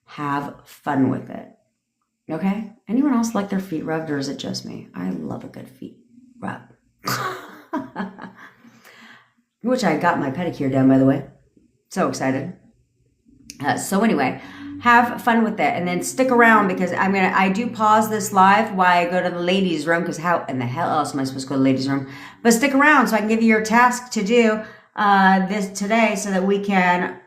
Have fun with it. Okay? Anyone else like their feet rubbed, or is it just me? I love a good feet rub. Which I got my pedicure done, by the way. So excited. So anyway, have fun with it, and then stick around, because I do pause this live while I go to the ladies' room, because how in the hell else am I supposed to go to the ladies' room? But stick around so I can give you your task to do this today, so that we can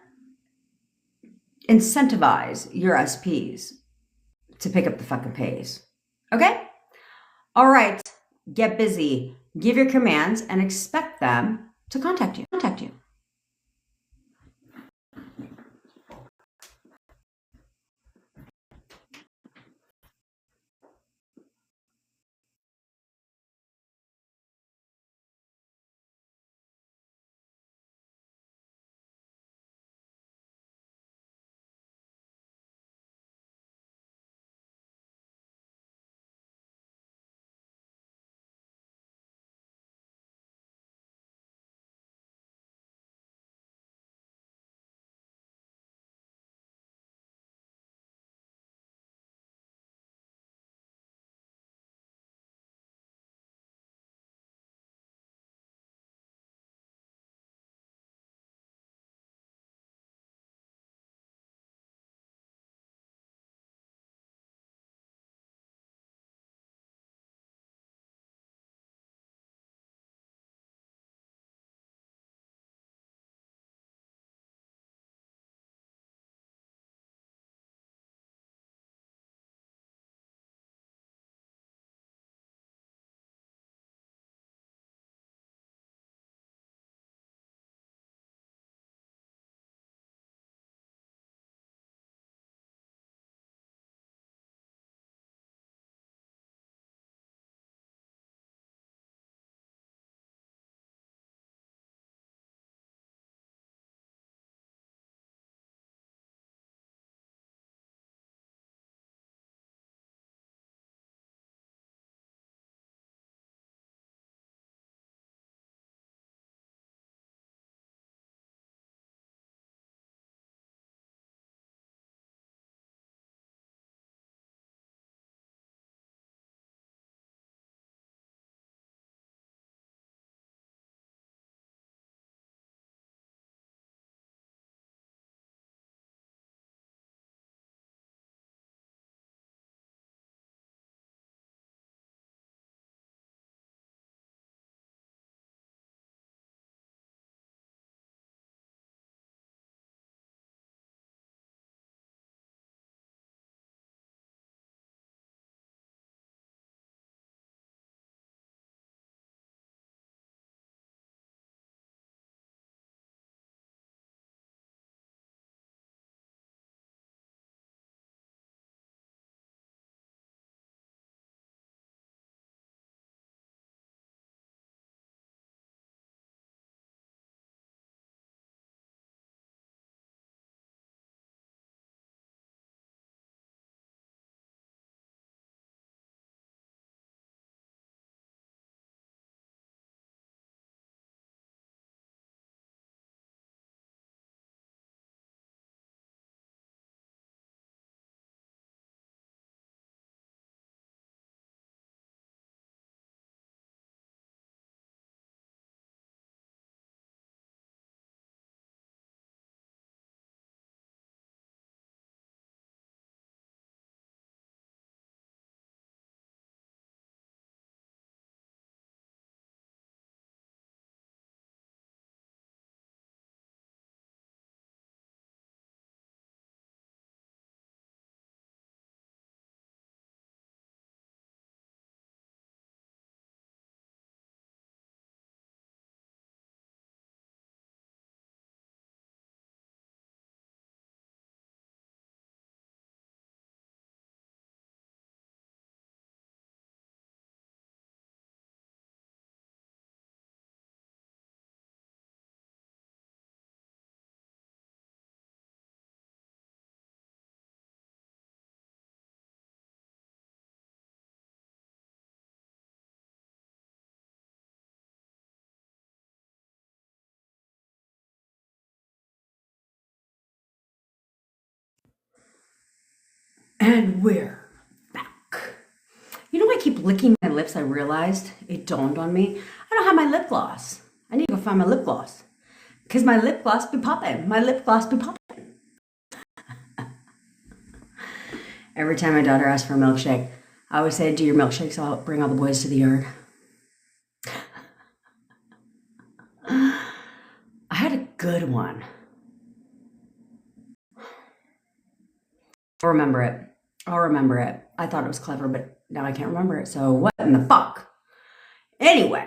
incentivize your SPs to pick up the fucking pace. Okay? All right. Get busy. Give your commands and expect them to contact you. And we're back. You know, I keep licking my lips. I realized, it dawned on me, I don't have my lip gloss. I need to go find my lip gloss. Because my lip gloss be popping. My lip gloss be popping. Every time my daughter asks for a milkshake, I always say, do your milkshakes, I'll bring all the boys to the yard. I had a good one. I'll remember it. I thought it was clever, but now I can't remember it. So what in the fuck? Anyway,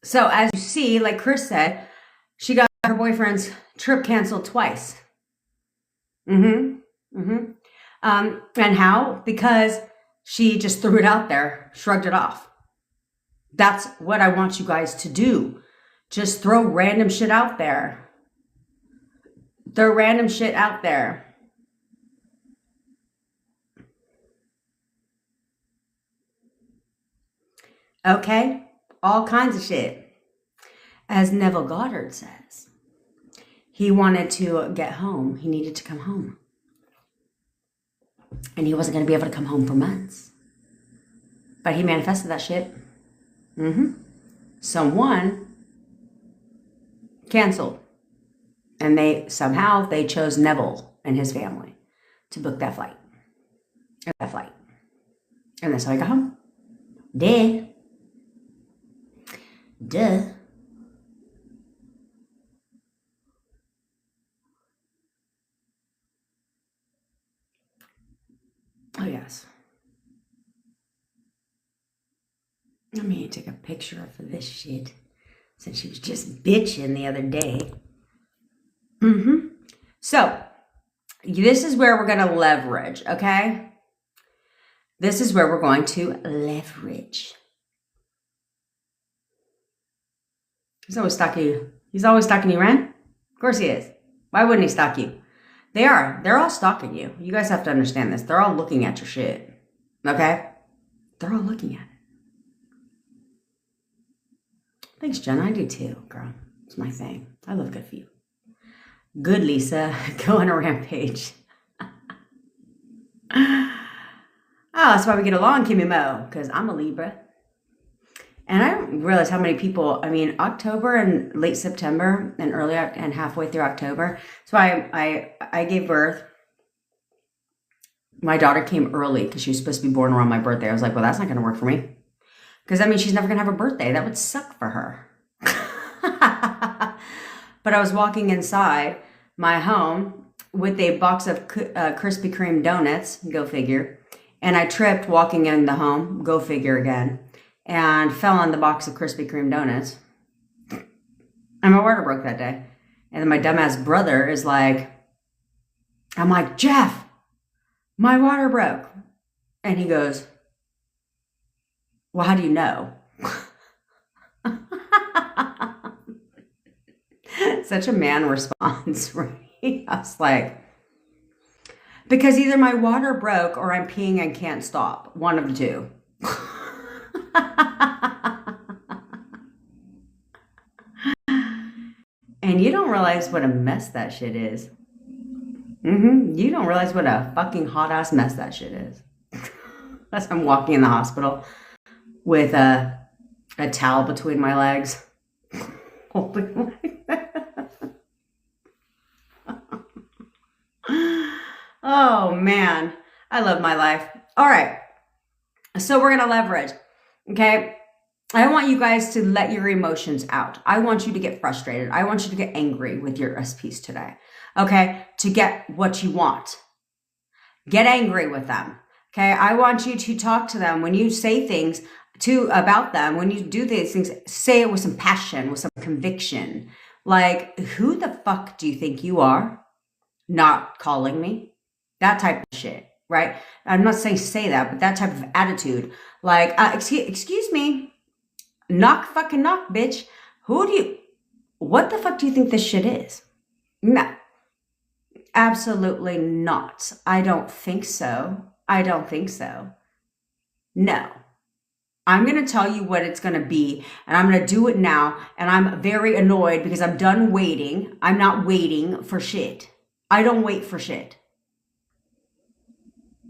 so as you see, like Chris said, she got her boyfriend's trip canceled twice. And how? Because she just threw it out there, shrugged it off. That's what I want you guys to do. Just throw random shit out there. Throw random shit out there. Okay? All kinds of shit. As Neville Goddard says, he wanted to get home. He needed to come home. And he wasn't going to be able to come home for months. But he manifested that shit. Someone canceled. And they chose Neville and his family to book that flight. And that's how I got home. Duh. Oh, yes. Let me take a picture of this shit since she was just bitching the other day. So, this is where we're going to leverage, okay? This is where we're going to leverage. He's always stalking you. He's always stalking you, Ren? Of course he is. Why wouldn't he stalk you? They are. They're all stalking you. You guys have to understand this. They're all looking at your shit. Okay? They're all looking at it. Thanks, Jen. I do too, girl. It's my thing. I love good for you. Good, Lisa. Go on a rampage. Oh, that's why we get along, Kimmy Mo. Because I'm a Libra. And I don't realize how many people, October and late September and and halfway through October. So I gave birth. My daughter came early because she was supposed to be born around my birthday. I was like, well, that's not going to work for me. Because, she's never going to have a birthday. That would suck for her. But I was walking inside my home with a box of Krispy Kreme donuts, go figure. And I tripped walking in the home, go figure again. And fell on the box of Krispy Kreme donuts. And my water broke that day. And then my dumbass brother is like, I'm like, Jeff, my water broke. And he goes, well, how do you know? Such a man response, right? I was like, because either my water broke or I'm peeing and can't stop. One of the two. And you don't realize what a mess that shit is. You don't realize what a fucking hot ass mess that shit is. As I'm walking in the hospital with a towel between my legs, holding like that. Oh man, I love my life. All right, so we're gonna leverage. Okay, I want you guys to let your emotions out. I want you to get frustrated. I want you to get angry with your SPs today. Okay, to get what you want. Get angry with them. Okay, I want you to talk to them when you say things about them. When you do these things, say it with some passion, with some conviction. Like, who the fuck do you think you are? Not calling me? That type of shit, right? I'm not saying say that, but that type of attitude. Like, excuse me, knock, bitch. What the fuck do you think this shit is? No, absolutely not. I don't think so. No. I'm going to tell you what it's going to be, and I'm going to do it now, and I'm very annoyed because I'm done waiting. I'm not waiting for shit. I don't wait for shit.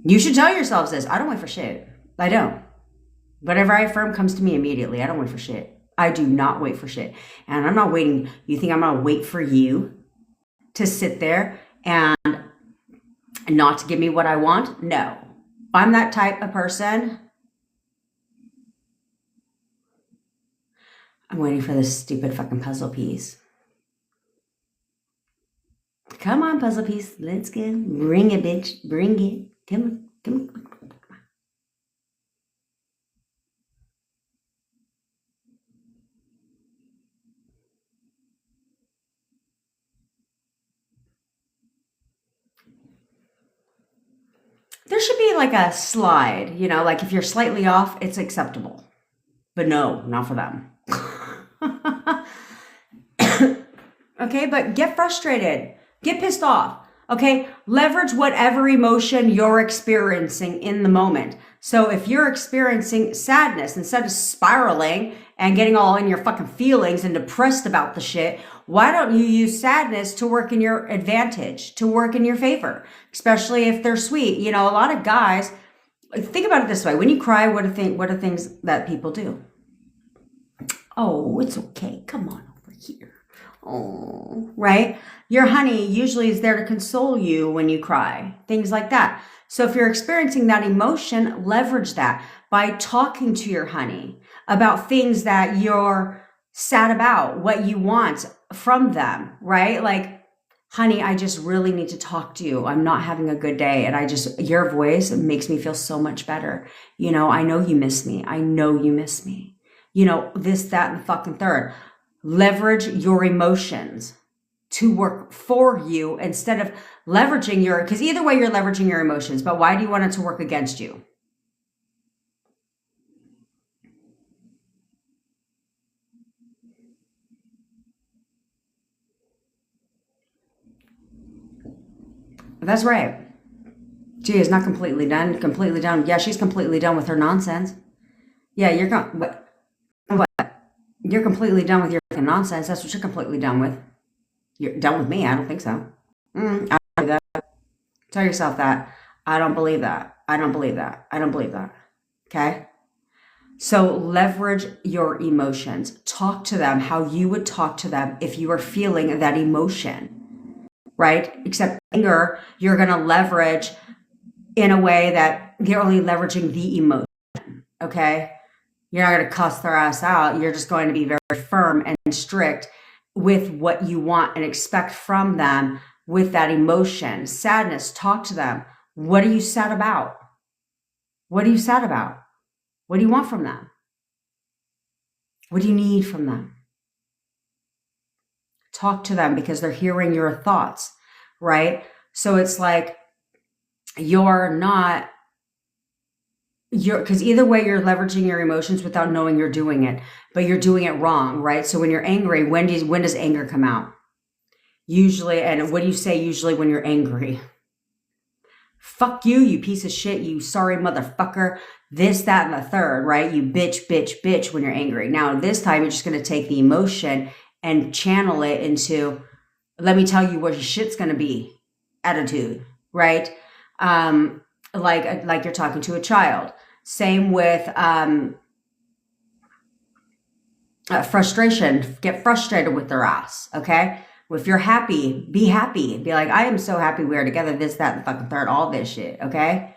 You should tell yourselves this. I don't wait for shit. I don't. Whatever I affirm comes to me immediately. I don't wait for shit. I do not wait for shit. And I'm not waiting. You think I'm going to wait for you to sit there and not to give me what I want? No. I'm that type of person. I'm waiting for this stupid fucking puzzle piece. Come on, puzzle piece. Let's go. Bring it, bitch. Bring it. Come on. Come on. There should be like a slide, you know, like if you're slightly off, it's acceptable. But no, not for them. Okay, but get frustrated, get pissed off. Okay, leverage whatever emotion you're experiencing in the moment. So if you're experiencing sadness, instead of spiraling and getting all in your fucking feelings and depressed about the shit, why don't you use sadness to work in your advantage, to work in your favor, especially if they're sweet? You know, a lot of guys, think about it this way. When you cry, what are things that people do? Oh, it's okay. Come on over here. Oh, right? Your honey usually is there to console you when you cry, things like that. So if you're experiencing that emotion, leverage that by talking to your honey about things that you're sad about, what you want from them, right? Like, honey, I just really need to talk to you. I'm not having a good day. And your voice makes me feel so much better. You know, I know you miss me. I know you miss me. You know, this, that, and the fucking third. Leverage your emotions to work for you instead of leveraging because either way you're leveraging your emotions, but why do you want it to work against you? That's right. She is not completely done. Completely done. Yeah, she's completely done with her nonsense. Yeah, what? You're completely done with your nonsense. That's what you're completely done with. You're done with me. I don't think so. I don't believe that. Tell yourself that. I don't believe that. I don't believe that. I don't believe that. Okay? So leverage your emotions. Talk to them how you would talk to them if you were feeling that emotion, right? Except anger, you're going to leverage in a way that you're only leveraging the emotion, okay? You're not going to cuss their ass out. You're just going to be very firm and strict with what you want and expect from them with that emotion. Sadness, talk to them. What are you sad about? What are you sad about? What do you want from them? What do you need from them? Talk to them because they're hearing your thoughts, right? So it's like because either way you're leveraging your emotions without knowing you're doing it, but you're doing it wrong, right? So when you're angry, when does anger come out? Usually, and what do you say usually when you're angry? Fuck you, you piece of shit, you sorry motherfucker, this, that, and the third, right? You bitch, bitch, bitch when you're angry. Now, this time you're just going to take the emotion and channel it into, let me tell you what your shit's going to be attitude, right? Like you're talking to a child. Same with frustration. Get frustrated with their ass, okay? If you're happy, be happy. Be like, I am so happy we are together, this, that, and the fucking third, all this shit, okay?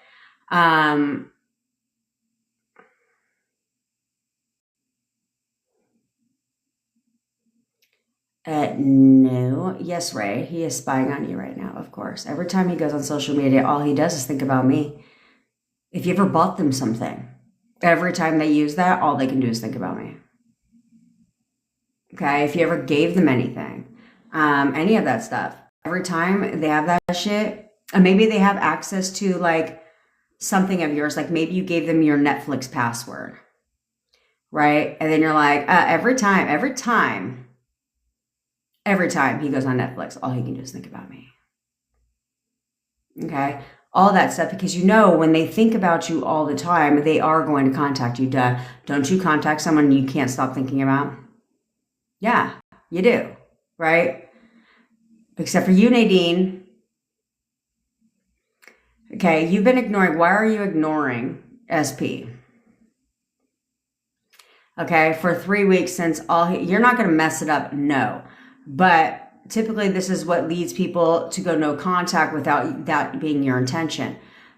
No. Yes, Ray. He is spying on you right now, of course. Every time he goes on social media, all he does is think about me. If you ever bought them something, every time they use that, all they can do is think about me. Okay? If you ever gave them anything, any of that stuff, every time they have that shit, and maybe they have access to like something of yours, like maybe you gave them your Netflix password, right? And then you're like, every time he goes on Netflix, all he can do is think about me. Okay? All that stuff, because you know when they think about you all the time, they are going to contact you. Don't you contact someone you can't stop thinking about? Yeah, you do, right? Except for you, Nadine. Okay, you've been ignoring. Why are you ignoring SP? Okay, for 3 weeks since you're not going to mess it up, no. But typically this is what leads people to go no contact without that being your intention.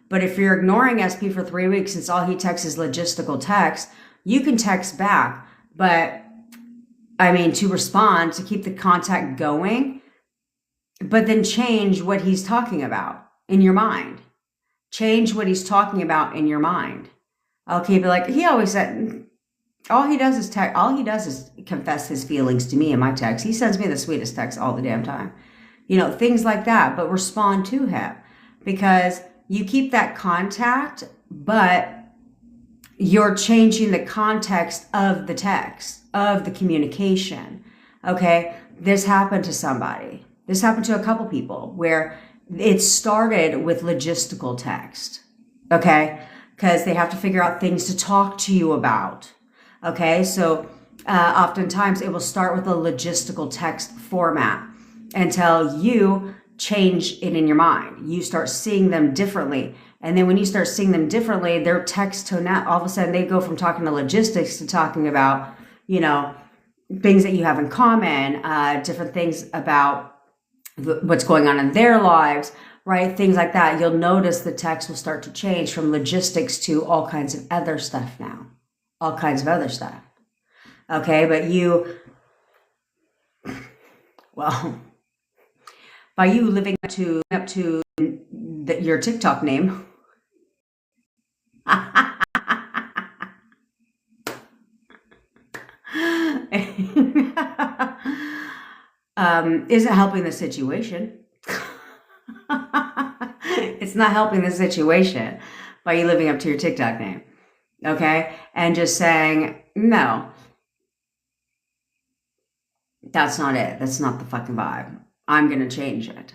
But if you're ignoring SP for 3 weeks since all he texts is logistical text, you can text back. But I mean, to respond, to keep the contact going, but then change what he's talking about in your mind. Change what he's talking about in your mind. Okay, but like he always said, all he does is confess his feelings to me in my text. He sends me the sweetest text all the damn time. You know, things like that, but respond to him because you keep that contact, but you're changing the context of the text, of the communication. Okay, this happened to somebody. This happened to a couple people where it started with logistical text. Okay, because they have to figure out things to talk to you about. Okay, so oftentimes it will start with a logistical text format until you change it in your mind. You start seeing them differently. And then when you start seeing them differently, their text tone out, all of a sudden they go from talking to logistics to talking about, you know, things that you have in common, different things about what's going on in their lives, right? Things like that. You'll notice the text will start to change from logistics to all kinds of other stuff now. All kinds of other stuff. Okay, but well, by you living up to your TikTok name, isn't helping the situation. It's not helping the situation by you living up to your TikTok name. Okay, and just saying, no, that's not it. That's not the fucking vibe. I'm going to change it.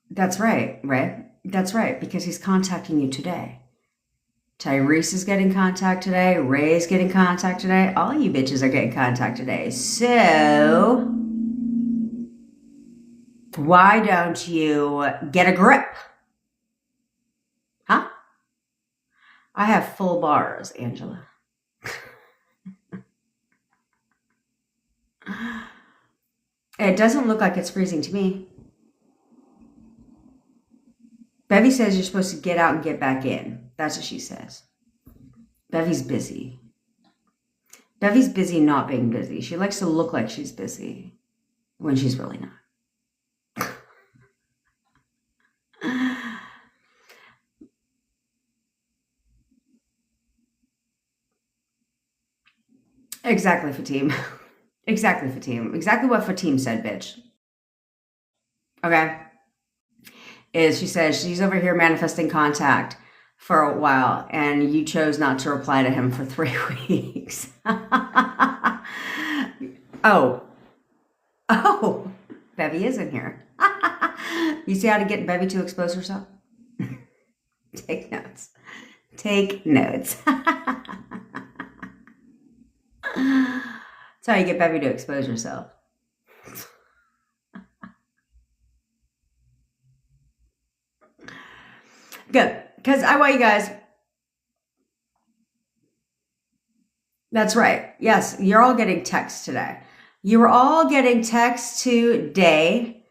That's right, right? That's right, because he's contacting you today. Tyrese is getting contact today. Ray's getting contact today. All you bitches are getting contact today. So, why don't you get a grip? Huh? I have full bars, Angela. It doesn't look like it's freezing to me. Bevy says you're supposed to get out and get back in. That's what she says. Bevy's busy. Bevy's busy not being busy. She likes to look like she's busy when she's really not. Exactly, Fatim. Exactly, Fatim. Exactly what Fatim said, bitch. Okay? She says she's over here manifesting contact for a while, and you chose not to reply to him for 3 weeks. Oh. Bevy is in here. You see how to get Bevy to expose herself? Take notes. Take notes. That's how you get Bevy to expose yourself. Good. Because I want you guys. That's right. Yes, you're all getting texts today. You're all getting texts today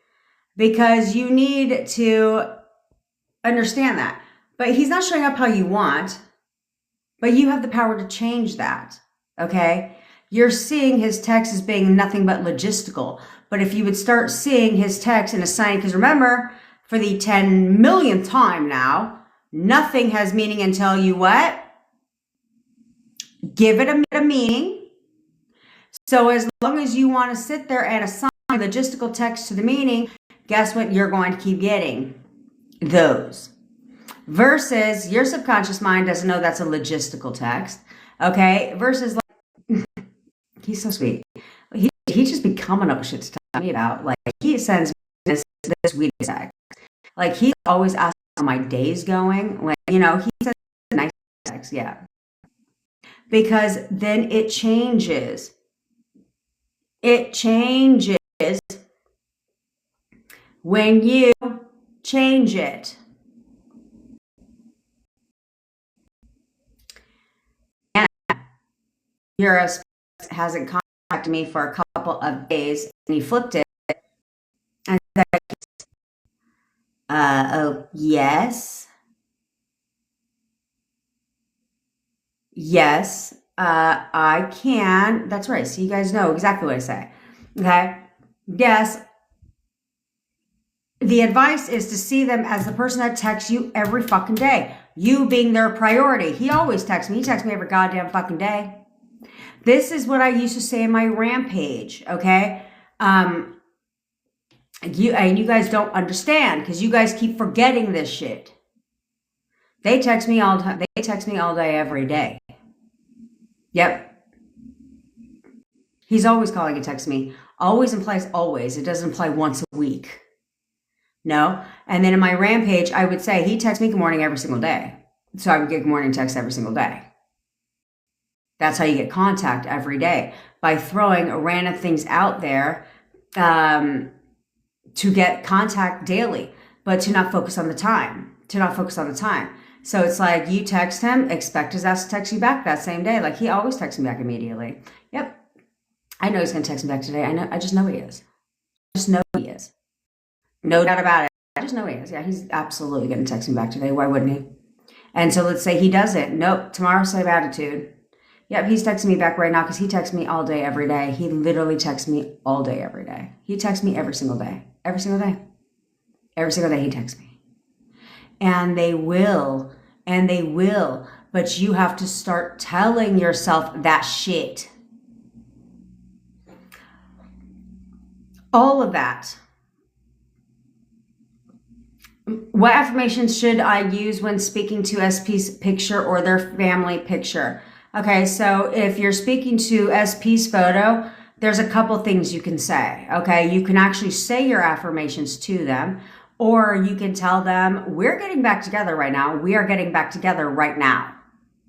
because you need to understand that. But he's not showing up how you want, but you have the power to change that. Okay? You're seeing his text as being nothing but logistical. But if you would start seeing his text and assigning, because remember, for the 10 millionth time now, nothing has meaning until you what? Give it a meaning. So as long as you want to sit there and assign logistical text to the meaning, guess what? You're going to keep getting those. Versus your subconscious mind doesn't know that's a logistical text. Okay? Versus like, he's so sweet. He just be coming up with shit to tell me about. Like he sends me this sweet text. Like he's always asking how my day's going. Like, you know, he says nice text, yeah. Because then it changes. It changes When you change it, and your spouse hasn't contacted me for a couple of days, and he flipped it and said, oh, yes, yes, I can. That's right. So you guys know exactly what I say. Okay. Yes. The advice is to see them as the person that texts you every fucking day. You being their priority. He always texts me. He texts me every goddamn fucking day. This is what I used to say in my rampage. Okay. You guys don't understand because you guys keep forgetting this shit. They text me all time. They text me all day, every day. Yep. He's always calling and texting me. Always implies always. It doesn't imply once a week. No. And then in my rampage, I would say he texts me good morning every single day. So I would get good morning text every single day. That's how you get contact every day, by throwing random things out there to get contact daily, but to not focus on the time. So it's like you text him, expect his ass to text you back that same day. Like he always texts me back immediately. Yep. I know he's going to text me back today. I just know he is. No doubt about it. I just know he is. Yeah, he's absolutely going to text me back today. Why wouldn't he? And so let's say he doesn't. Nope. Tomorrow, same attitude. Yep, he's texting me back right now because he texts me all day, every day. He literally texts me all day, every day. He texts me every single day. Every single day. Every single day he texts me. And they will. But you have to start telling yourself that shit. All of that. What affirmations should I use when speaking to SP's picture or their family picture? Okay, so if you're speaking to SP's photo, there's a couple things you can say. Okay, you can actually say your affirmations to them, or you can tell them, we're getting back together right now. We are getting back together right now.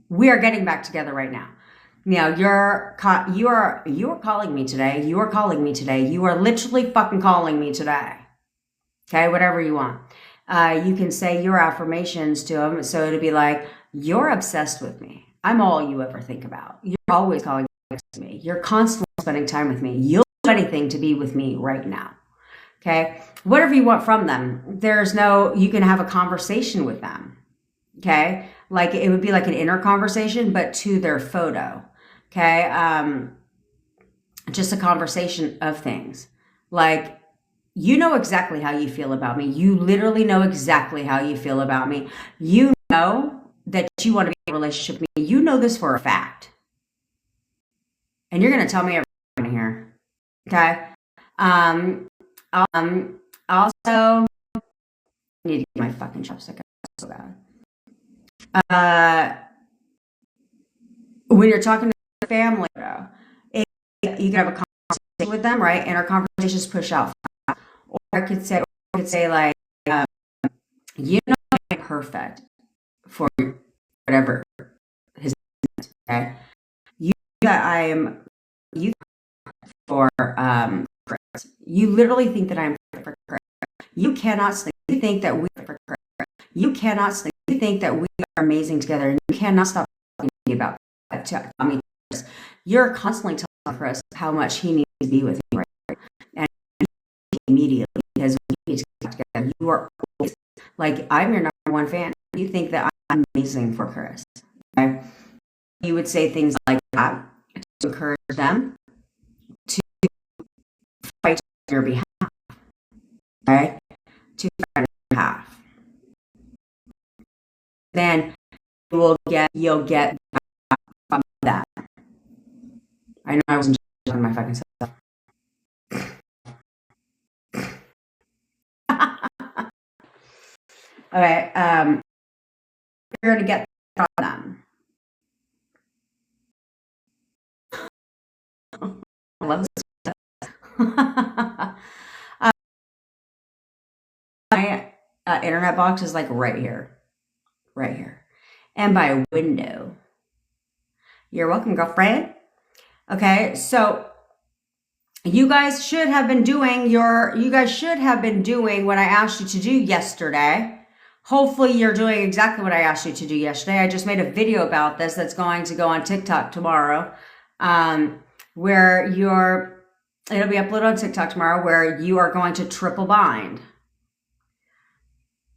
We are getting back together right now. Now, you are calling me today. You are calling me today. You are literally fucking calling me today. Okay, whatever you want. You can say your affirmations to them. So it'd be like, you're obsessed with me. I'm all you ever think about. You're always calling me. You're constantly spending time with me. You'll do anything to be with me right now. Okay. Whatever you want from them. You can have a conversation with them. Okay. Like it would be like an inner conversation, but to their photo. Okay. Just a conversation of things. Like, you know exactly how you feel about me. You literally know exactly how you feel about me. You know that you want to be in a relationship with me. You know this for a fact. And you're going to tell me everything here. Okay? Also, I need to get my fucking chopstick out so bad. When you're talking to the family, you can have a conversation with them, right? And our conversations push out. Or I could say like, you know, I'm perfect for whatever his name is, okay? You know that I am you for Chris. You literally think that I'm perfect for Chris. You cannot sleep. You think that we are Chris. You cannot sleep. You think that we are amazing together, and you cannot stop talking about that. I mean, you're constantly telling Chris how much he needs to be with you, right? And immediately, because we need to get together. You are always, like, I'm your number one fan. You think that I'm amazing for Chris. Okay? You would say things like that to encourage them to fight on your behalf. Okay? To fight on your behalf. Then you'll get from that. I know I wasn't on my fucking self. Okay, you're gonna get from them. I love this. My internet box is like right here, and my window. You're welcome, girlfriend. Okay, so You guys should have been doing what I asked you to do yesterday. Hopefully you're doing exactly what I asked you to do yesterday. I just made a video about this that's going to go on TikTok tomorrow. Where it'll be uploaded on TikTok tomorrow, where you are going to triple bind.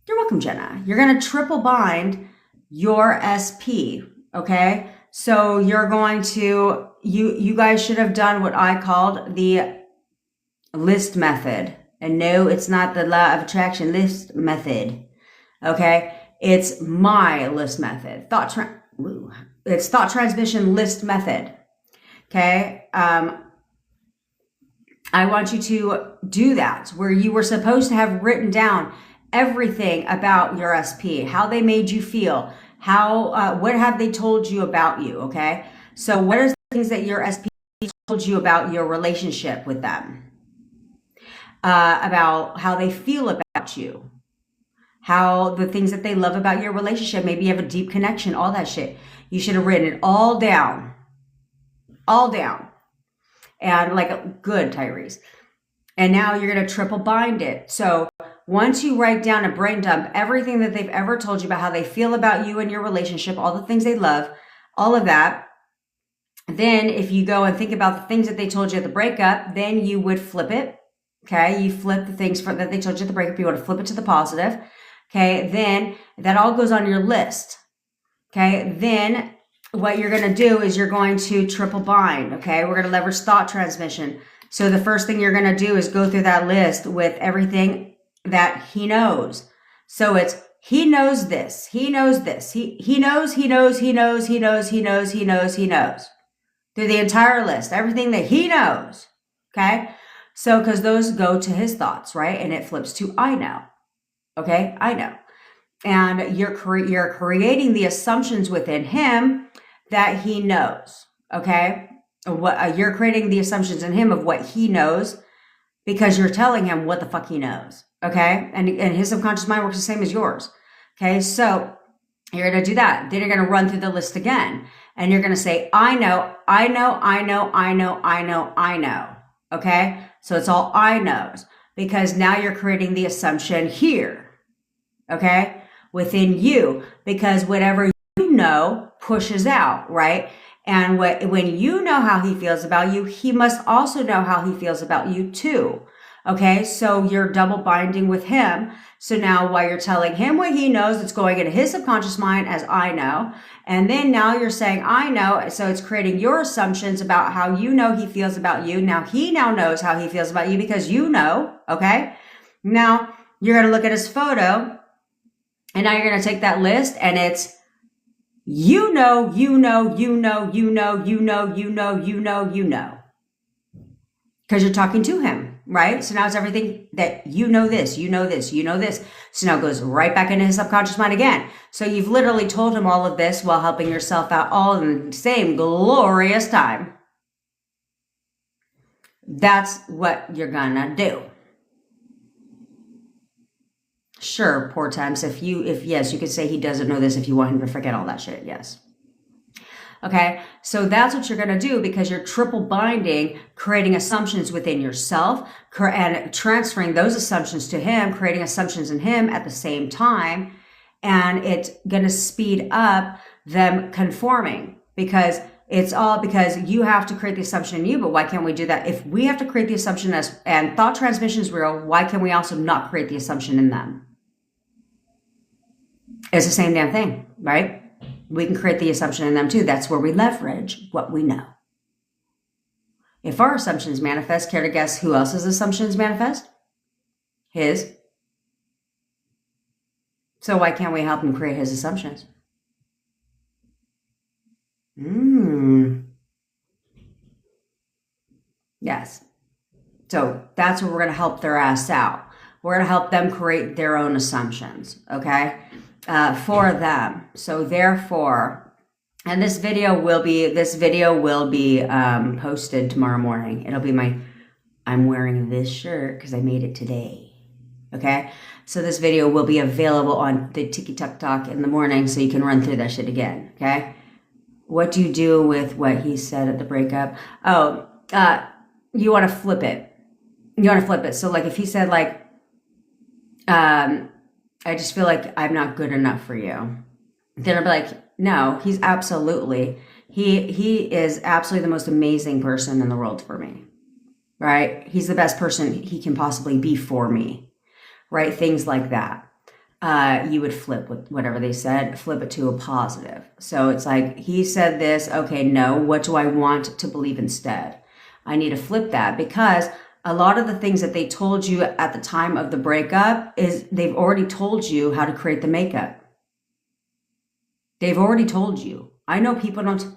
You're welcome, Jenna. You're going to triple bind your SP. Okay. So you're going to, you guys should have done what I called the list method. And no, it's not the law of attraction list method. Okay. It's my list method. It's thought transmission list method. Okay. I want you to do that, where you were supposed to have written down everything about your SP, how they made you feel, what have they told you about you, okay? So what are the things that your SP told you about your relationship with them? About how they feel about you, how the things that they love about your relationship, maybe you have a deep connection, all that shit. You should have written it all down. And like, good, Tyrese. And now you're going to triple bind it. So once you write down a brain dump, everything that they've ever told you about how they feel about you and your relationship, all the things they love, all of that. Then if you go and think about the things that they told you at the breakup, then you would flip it. Okay. You flip the things that they told you at the breakup. You want to flip it to the positive. Okay. Then that all goes on your list. Okay. Then what you're going to do is you're going to triple bind. Okay. We're going to leverage thought transmission. So the first thing you're going to do is go through that list with everything that he knows. So it's, he knows this. He knows this. He knows. Through the entire list, everything that he knows. Okay. So, because those go to his thoughts, right? And it flips to I know. Okay. I know. And you're creating the assumptions within him that he knows. Okay. You're creating the assumptions in him of what he knows, because you're telling him what the fuck he knows. Okay. And his subconscious mind works the same as yours. Okay. So you're going to do that. Then you're going to run through the list again, and you're going to say, I know. Okay. So it's all I knows, because now you're creating the assumption here. Okay. Within you, because whatever you know pushes out, right? And when you know how he feels about you, he must also know how he feels about you too. Okay. So you're double binding with him. So now while you're telling him what he knows, it's going into his subconscious mind as I know. And then now you're saying, I know. So it's creating your assumptions about how you know he feels about you. Now he now knows how he feels about you, because you know. Okay. Now you're going to look at his photo, and now you're going to take that list, and it's, you know. Because you're talking to him, right? So now it's everything that you know this. So now it goes right back into his subconscious mind again. So you've literally told him all of this while helping yourself out, all in the same glorious time. That's what you're gonna do. Sure, poor times. If yes, you could say he doesn't know this if you want him to forget all that shit. Yes. Okay. So that's what you're going to do, because you're triple binding, creating assumptions within yourself and transferring those assumptions to him, creating assumptions in him at the same time. And it's going to speed up them conforming, because it's all because you have to create the assumption in you. But why can't we do that? If we have to create the assumption and thought transmission is real, why can we also not create the assumption in them? It's the same damn thing, right? We can create the assumption in them too. That's where we leverage what we know. If our assumptions manifest, care to guess who else's assumptions manifest? His. So why can't we help him create his assumptions? Yes. So that's where we're going to help their ass out. We're going to help them create their own assumptions, okay? For them. So therefore, and this video will be posted tomorrow morning. It'll be I'm wearing this shirt because I made it today. Okay. So this video will be available on the TikTok in the morning, so you can run through that shit again. Okay. What do you do with what he said at the breakup? you want to flip it. You want to flip it. So like if he said like, I just feel like I'm not good enough for you. Then I'll be like, no, he is absolutely the most amazing person in the world for me. Right? He's the best person he can possibly be for me. Right? Things like that. You would flip with whatever they said, flip it to a positive. So it's like, he said this, okay, no, what do I want to believe instead? I need to flip that, because a lot of the things that they told you at the time of the breakup is they've already told you how to create the makeup. They've already told you. I know people don't.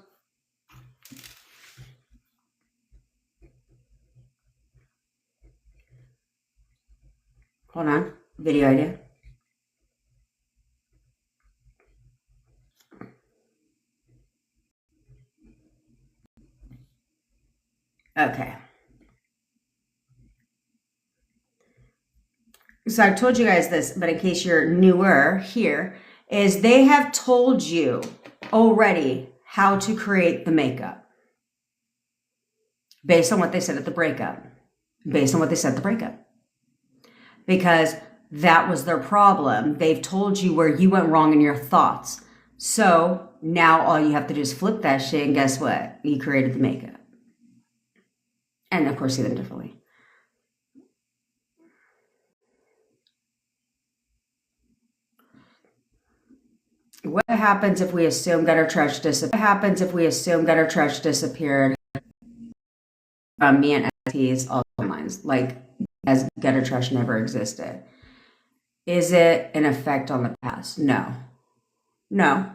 Hold on. Video idea. Okay. So I've told you guys this, but in case you're newer here, is they have told you already how to create the makeup based on what they said at the breakup. Based on what they said at the breakup. Because that was their problem. They've told you where you went wrong in your thoughts. So now all you have to do is flip that shit, and guess what? You created the makeup. And of course, see them differently. What happens if we assume gutter trash disappeared? What happens if we assume gutter trash disappeared from me and ST's all lines, like as gutter trash never existed? Is it an effect on the past? No. No,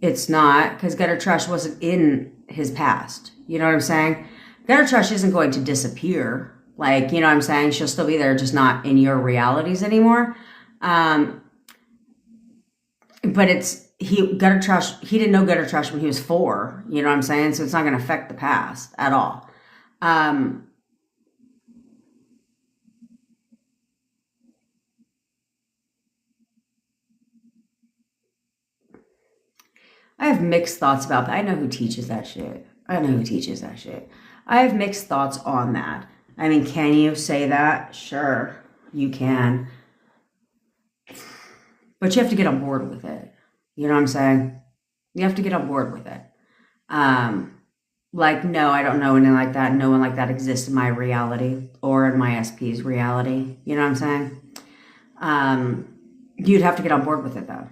it's not, because gutter trash wasn't in his past. You know what I'm saying? Gutter trash isn't going to disappear. Like, you know what I'm saying? She'll still be there, just not in your realities anymore. But gutter trash, he didn't know gutter trash when he was 4. You know what I'm saying? So it's not going to affect the past at all. I have mixed thoughts about that. I know who teaches that shit. I have mixed thoughts on that. I mean, can you say that? Sure, you can. But you have to get on board with it. You know what I'm saying? You have to get on board with it. Like, no, I don't know anything like that. No one like that exists in my reality or in my SP's reality. You know what I'm saying? You'd have to get on board with it, though.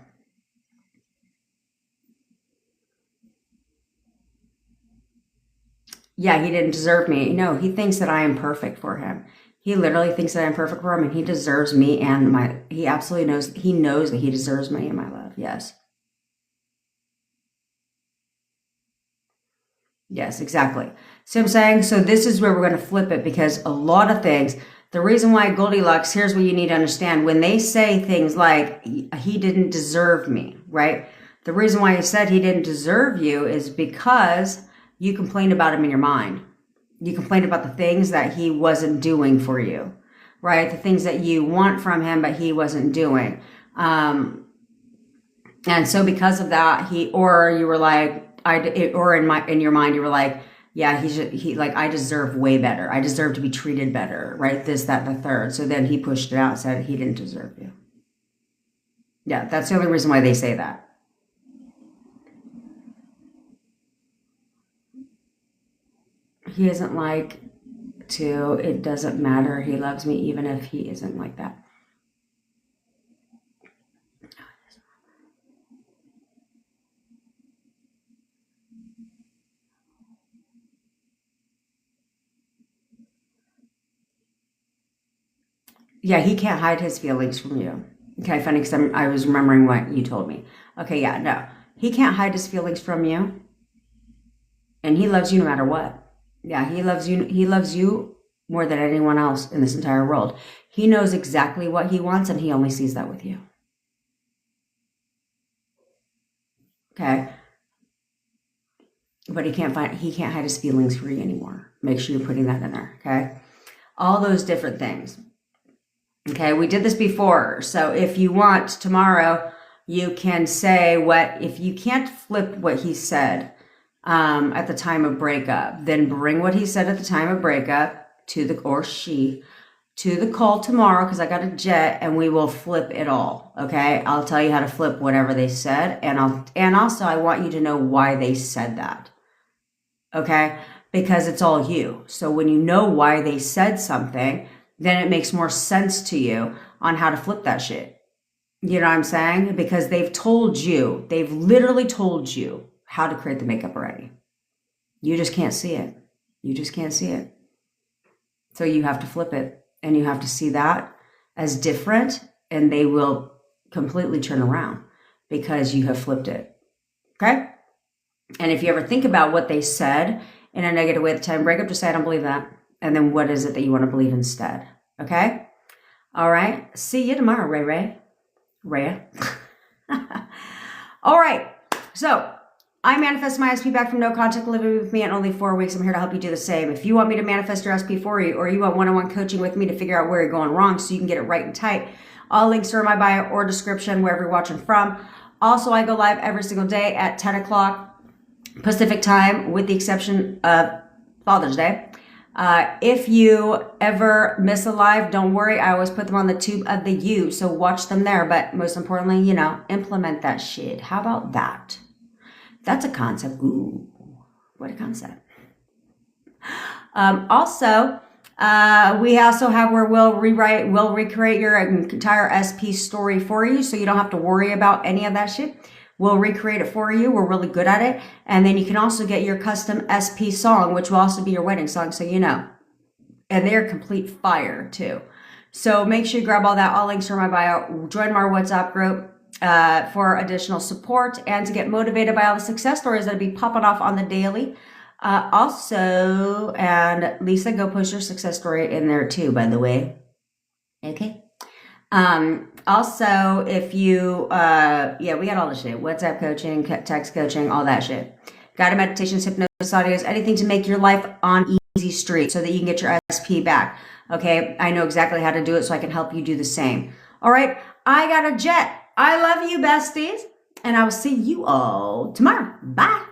Yeah, he didn't deserve me. No, he thinks that I am perfect for him. He literally thinks that I'm perfect for him, and he deserves me and he absolutely knows that he deserves me and my love. Yes. Yes, exactly. So I'm saying, so this is where we're going to flip it, because a lot of things, the reason why Goldilocks, here's what you need to understand. When they say things like, he didn't deserve me, right? The reason why he said he didn't deserve you is because you complained about him in your mind. You complained about the things that he wasn't doing for you, right? The things that you want from him, but he wasn't doing. And so because of that, or you were like, or in your mind, you were like, yeah, I deserve way better. I deserve to be treated better, right? This, that, and the third. So then he pushed it out and said he didn't deserve you. Yeah, that's the only reason why they say that. He isn't like to, it doesn't matter. He loves me even if he isn't like that. Yeah, he can't hide his feelings from you. Okay, funny, because I was remembering what you told me. Okay, yeah, no. He can't hide his feelings from you, and he loves you no matter what. Yeah, he loves you. He loves you more than anyone else in this entire world. He knows exactly what he wants, and he only sees that with you. Okay, but he can't hide his feelings for you anymore. Make sure you're putting that in there. Okay, all those different things. Okay, we did this before. So if you want tomorrow, you can say if you can't flip what he said, at the time of breakup. Then bring what he said at the time of breakup to the, or she, to the call tomorrow, because I got a jet, and we will flip it all. Okay. I'll tell you how to flip whatever they said. And also I want you to know why they said that. Okay. Because it's all you. So when you know why they said something, then it makes more sense to you on how to flip that shit. You know what I'm saying? Because they've literally told you how to create the makeup already. You just can't see it. You just can't see it. So you have to flip it, and you have to see that as different, and they will completely turn around because you have flipped it. Okay? And if you ever think about what they said in a negative way at the time of breakup, just say, I don't believe that. And then what is it that you want to believe instead? Okay? All right. See you tomorrow, Ray. All right. So I manifest my SP back from no contact living with me in only 4 weeks. I'm here to help you do the same. If you want me to manifest your SP for you, or you want one-on-one coaching with me to figure out where you're going wrong so you can get it right and tight, all links are in my bio or description, wherever you're watching from. Also, I go live every single day at 10 o'clock Pacific time, with the exception of Father's Day. If you ever miss a live, don't worry. I always put them on the tube of the U, so watch them there. But most importantly, implement that shit. How about that? That's a concept. Ooh, what a concept. Also, we also have where we'll recreate your entire SP story for you, so you don't have to worry about any of that shit. We'll recreate it for you. We're really good at it. And then you can also get your custom SP song, which will also be your wedding song, so you know. And they're complete fire, too. So make sure you grab all that. All links are in my bio. Join our WhatsApp group for additional support and to get motivated by all the success stories that'll be popping off on the daily. Also, and Lisa, go post your success story in there, too, by the way. Okay. Also, if you, we got all the shit. WhatsApp coaching, text coaching, all that shit. Guided meditations, hypnosis audios, anything to make your life on easy street so that you can get your SP back. Okay. I know exactly how to do it, so I can help you do the same. All right. I got a jet. I love you, besties. And I will see you all tomorrow. Bye.